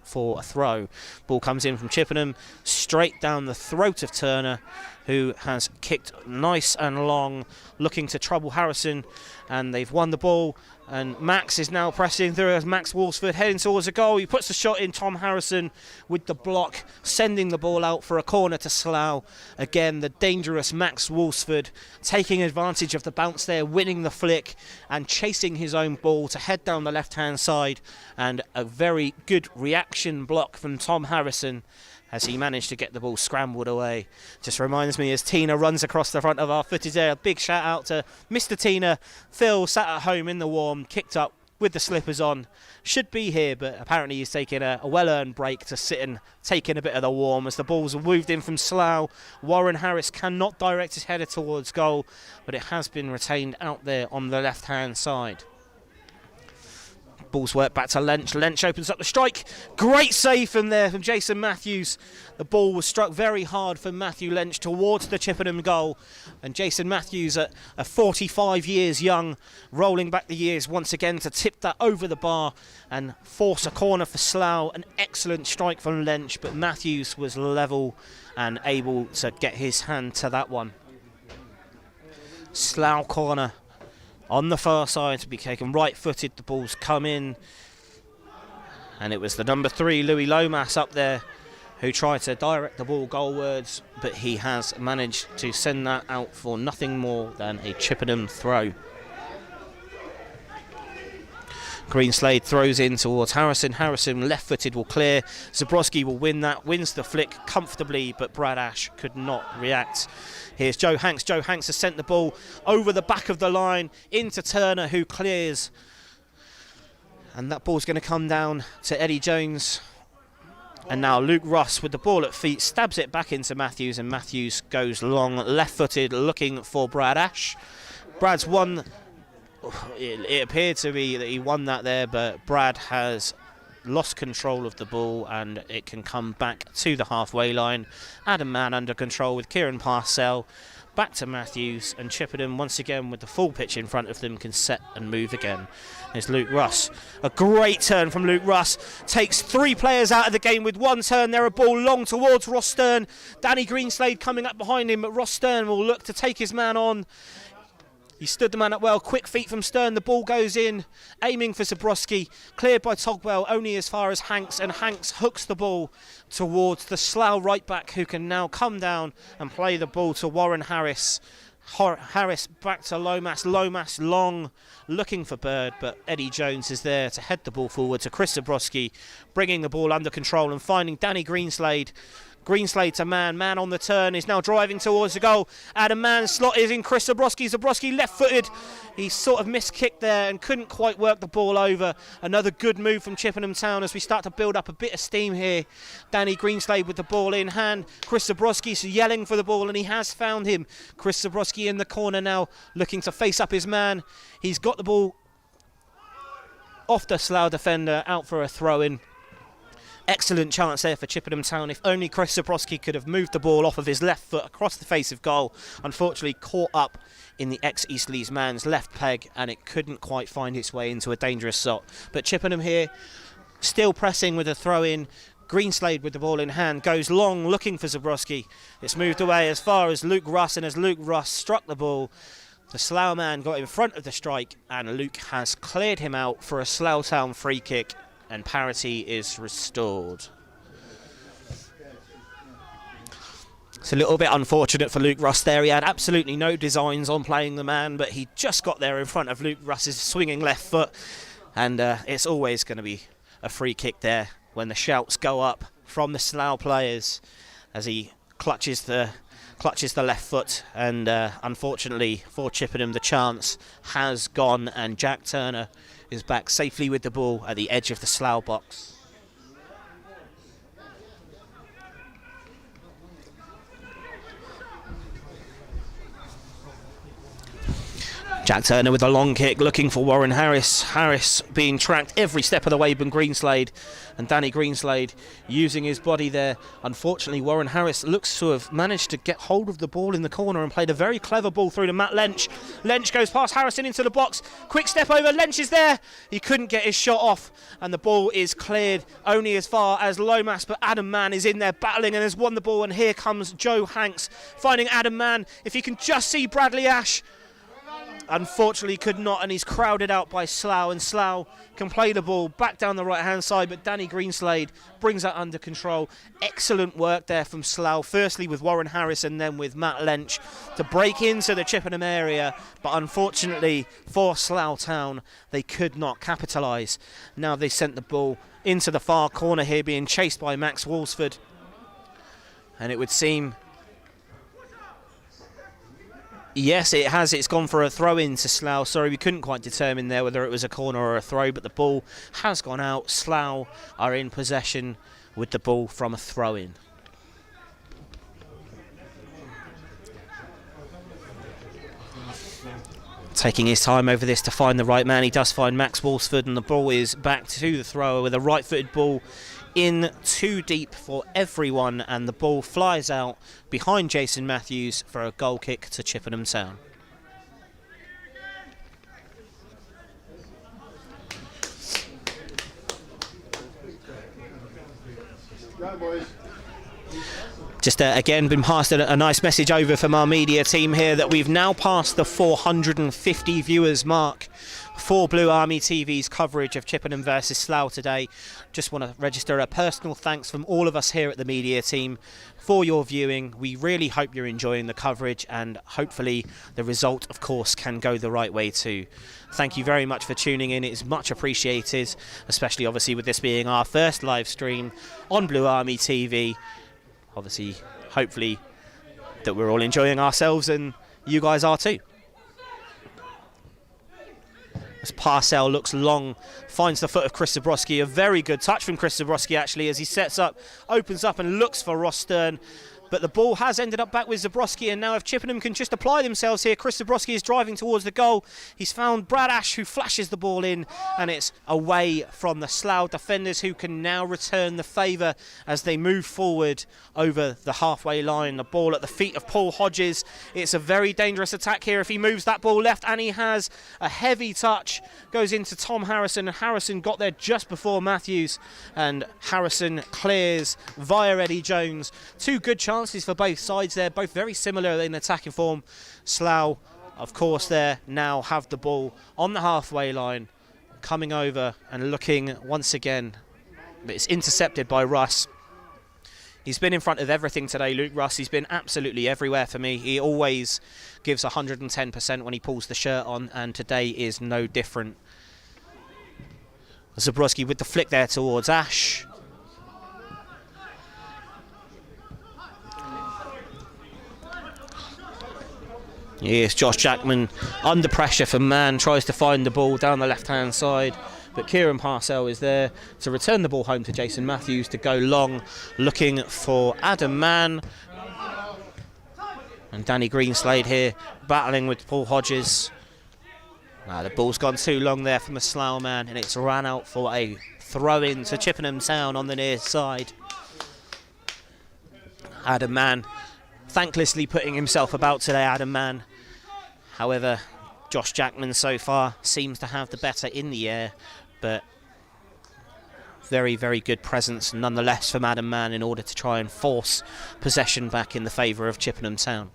for a throw. Ball comes in from Chippenham, straight down the throat of Turner, who has kicked nice and long, looking to trouble Harrison, and they've won the ball. And Max is now pressing through as Max Walsford heading towards a goal. He puts the shot in. Tom Harrison with the block, sending the ball out for a corner to Slough. Again, the dangerous Max Walsford taking advantage of the bounce there, winning the flick and chasing his own ball to head down the left-hand side. And a very good reaction block from Tom Harrison as he managed to get the ball scrambled away. Just reminds me as Tina runs across the front of our footage there. A big shout out to Mr. Tina. Phil sat at home in the warm, kicked up with the slippers on. Should be here, but apparently he's taking a well-earned break to sit and take in a bit of the warm as the ball's moved in from Slough. Warren Harris cannot direct his header towards goal, but it has been retained out there on the left-hand side. Ball's worked back to Lench. Lench opens up the strike. Great save from there from Jason Matthews. The ball was struck very hard from Matthew Lench towards the Chippenham goal. And Jason Matthews, at 45 years young, rolling back the years once again to tip that over the bar and force a corner for Slough. An excellent strike from Lench, but Matthews was level and able to get his hand to that one. Slough corner on the far side to be taken right-footed. The ball's come in, and it was the number 3, Louis Lomas, up there who tried to direct the ball goalwards, but he has managed to send that out for nothing more than a Chippenham throw. Greenslade throws in towards Harrison. Harrison left-footed will clear. Zabrowski will win that, wins the flick comfortably, but Brad Ash could not react. Here's Joe Hanks. Joe Hanks has sent the ball over the back of the line into Turner, who clears. And that ball's going to come down to Eddie Jones. And now Luke Russ with the ball at feet stabs it back into Matthews, and Matthews goes long, left-footed, looking for Brad Ash. Brad's won. It appeared to be that he won that there, but Brad has lost control of the ball, and it can come back to the halfway line. Adam Mann under control with Kieran Parcell. Back to Matthews, and Chippenham once again with the full pitch in front of them can set and move again. There's Luke Russ. A great turn from Luke Russ. Takes 3 players out of the game with one turn there. A ball long towards Ross Stern. Danny Greenslade coming up behind him, but Ross Stern will look to take his man on. He stood the man up well. Quick feet from Stern. The ball goes in, aiming for Zabrowski. Cleared by Togwell, only as far as Hanks, and Hanks hooks the ball towards the Slough right back, who can now come down and play the ball to Warren Harris. Harris back to Lomas. Lomas long, looking for Bird, but Eddie Jones is there to head the ball forward to Chris Zabrowski, bringing the ball under control and finding Danny Greenslade. Greenslade to Mann. Mann on the turn is now driving towards the goal. Adam Mann slot is in Chris Zabrowski. Zabrowski left-footed. He sort of missed-kicked there and couldn't quite work the ball over. Another good move from Chippenham Town as we start to build up a bit of steam here. Danny Greenslade with the ball in hand. Chris Zabrowski's yelling for the ball, and he has found him. Chris Zabrowski in the corner now, looking to face up his man. He's got the ball off the Slough defender, out for a throw-in. Excellent chance there for Chippenham Town. If only Chris Zabrowski could have moved the ball off of his left foot across the face of goal. Unfortunately caught up in the ex-Eastleigh's man's left peg, and it couldn't quite find its way into a dangerous shot. But Chippenham here, still pressing with a throw-in. Greenslade with the ball in hand goes long, looking for Zabrowski. It's moved away as far as Luke Russ, and as Luke Russ struck the ball, the Slough man got in front of the strike, and Luke has cleared him out for a Slough Town free kick, and parity is restored. It's a little bit unfortunate for Luke Russ there. He had absolutely no designs on playing the man, but he just got there in front of Luke Russ's swinging left foot, and it's always going to be a free kick there when the shouts go up from the Slough players as he clutches the left foot, and unfortunately for Chippenham the chance has gone, and Jack Turner is back safely with the ball at the edge of the Slough box. Jack Turner with a long kick, looking for Warren Harris. Harris being tracked every step of the way by Greenslade, and Danny Greenslade using his body there. Unfortunately, Warren Harris looks to have managed to get hold of the ball in the corner and played a very clever ball through to Matt Lench. Lench goes past Harrison into the box. Quick step over. Lench is there. He couldn't get his shot off, and the ball is cleared only as far as Lomas, but Adam Mann is in there battling and has won the ball, and here comes Joe Hanks finding Adam Mann. If he can just see Bradley Ash. Unfortunately could not, and he's crowded out by Slough, and Slough can play the ball back down the right hand side, but Danny Greenslade brings that under control. Excellent work there from Slough, firstly with Warren Harris and then with Matt Lench to break into the Chippenham area, but unfortunately for Slough Town they could not capitalise. Now they sent the ball into the far corner here, being chased by Max Walsford, and it would seem Yes, it has. It's gone for a throw-in to Slough. Sorry, we couldn't quite determine there whether it was a corner or a throw, but the ball has gone out. Slough are in possession with the ball from a throw-in. Taking his time over this to find the right man. He does find Max Walsford, and the ball is back to the thrower with a right-footed ball in too deep for everyone, and the ball flies out behind Jason Matthews for a goal kick to Chippenham Town. Go, boys. Just again been passed a nice message over from our media team here that we've now passed the 450 viewers mark for Blue Army TV's coverage of Chippenham versus Slough today. Just want to register a personal thanks from all of us here at the media team for your viewing. We really hope you're enjoying the coverage, and hopefully the result, of course, can go the right way too. Thank you very much for tuning in. It's much appreciated, especially obviously with this being our first live stream on Blue Army TV. Obviously, hopefully that we're all enjoying ourselves and you guys are too. As Parcell looks long, finds the foot of Chris Zabrowski. A very good touch from Chris Zabrowski actually, as he sets up, opens up and looks for Ross Stern. But the ball has ended up back with Zabrowski, and now if Chippenham can just apply themselves here, Chris Zabrowski is driving towards the goal. He's found Brad Ash, who flashes the ball in, and it's away from the Slough defenders, who can now return the favour as they move forward over the halfway line. The ball at the feet of Paul Hodges. It's a very dangerous attack here if he moves that ball left, and he has a heavy touch. Goes into Tom Harrison, and Harrison got there just before Matthews, and Harrison clears via Eddie Jones. Two good chances for both sides there, both very similar in attacking form. Slough, of course, there now have the ball on the halfway line, coming over and looking once again, but it's intercepted by Russ. He's been in front of everything today, Luke Russ. He's been absolutely everywhere for me. He always gives 110% when he pulls the shirt on, and today is no different. Zabrowski with the flick there towards Ash. Yes, Josh Jackman under pressure from Mann, tries to find the ball down the left-hand side, but Kieran Parcell is there to return the ball home to Jason Matthews to go long, looking for Adam Mann. And Danny Greenslade here battling with Paul Hodges. The ball's gone too long there from a Slough man, and it's ran out for a throw-in to Chippenham Town on the near side. Adam Mann thanklessly putting himself about today, Adam Mann. However, Josh Jackman so far seems to have the better in the air, but very, very good presence nonetheless from Adam Mann in order to try and force possession back in the favour of Chippenham Town.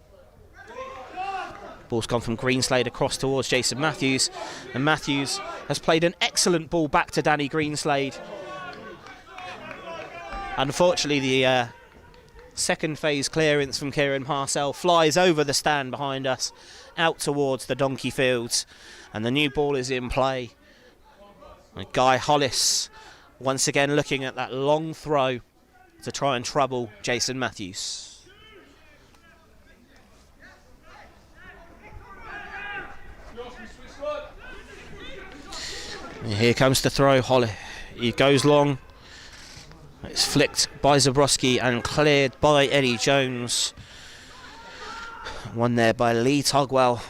Ball's gone from Greenslade across towards Jason Matthews, and Matthews has played an excellent ball back to Danny Greenslade. Unfortunately, the second phase clearance from Kieran Parcell flies over the stand behind us, out towards the donkey fields, and the new ball is in play. And Guy Hollis once again looking at that long throw to try and trouble Jason Matthews. And here comes the throw. He goes long. It's flicked by Zabrowski and cleared by Eddie Jones. One there by Lee Togwell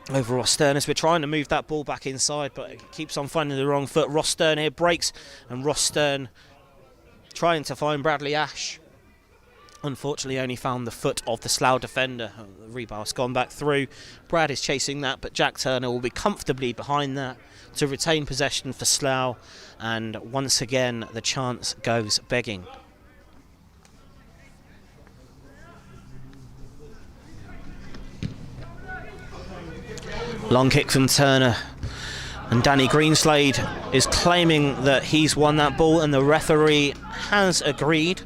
over Ross Stern as we're trying to move that ball back inside, but it keeps on finding the wrong foot. Ross Stern here breaks, and Ross Stern trying to find Bradley Ash. Unfortunately only found the foot of the Slough defender. The rebound's gone back through. Brad is chasing that, but Jack Turner will be comfortably behind that to retain possession for Slough, and once again the chance goes begging. Long kick from Turner, and Danny Greenslade is claiming that he's won that ball, and the referee has agreed.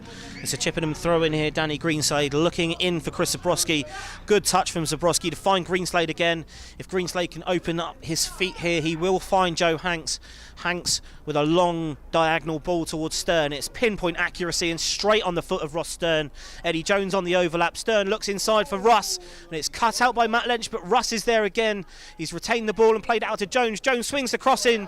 It's a Chippenham throw in here. Danny Greenslade looking in for Chris Zabrowski. Good touch from Zabrowski to find Greenslade again. If Greenslade can open up his feet here, he will find Joe Hanks. Hanks with a long diagonal ball towards Stern. It's pinpoint accuracy and straight on the foot of Ross Stern. Eddie Jones on the overlap. Stern looks inside for Russ, and it's cut out by Matt Lynch, but Russ is there again. He's retained the ball and played it out to Jones. Jones swings the cross in,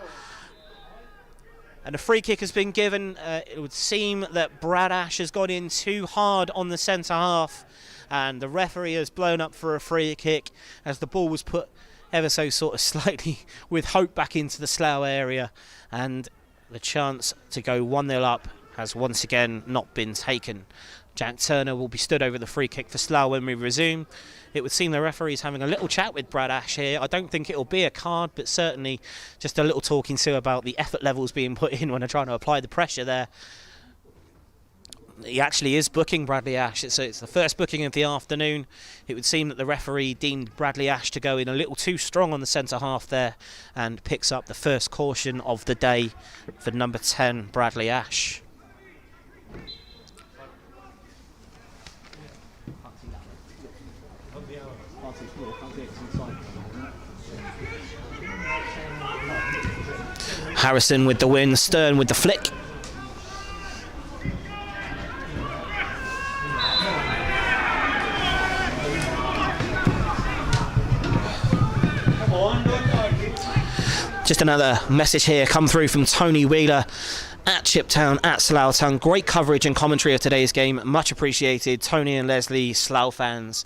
and a free kick has been given. It would seem that Brad Ash has gone in too hard on the centre half, and the referee has blown up for a free kick as the ball was put ever so sort of slightly with hope back into the Slough area, and the chance to go 1-0 up has once again not been taken. Jack Turner will be stood over the free kick for Slough when we resume. It would seem the referee's having a little chat with Brad Ash here. I don't think it'll be a card, but certainly just a little talking to about the effort levels being put in when they're trying to apply the pressure there. He actually is booking Bradley Ash. It's the first booking of the afternoon. It would seem that the referee deemed Bradley Ash to go in a little too strong on the centre half there, and picks up the first caution of the day for number 10, Bradley Ash. Harrison with the win, Stern with the flick. Just another message here come through from Tony Wheeler at Chiptown, at Slough Town. Great coverage and commentary of today's game. Much appreciated. Tony and Leslie, Slough fans.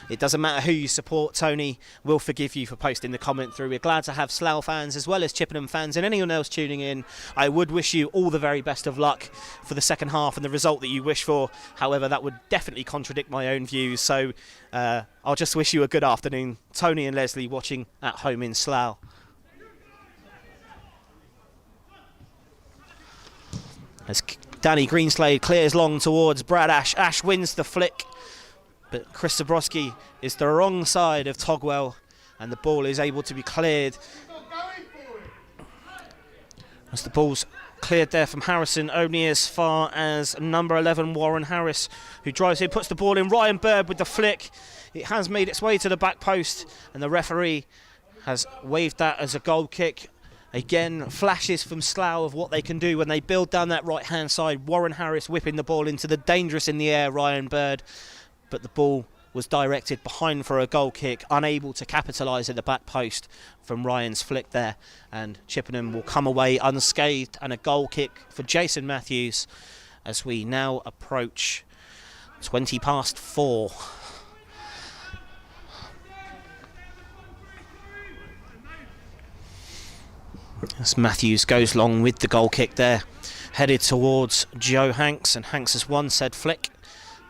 It doesn't matter who you support, Tony will forgive you for posting the comment through. We're glad to have Slough fans as well as Chippenham fans and anyone else tuning in. I would wish you all the very best of luck for the second half and the result that you wish for. However, that would definitely contradict my own views. So I'll just wish you a good afternoon. Tony and Leslie watching at home in Slough. As Danny Greenslade clears long towards Brad Ash. Ash wins the flick, but Chris Zabrowski is the wrong side of Togwell, and the ball is able to be cleared. As the ball's cleared there from Harrison, only as far as number 11, Warren Harris, who drives in, puts the ball in. Ryan Bird with the flick. It has made its way to the back post, and the referee has waved that as a goal kick. Again, flashes from Slough of what they can do when they build down that right-hand side. Warren Harris whipping the ball into the dangerous in the air Ryan Bird. But the ball was directed behind for a goal kick, unable to capitalise at the back post from Ryan's flick there. And Chippenham will come away unscathed, and a goal kick for Jason Matthews as we now approach 4:20. As Matthews goes long with the goal kick there, headed towards Joe Hanks, and Hanks has won said flick,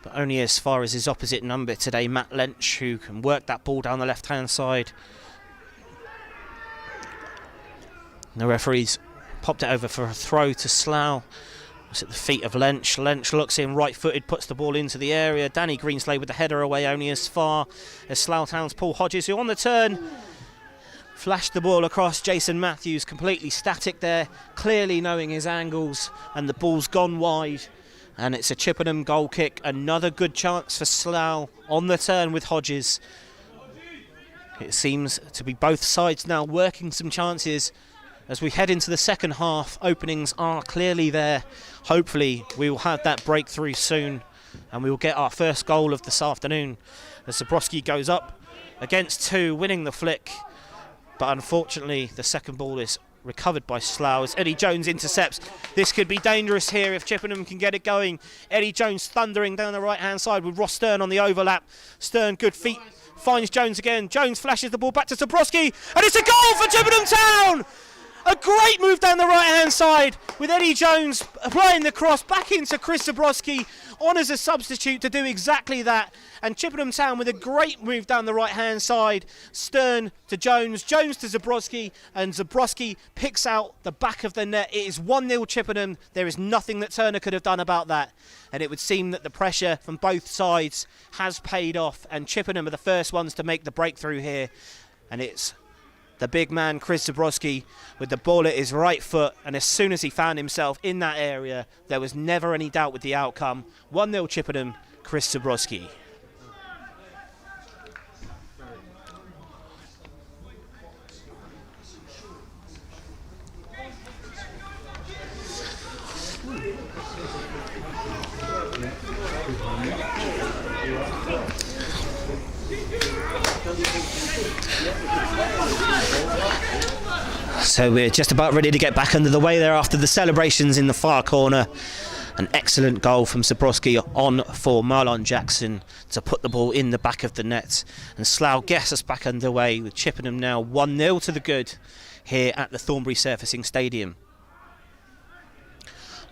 but only as far as his opposite number today, Matt Lynch, who can work that ball down the left-hand side. The referee's popped it over for a throw to Slough. It's at the feet of Lynch. Lynch looks in right-footed, puts the ball into the area. Danny Greenslade with the header away only as far as Slough Town's Paul Hodges, who on the turn flashed the ball across. Jason Matthews completely static there, clearly knowing his angles, and the ball's gone wide. And it's a Chippenham goal kick. Another good chance for Slough on the turn with Hodges. It seems to be both sides now working some chances as we head into the second half. Openings are clearly there. Hopefully we will have that breakthrough soon, and we will get our first goal of this afternoon as Zabrowski goes up against two, winning the flick. But unfortunately, the second ball is recovered by Slough as Eddie Jones intercepts. This could be dangerous here if Chippenham can get it going. Eddie Jones thundering down the right-hand side with Ross Stern on the overlap. Stern, good feet, finds Jones again. Jones flashes the ball back to Zabrowski, and it's a goal for Chippenham Town! A great move down the right-hand side with Eddie Jones applying the cross back into Chris Zabrowski on as a substitute to do exactly that. And Chippenham Town with a great move down the right-hand side. Stern to Jones, Jones to Zabrowski, and Zabrowski picks out the back of the net. It is 1-0 Chippenham. There is nothing that Turner could have done about that. And it would seem that the pressure from both sides has paid off, and Chippenham are the first ones to make the breakthrough here. And it's the big man Chris Zabrowski with the ball at his right foot, and as soon as he found himself in that area, there was never any doubt with the outcome. 1-0 Chippenham, Chris Zabrowski. So we're just about ready to get back under the way there after the celebrations in the far corner. An excellent goal from Zabrowski on for Marlon Jackson to put the ball in the back of the net. And Slough gets us back underway with Chippenham now 1-0 to the good here at the Thornbury Surfacing Stadium.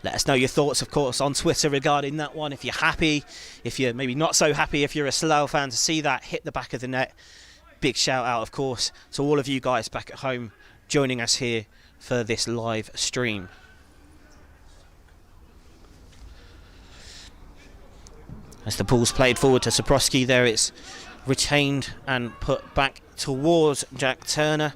Let us know your thoughts, of course, on Twitter regarding that one. If you're happy, if you're maybe not so happy, if you're a Slough fan to see that hit the back of the net. Big shout out, of course, to all of you guys back at home joining us here for this live stream. As the ball's played forward to Zabrowski there, it's retained and put back towards Jack Turner.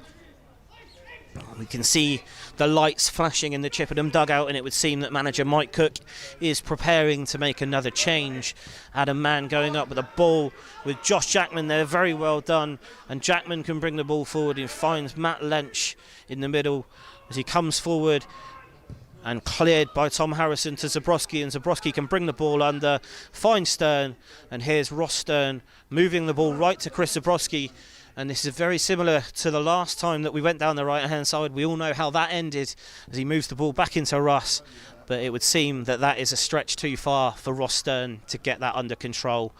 We can see the lights flashing in the Chippenham dugout, and it would seem that manager Mike Cook is preparing to make another change. Adam Mann going up with a ball with Josh Jackman there, very well done, and Jackman can bring the ball forward and finds Matt Lench in the middle as he comes forward and cleared by Tom Harrison to Zabrowski, and Zabrowski can bring the ball under, finds Stern, and here's Ross Stern moving the ball right to Chris Zabrowski. And this is very similar to the last time that we went down the right-hand side. We all know how that ended as he moves the ball back into Russ. But it would seem that that is a stretch too far for Ross Stern to get that under control.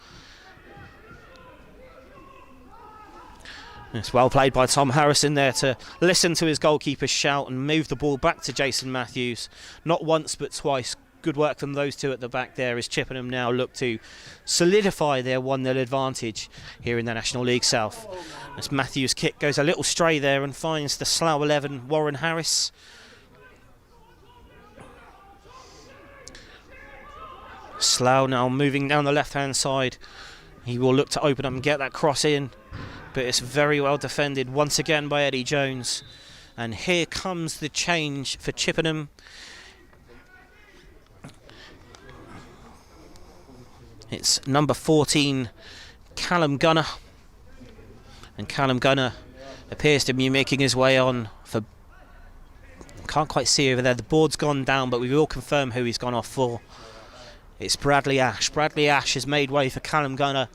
It's well played by Tom Harrison there to listen to his goalkeeper's shout and move the ball back to Jason Matthews. Not once but twice. Good work from those two at the back there as Chippenham now look to solidify their 1-0 advantage here in the National League South. As Matthews' kick goes a little stray there and finds the Slough 11, Warren Harris. Slough now moving down the left-hand side. He will look to open up and get that cross in, but it's very well defended once again by Eddie Jones. And here comes the change for Chippenham. It's number 14, Callum Gunner. And Callum Gunner appears to be making his way on for... Can't quite see over there. The board's gone down, but we will confirm who he's gone off for. It's Bradley Ash. Bradley Ash has made way for Callum Gunner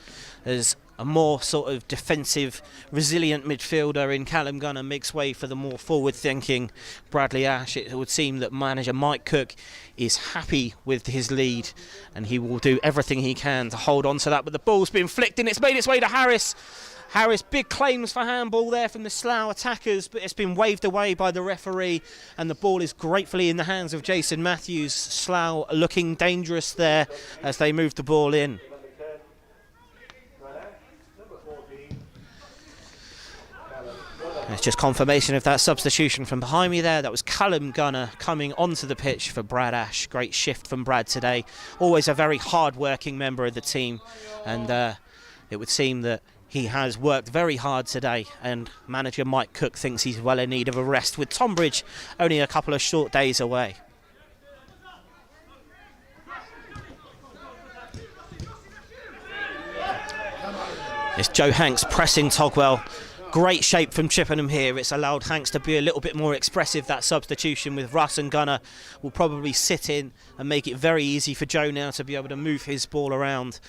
as a more sort of defensive, resilient midfielder in Callum Gunner makes way for the more forward-thinking Bradley Ash. It would seem that manager Mike Cook is happy with his lead, and he will do everything he can to hold on to that. But the ball's been flicked and it's made its way to Harris. Harris, big claims for handball there from the Slough attackers, but it's been waved away by the referee, and the ball is gratefully in the hands of Jason Matthews. Slough looking dangerous there as they move the ball in. It's just confirmation of that substitution from behind me there. That was Callum Gunner coming onto the pitch for Brad Ash. Great shift from Brad today. Always a very hard-working member of the team. And it would seem that he has worked very hard today. And manager Mike Cook thinks he's well in need of a rest, with Tonbridge only a couple of short days away. It's Joe Hanks pressing Togwell. Great shape from Chippenham here. It's allowed Hanks to be a little bit more expressive. That substitution with Russ and Gunner will probably sit in and make it very easy for Joe now to be able to move his ball around.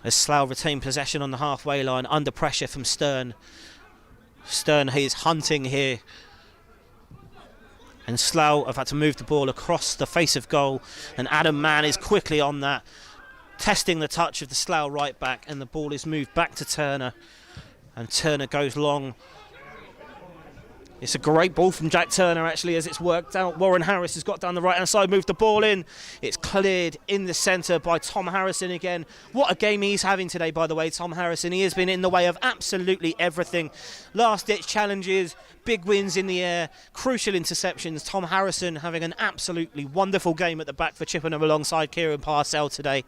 As Slough retain possession on the halfway line, under pressure from Stern. Stern is hunting here. And Slough have had to move the ball across the face of goal. And Adam Mann is quickly on that, testing the touch of the Slough right back. And the ball is moved back to Turner. And Turner goes long. It's a great ball from Jack Turner, actually, as it's worked out. Warren Harris has got down the right-hand side, moved the ball in. It's cleared in the centre by Tom Harrison again. What a game he's having today, by the way, Tom Harrison. He has been in the way of absolutely everything. Last-ditch challenges, big wins in the air, crucial interceptions. Tom Harrison having an absolutely wonderful game at the back for Chippenham alongside Kieran Parcell today.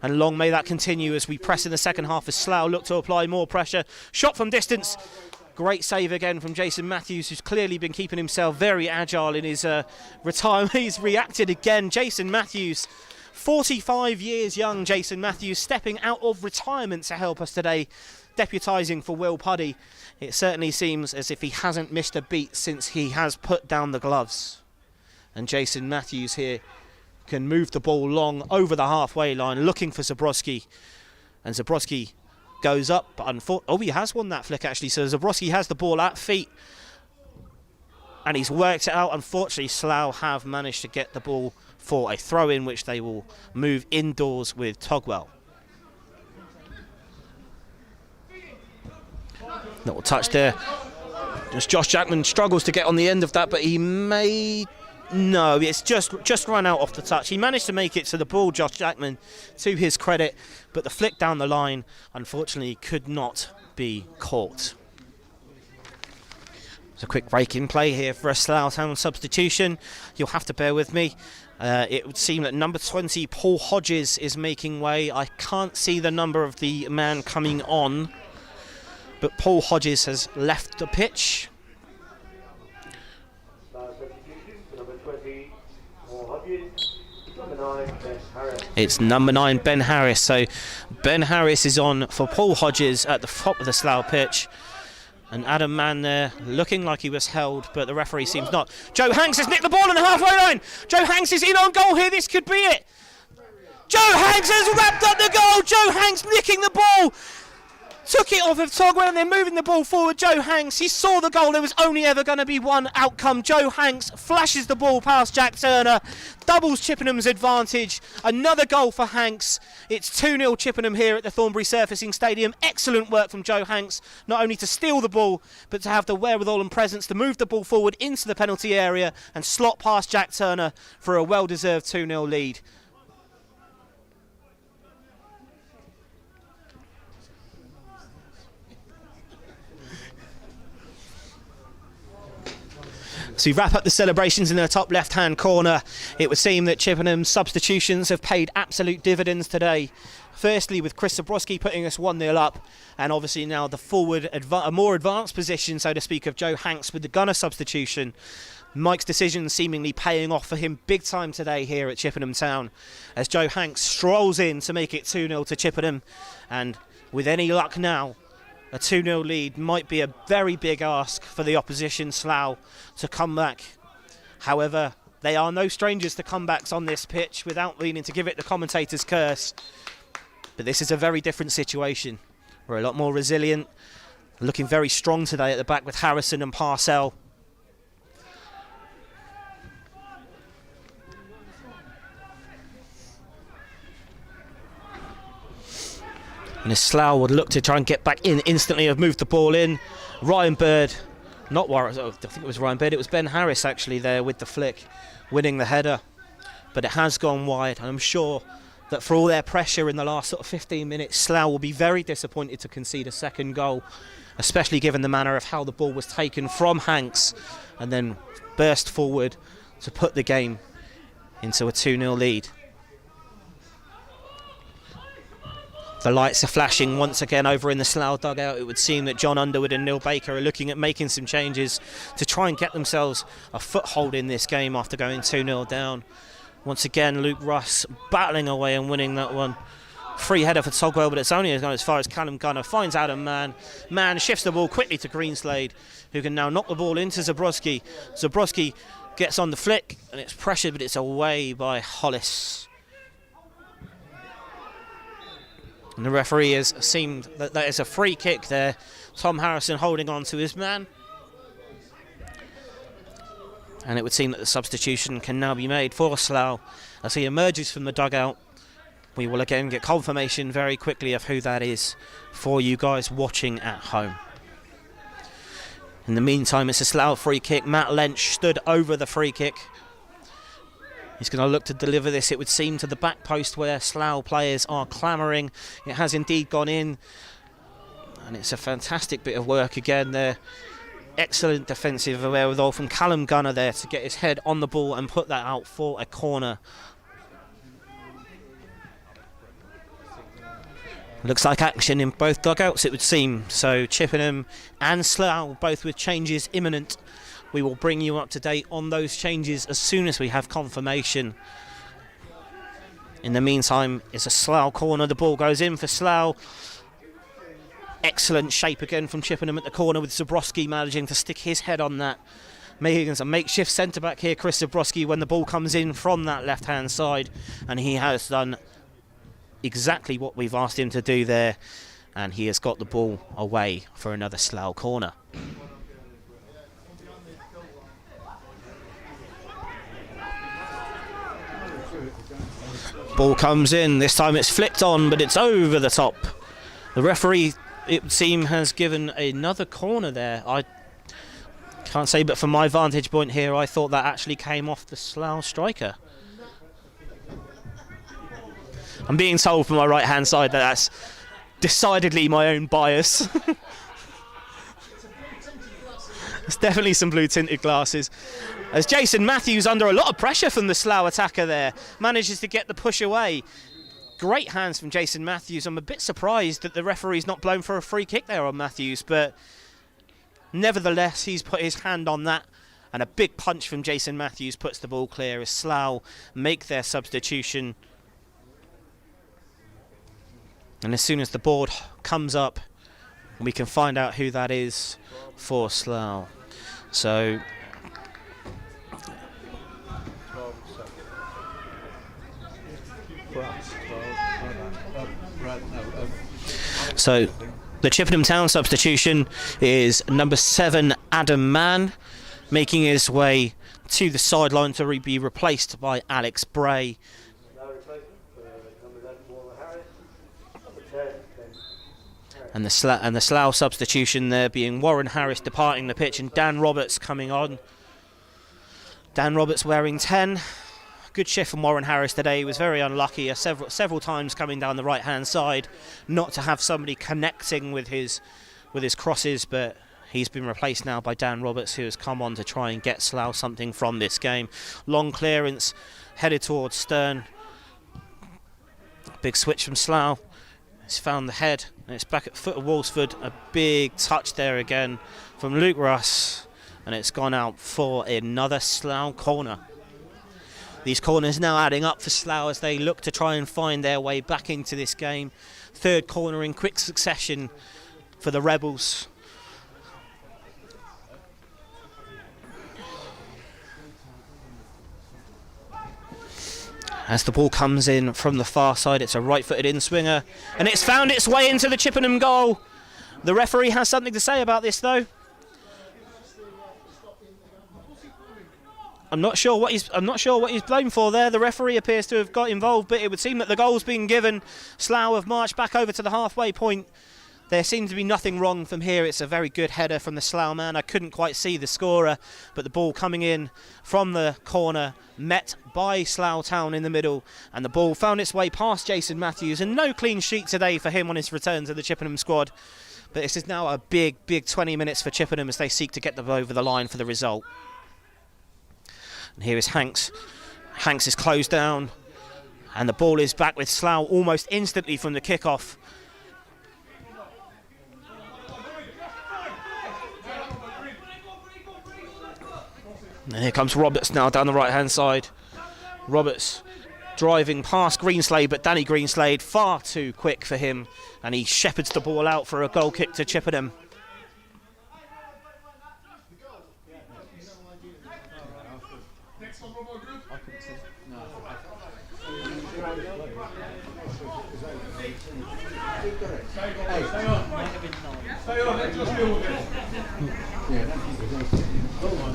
And long may that continue as we press in the second half as Slough look to apply more pressure. Shot from distance. Great save again from Jason Matthews, who's clearly been keeping himself very agile in his retirement. He's reacted again. Jason Matthews, 45 years young Jason Matthews, stepping out of retirement to help us today, deputising for Will Puddy. It certainly seems as if he hasn't missed a beat since he has put down the gloves. And Jason Matthews here can move the ball long over the halfway line, looking for Zabrowski. And Zabrowski goes up, but he has won that flick actually, so Zabrowski has the ball at feet. And he's worked it out. Unfortunately, Slough have managed to get the ball for a throw-in, which they will move indoors with Togwell. Little touch there. Just Josh Jackman struggles to get on the end of that, but he may... No, it's just run out off the touch. He managed to make it to the ball, Josh Jackman, to his credit, but the flick down the line, unfortunately, could not be caught. It's a quick break in play here for a Slough Town substitution. You'll have to bear with me. It would seem that number 20, Paul Hodges, is making way. I can't see the number of the man coming on, but Paul Hodges has left the pitch. It's number 9, Ben Harris. So Ben Harris is on for Paul Hodges at the top of the Slough pitch. And Adam Mann there looking like he was held, but the referee seems not. Joe Hanks has nicked the ball on the halfway line. Joe Hanks is in on goal here. This could be it. Joe Hanks has wrapped up the goal. Joe Hanks nicking the ball. Took it off of Togwell and then moving the ball forward. Joe Hanks, he saw the goal. There was only ever going to be one outcome. Joe Hanks flashes the ball past Jack Turner. Doubles Chippenham's advantage. Another goal for Hanks. It's 2-0 Chippenham here at the Thornbury Surfacing Stadium. Excellent work from Joe Hanks, not only to steal the ball, but to have the wherewithal and presence to move the ball forward into the penalty area and slot past Jack Turner for a well-deserved 2-0 lead. So we wrap up the celebrations in the top left-hand corner. It would seem that Chippenham's substitutions have paid absolute dividends today. Firstly, with Chris Zabrowski putting us 1-0 up, and obviously now the forward, a more advanced position, so to speak, of Joe Hanks with the gunner substitution. Mike's decision seemingly paying off for him big time today here at Chippenham Town, as Joe Hanks strolls in to make it 2-0 to Chippenham. And with any luck now, a 2-0 lead might be a very big ask for the opposition, Slough, to come back. However, they are no strangers to comebacks on this pitch, without meaning to give it the commentator's curse. But this is a very different situation. We're a lot more resilient, looking very strong today at the back with Harrison and Parcell. And as Slough would look to try and get back in instantly, have moved the ball in. Ryan Bird, not Warren, I think it was Ryan Bird, it was Ben Harris actually there with the flick, winning the header. But it has gone wide, and I'm sure that for all their pressure in the last sort of 15 minutes, Slough will be very disappointed to concede a second goal, especially given the manner of how the ball was taken from Hanks and then burst forward to put the game into a 2-0 lead. The lights are flashing once again over in the Slough dugout. It would seem that John Underwood and Neil Baker are looking at making some changes to try and get themselves a foothold in this game after going 2-0 down. Once again, Luke Russ battling away and winning that one. Free header for Togwell, but it's only gone as far as Callum Gunner. Finds Adam Mann. Mann shifts the ball quickly to Greenslade, who can now knock the ball into Zabrowski. Zabrowski gets on the flick, and it's pressured, but it's away by Hollis. And the referee has seemed that there is a free kick there. Tom Harrison holding on to his man. And it would seem that the substitution can now be made for Slough as he emerges from the dugout. We will again get confirmation very quickly of who that is for you guys watching at home. In the meantime, it's a Slough free kick. Matt Lynch stood over the free kick. He's going to look to deliver this, it would seem, to the back post where Slough players are clamouring. It has indeed gone in. And it's a fantastic bit of work again there. Excellent defensive wherewithal from Callum Gunner there to get his head on the ball and put that out for a corner. Looks like action in both dugouts, it would seem. So Chippenham and Slough both with changes imminent. We will bring you up to date on those changes as soon as we have confirmation. In the meantime, it's a Slough corner. The ball goes in for Slough. Excellent shape again from Chippenham at the corner, with Zabrowski managing to stick his head on that. Making a makeshift centre-back here, Chris Zabrowski, when the ball comes in from that left-hand side. And he has done exactly what we've asked him to do there. And he has got the ball away for another Slough corner. Ball comes in, this time it's flicked on, but it's over the top. The referee, it would seem, has given another corner there. I can't say, but from my vantage point here, I thought that actually came off the Slough striker. I'm being told from my right hand side that that's decidedly my own bias. There's definitely some blue tinted glasses. As Jason Matthews, under a lot of pressure from the Slough attacker there, manages to get the push away. Great hands from Jason Matthews. I'm a bit surprised that the referee's not blown for a free kick there on Matthews, but nevertheless, he's put his hand on that, and a big punch from Jason Matthews puts the ball clear as Slough make their substitution. And as soon as the board comes up, we can find out who that is for Slough. So the Chippenham Town substitution is number 7, Adam Mann, making his way to the sideline to be replaced by Alex Bray. No replacement for number 11, Warren Harris. Number 10, Ken. And the Slough substitution there being Warren Harris departing the pitch and Dan Roberts coming on. Dan Roberts wearing 10. Good shift from Warren Harris today. He was very unlucky several times coming down the right hand side, not to have somebody connecting with his crosses, but he's been replaced now by Dan Roberts, who has come on to try and get Slough something from this game. Long clearance headed towards Stern. Big switch from Slough. It's found the head and it's back at foot of Walsford. A big touch there again from Luke Russ, and it's gone out for another Slough corner. These corners now adding up for Slough as they look to try and find their way back into this game. Third corner in quick succession for the Rebels. As the ball comes in from the far side, it's a right-footed in-swinger, and it's found its way into the Chippenham goal. The referee has something to say about this, though. I'm not sure what he's blamed for there. The referee appears to have got involved, but it would seem that the goal's been given. Slough have marched back over to the halfway point. There seems to be nothing wrong from here. It's a very good header from the Slough man. I couldn't quite see the scorer, but the ball coming in from the corner, met by Slough Town in the middle, and the ball found its way past Jason Matthews, and no clean sheet today for him on his return to the Chippenham squad. But this is now a big 20 minutes for Chippenham as they seek to get them over the line for the result. And here is Hanks. Hanks is closed down, and the ball is back with Slough almost instantly from the kickoff. And here comes Roberts now down the right hand side. Roberts driving past Greenslade, but Danny Greenslade far too quick for him, and he shepherds the ball out for a goal kick to Chippenham.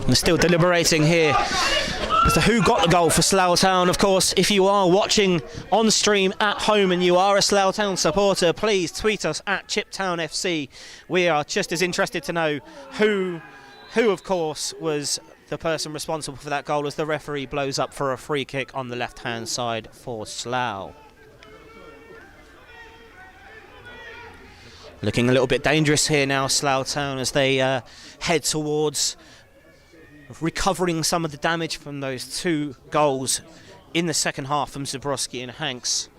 We're still deliberating here as to who got the goal for Slough Town. Of course, if you are watching on stream at home and you are a Slough Town supporter, please tweet us at ChipTownFC. We are just as interested to know who of course was the person responsible for that goal, as the referee blows up for a free kick on the left hand side for Slough. Looking a little bit dangerous here now, Slough Town, as they head towards recovering some of the damage from those 2 goals in the second half from Zabrowski and Hanks.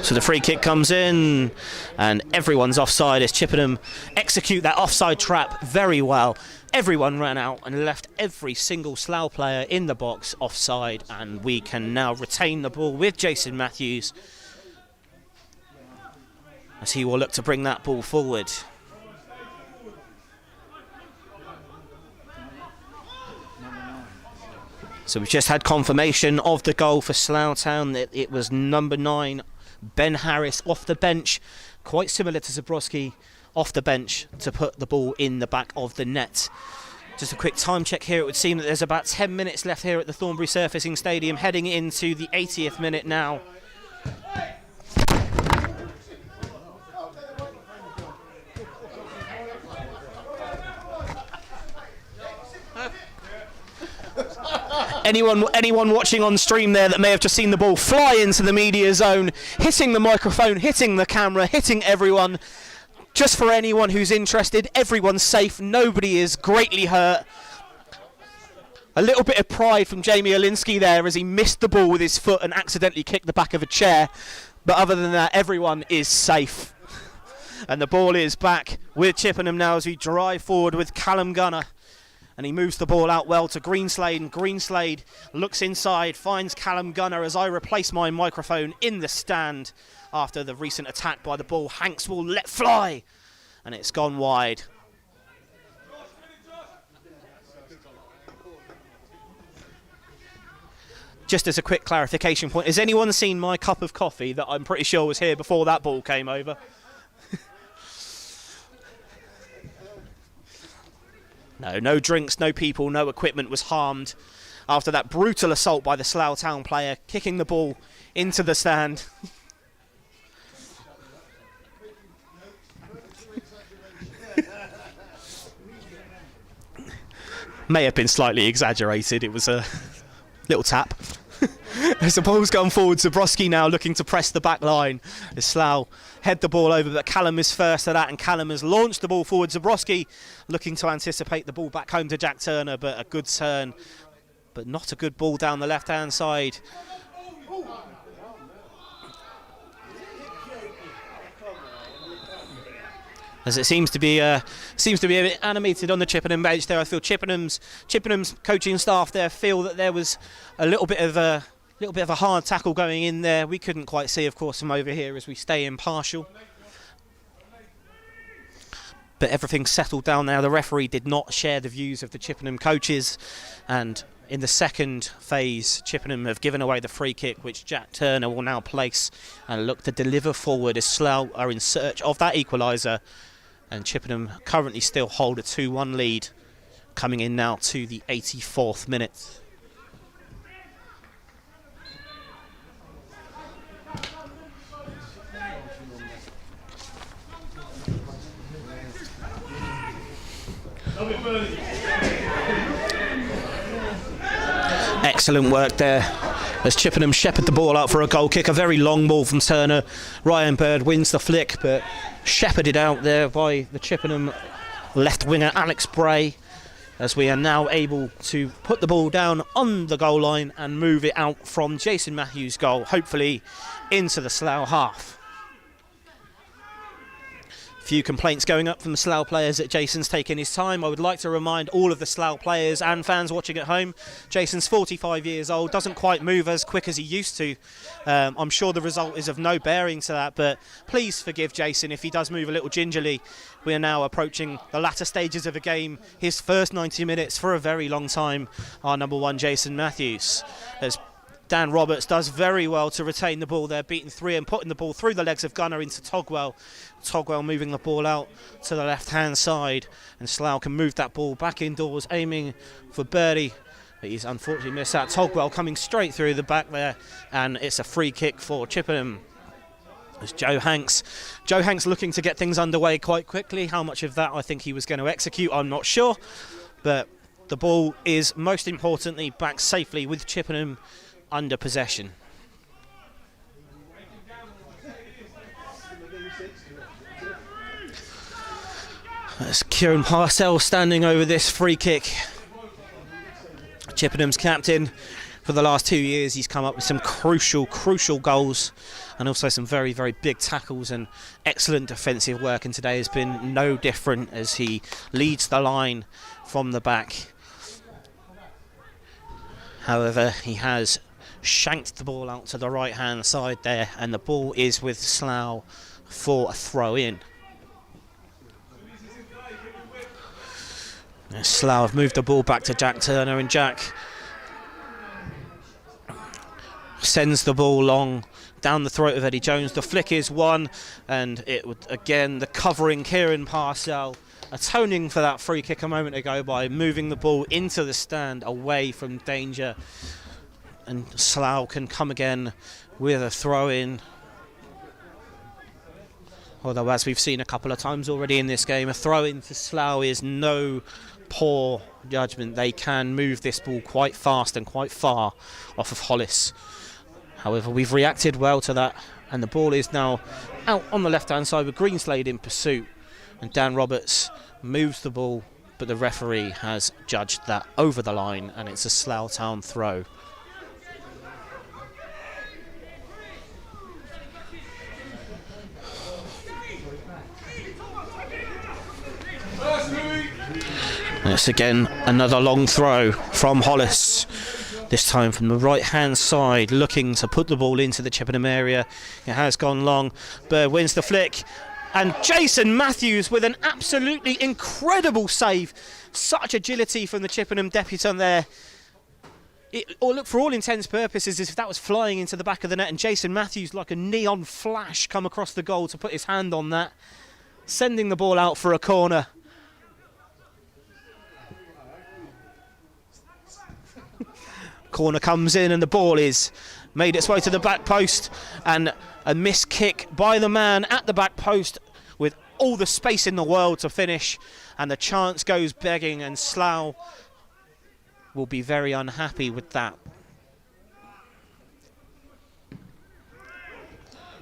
So the free kick comes in and everyone's offside as Chippenham execute that offside trap very well. Everyone ran out and left every single Slough player in the box offside, and we can now retain the ball with Jason Matthews as he will look to bring that ball forward. So we've just had confirmation of the goal for Slough Town. That it was number 9, Ben Harris, off the bench, quite similar to Zabrowski, off the bench to put the ball in the back of the net. Just a quick time check here. It would seem that there's about 10 minutes left here at the Thornbury Surfacing Stadium, heading into the 80th minute now. Anyone watching on stream there that may have just seen the ball fly into the media zone, hitting the microphone, hitting the camera, hitting everyone. Just for anyone who's interested, everyone's safe, nobody is greatly hurt. A little bit of pride from Jamie Olinsky there as he missed the ball with his foot and accidentally kicked the back of a chair. But other than that, everyone is safe. And the ball is back with Chippenham now as we drive forward with Callum Gunner. And he moves the ball out well to Greenslade, and Greenslade looks inside, finds Callum Gunner as I replace my microphone in the stand after the recent attack by the ball. Hanks will let fly, and it's gone wide. Just as a quick clarification point, has anyone seen my cup of coffee that I'm pretty sure was here before that ball came over? No drinks, no people, no equipment was harmed after that brutal assault by the Slough Town player, kicking the ball into the stand. May have been slightly exaggerated, it was a little tap. As the ball's gone forward, Zabrowski now looking to press the back line. The Slough head the ball over, but Callum is first to that, and Callum has launched the ball forward. Zabrowski looking to anticipate the ball back home to Jack Turner, but a good turn, but not a good ball down the left-hand side. As it seems to be a bit animated on the Chippenham bench there. I feel Chippenham's coaching staff there feel that there was a little bit of a hard tackle going in there. We couldn't quite see, of course, from over here as we stay impartial. But everything's settled down now. The referee did not share the views of the Chippenham coaches, and in the second phase, Chippenham have given away the free kick, which Jack Turner will now place and look to deliver forward as Slough are in search of that equaliser. And Chippenham currently still hold a 2-1 lead, coming in now to the 84th minute. Excellent work there as Chippenham shepherd the ball out for a goal kick. A very long ball from Turner. Ryan Bird wins the flick, but shepherded out there by the Chippenham left winger Alex Bray, as we are now able to put the ball down on the goal line and move it out from Jason Matthews' goal, hopefully into the Slough half. Few complaints going up from the Slough players that Jason's taking his time. I would like to remind all of the Slough players and fans watching at home, Jason's 45 years old, doesn't quite move as quick as he used to. I'm sure the result is of no bearing to that, but please forgive Jason if he does move a little gingerly. We are now approaching the latter stages of the game. His first 90 minutes for a very long time. Our number 1, Jason Matthews. As Dan Roberts does very well to retain the ball there, beating 3 and putting the ball through the legs of Gunner into Togwell. Togwell moving the ball out to the left-hand side, and Slough can move that ball back indoors, aiming for Birdie. But he's unfortunately missed that. Togwell coming straight through the back there, and it's a free kick for Chippenham. As Joe Hanks looking to get things underway quite quickly. How much of that I think he was going to execute, I'm not sure. But the ball is most importantly back safely with Chippenham under possession. That's Kieran Parcell standing over this free kick. Chippenham's captain for the last 2 years he's come up with some crucial goals, and also some very, very big tackles and excellent defensive work, and today has been no different as he leads the line from the back. However, he has shanked the ball out to the right hand side there, and the ball is with Slough for a throw in. Slough have moved the ball back to Jack Turner, and Jack sends the ball long down the throat of Eddie Jones. The flick is one, and it would again the covering Kieran Parcell atoning for that free kick a moment ago by moving the ball into the stand away from danger, and Slough can come again with a throw in. Although, as we've seen a couple of times already in this game, a throw in to Slough is no poor judgment. They can move this ball quite fast and quite far off of Hollis. However, we've reacted well to that, and the ball is now out on the left-hand side with Greenslade in pursuit, and Dan Roberts moves the ball, but the referee has judged that over the line, and it's a Slough Town throw. It's again another long throw from Hollis, this time from the right hand side, looking to put the ball into the Chippenham area. It has gone long. Bird wins the flick, and Jason Matthews with an absolutely incredible save. Such agility from the Chippenham debutant there. Look, for all intents and purposes, as if that was flying into the back of the net, and Jason Matthews, like a neon flash, come across the goal to put his hand on that, sending the ball out for a corner. Corner comes in, and the ball is made its way to the back post, and a missed kick by the man at the back post with all the space in the world to finish, and the chance goes begging, and Slough will be very unhappy with that.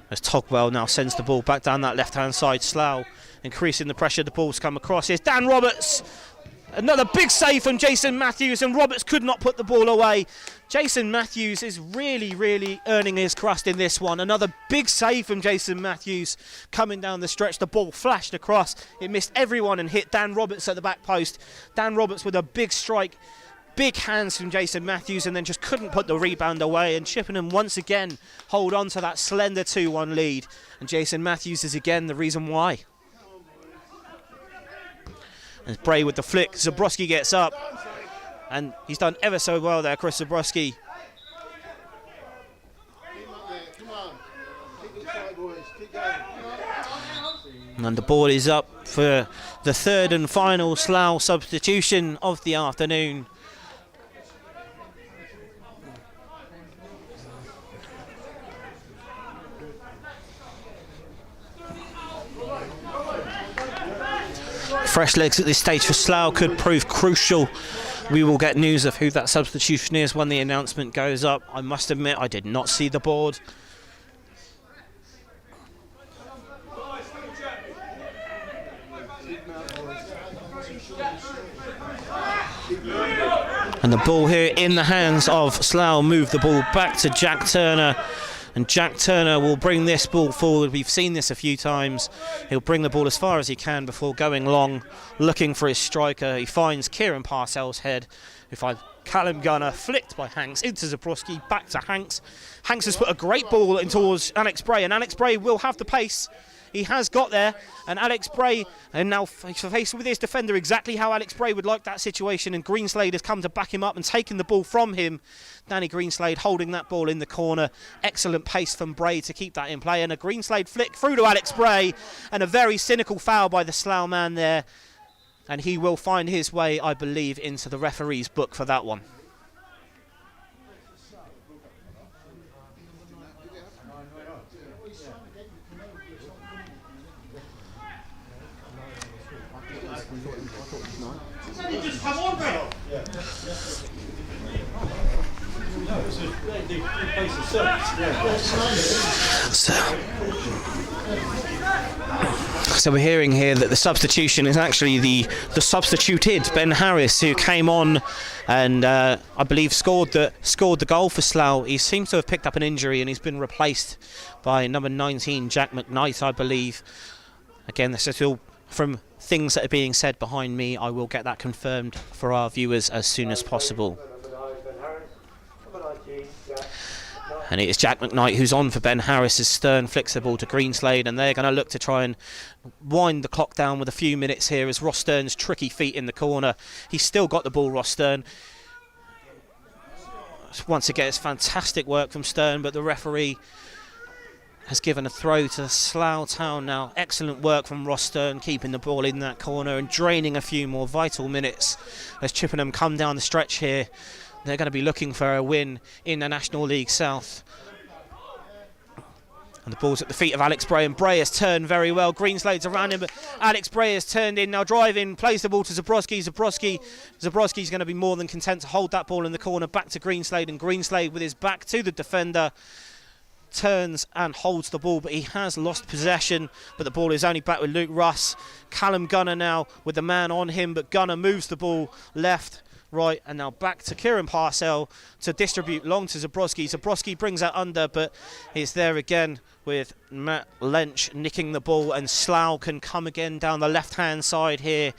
As Togwell now sends the ball back down that left hand side, Slough increasing the pressure, the ball's come across. Here's Dan Roberts. Another big save from Jason Matthews, and Roberts could not put the ball away. Jason Matthews is really earning his crust in this one. Another big save from Jason Matthews coming down the stretch. The ball flashed across. It missed everyone and hit Dan Roberts at the back post. Dan Roberts with a big strike. Big hands from Jason Matthews, and then just couldn't put the rebound away. And Chippenham once again hold on to that slender 2-1 lead. And Jason Matthews is again the reason why. And Bray with the flick, Zabrowski gets up, and he's done ever so well there, Chris Zabrowski. And the ball is up for the third and final Slough substitution of the afternoon. Fresh legs at this stage for Slough could prove crucial. We will get news of who that substitution is when the announcement goes up. I must admit, I did not see the board. And the ball here in the hands of Slough. Move the ball back to Jack Turner. And Jack Turner will bring this ball forward. We've seen this a few times. He'll bring the ball as far as he can before going long, looking for his striker. He finds Kieran Parcell's head, who finds Callum Gunner, flicked by Hanks into Zabrowski, back to Hanks. Hanks has put a great ball in towards Alex Bray, and Alex Bray will have the pace. He has got there, and Alex Bray, and now faced with his defender exactly how Alex Bray would like that situation, and Greenslade has come to back him up and taken the ball from him. Danny Greenslade holding that ball in the corner. Excellent pace from Bray to keep that in play, and a Greenslade flick through to Alex Bray, and a very cynical foul by the Slough man there, and he will find his way, I believe, into the referee's book for that one. So we're hearing here that the substitution is actually the substituted Ben Harris, who came on and I believe scored the goal for Slough. He seems to have picked up an injury and he's been replaced by number 19 Jack McKnight, I believe. Again, this is all from things that are being said behind me. I will get that confirmed for our viewers as soon as possible. And it is Jack McKnight who's on for Ben Harris as Stern flicks the ball to Greenslade, and they're going to look to try and wind the clock down with a few minutes here as Ross Stern's tricky feet in the corner. He's still got the ball, Ross Stern. Once again, it's fantastic work from Stern, but the referee has given a throw to Slough Town now. Excellent work from Ross Stern, keeping the ball in that corner and draining a few more vital minutes as Chippenham come down the stretch here. They're going to be looking for a win in the National League South. And the ball's at the feet of Alex Bray, and Bray has turned very well. Greenslade's around him, but Alex Bray has turned in, now driving, plays the ball to Zabrowski. Zabrowski's going to be more than content to hold that ball in the corner, back to Greenslade, and Greenslade with his back to the defender turns and holds the ball, but he has lost possession. But the ball is only back with Luke Russ. Callum Gunner now with the man on him, but Gunner moves the ball left, right, and now back to Kieran Parcell to distribute long to Zabrowski. Zabrowski brings that under, but he's there again with Matt Lench nicking the ball, and Slough can come again down the left-hand side here.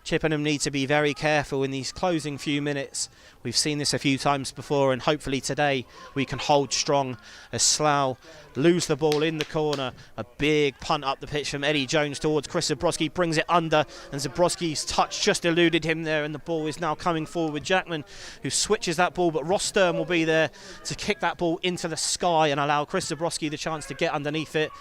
Chippenham need to be very careful in these closing few minutes. We've seen this a few times before, and hopefully today we can hold strong as Slough lose the ball in the corner. A big punt up the pitch from Eddie Jones towards Chris Zabrowski, brings it under, and Zabrowski's touch just eluded him there, and the ball is now coming forward with Jackman, who switches that ball, but Ross Stern will be there to kick that ball into the sky and allow Chris Zabrowski the chance to get underneath it.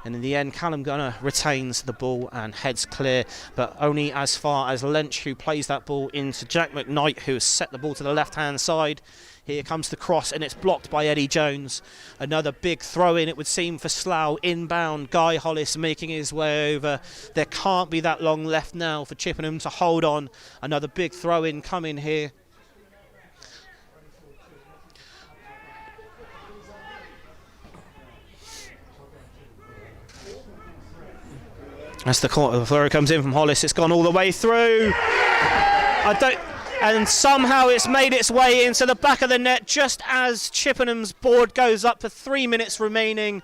And in the end, Callum Gunner retains the ball and heads clear, but only as far as Lench, who plays that ball into Jack McKnight, who has set the ball to the left-hand side. Here comes the cross, and it's blocked by Eddie Jones. Another big throw-in, it would seem, for Slough inbound. Guy Hollis making his way over. There can't be that long left now for Chippenham to hold on. Another big throw-in coming here. That's the corner. The throw comes in from Hollis. It's gone all the way through. And somehow it's made its way into the back of the net just as Chippenham's board goes up for 3 minutes remaining.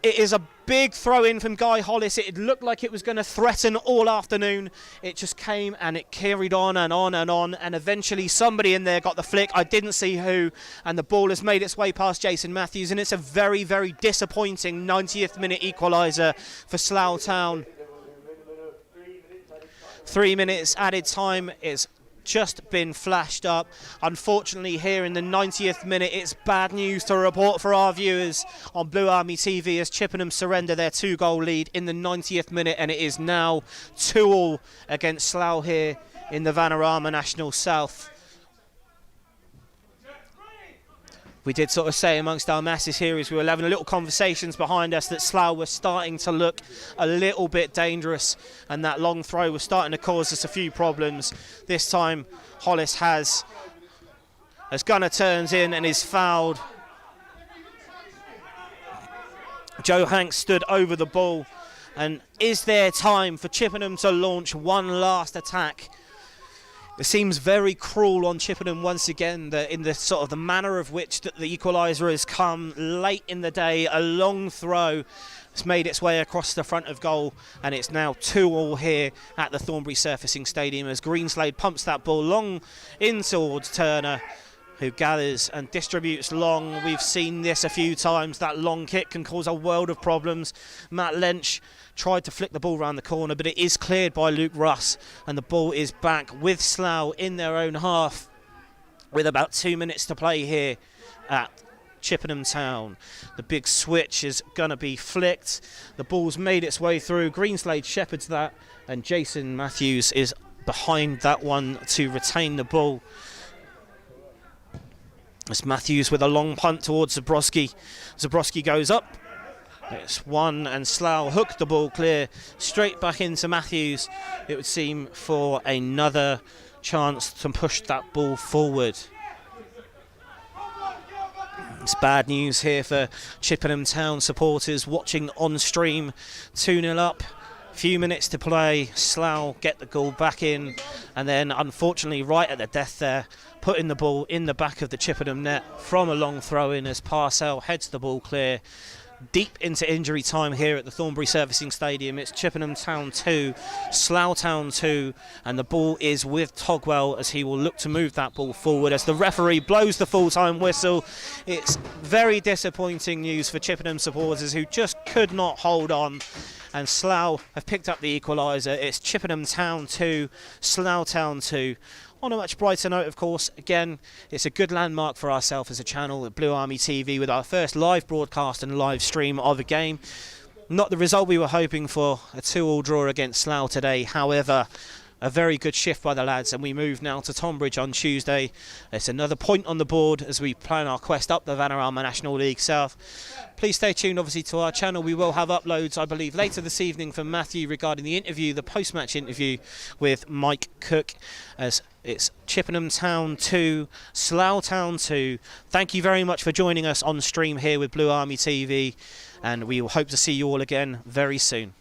It is a big throw in from Guy Hollis. It looked like it was going to threaten all afternoon. It just came and it carried on and on and on, and eventually somebody in there got the flick. I didn't see who, and the ball has made its way past Jason Matthews, and it's a very, very disappointing 90th minute equaliser for Slough Town. 3 minutes added time is just been flashed up. Unfortunately, here in the 90th minute, it's bad news to report for our viewers on Blue Army TV as Chippenham surrender their 2-goal lead in the 90th minute, and it is now 2-2 against Slough here in the Vanarama National South. We did sort of say amongst our masses here as we were having little conversations behind us that Slough was starting to look a little bit dangerous, and that long throw was starting to cause us a few problems. This time Hollis has, as Gunner turns in and is fouled. Joe Hanks stood over the ball, and is there time for Chippenham to launch one last attack? It seems very cruel on Chippenham once again, that in the sort of the manner of which that the equaliser has come late in the day. A long throw has made its way across the front of goal, and it's now 2-2 here at the Thornbury Surfacing Stadium as Greenslade pumps that ball long in towards Turner, who gathers and distributes long. We've seen this a few times. That long kick can cause a world of problems. Matt Lench tried to flick the ball around the corner, but it is cleared by Luke Russ, and the ball is back with Slough in their own half with about 2 minutes to play here at Chippenham Town. The big switch is going to be flicked. The ball's made its way through. Greenslade shepherds that, and Jason Matthews is behind that one to retain the ball. It's Matthews with a long punt towards Zabrowski. Zabrowski goes up. It's one, and Slough hooked the ball clear straight back into Matthews, it would seem, for another chance to push that ball forward. It's bad news here for Chippenham Town supporters watching on stream. 2-0 up, few minutes to play. Slough get the goal back in, and then unfortunately right at the death there, putting the ball in the back of the Chippenham net from a long throw in as Parcell heads the ball clear. Deep into injury time here at the Thornbury Surfacing Stadium. It's Chippenham Town 2, Slough Town 2, and the ball is with Togwell as he will look to move that ball forward as the referee blows the full-time whistle. It's very disappointing news for Chippenham supporters who just could not hold on, and Slough have picked up the equaliser. It's Chippenham Town 2, Slough Town 2. On a much brighter note, of course, again, it's a good landmark for ourselves as a channel at Blue Army TV with our first live broadcast and live stream of a game. Not the result we were hoping for, a 2-2 draw against Slough today. However, a very good shift by the lads, and we move now to Tonbridge on Tuesday. It's another point on the board as we plan our quest up the Vanarama National League South. Please stay tuned, obviously, to our channel. We will have uploads, I believe, later this evening from Matthew regarding the interview, the post-match interview with Mike Cook, as it's Chippenham Town 2, Slough Town 2. Thank you very much for joining us on stream here with Blue Army TV, and we will hope to see you all again very soon.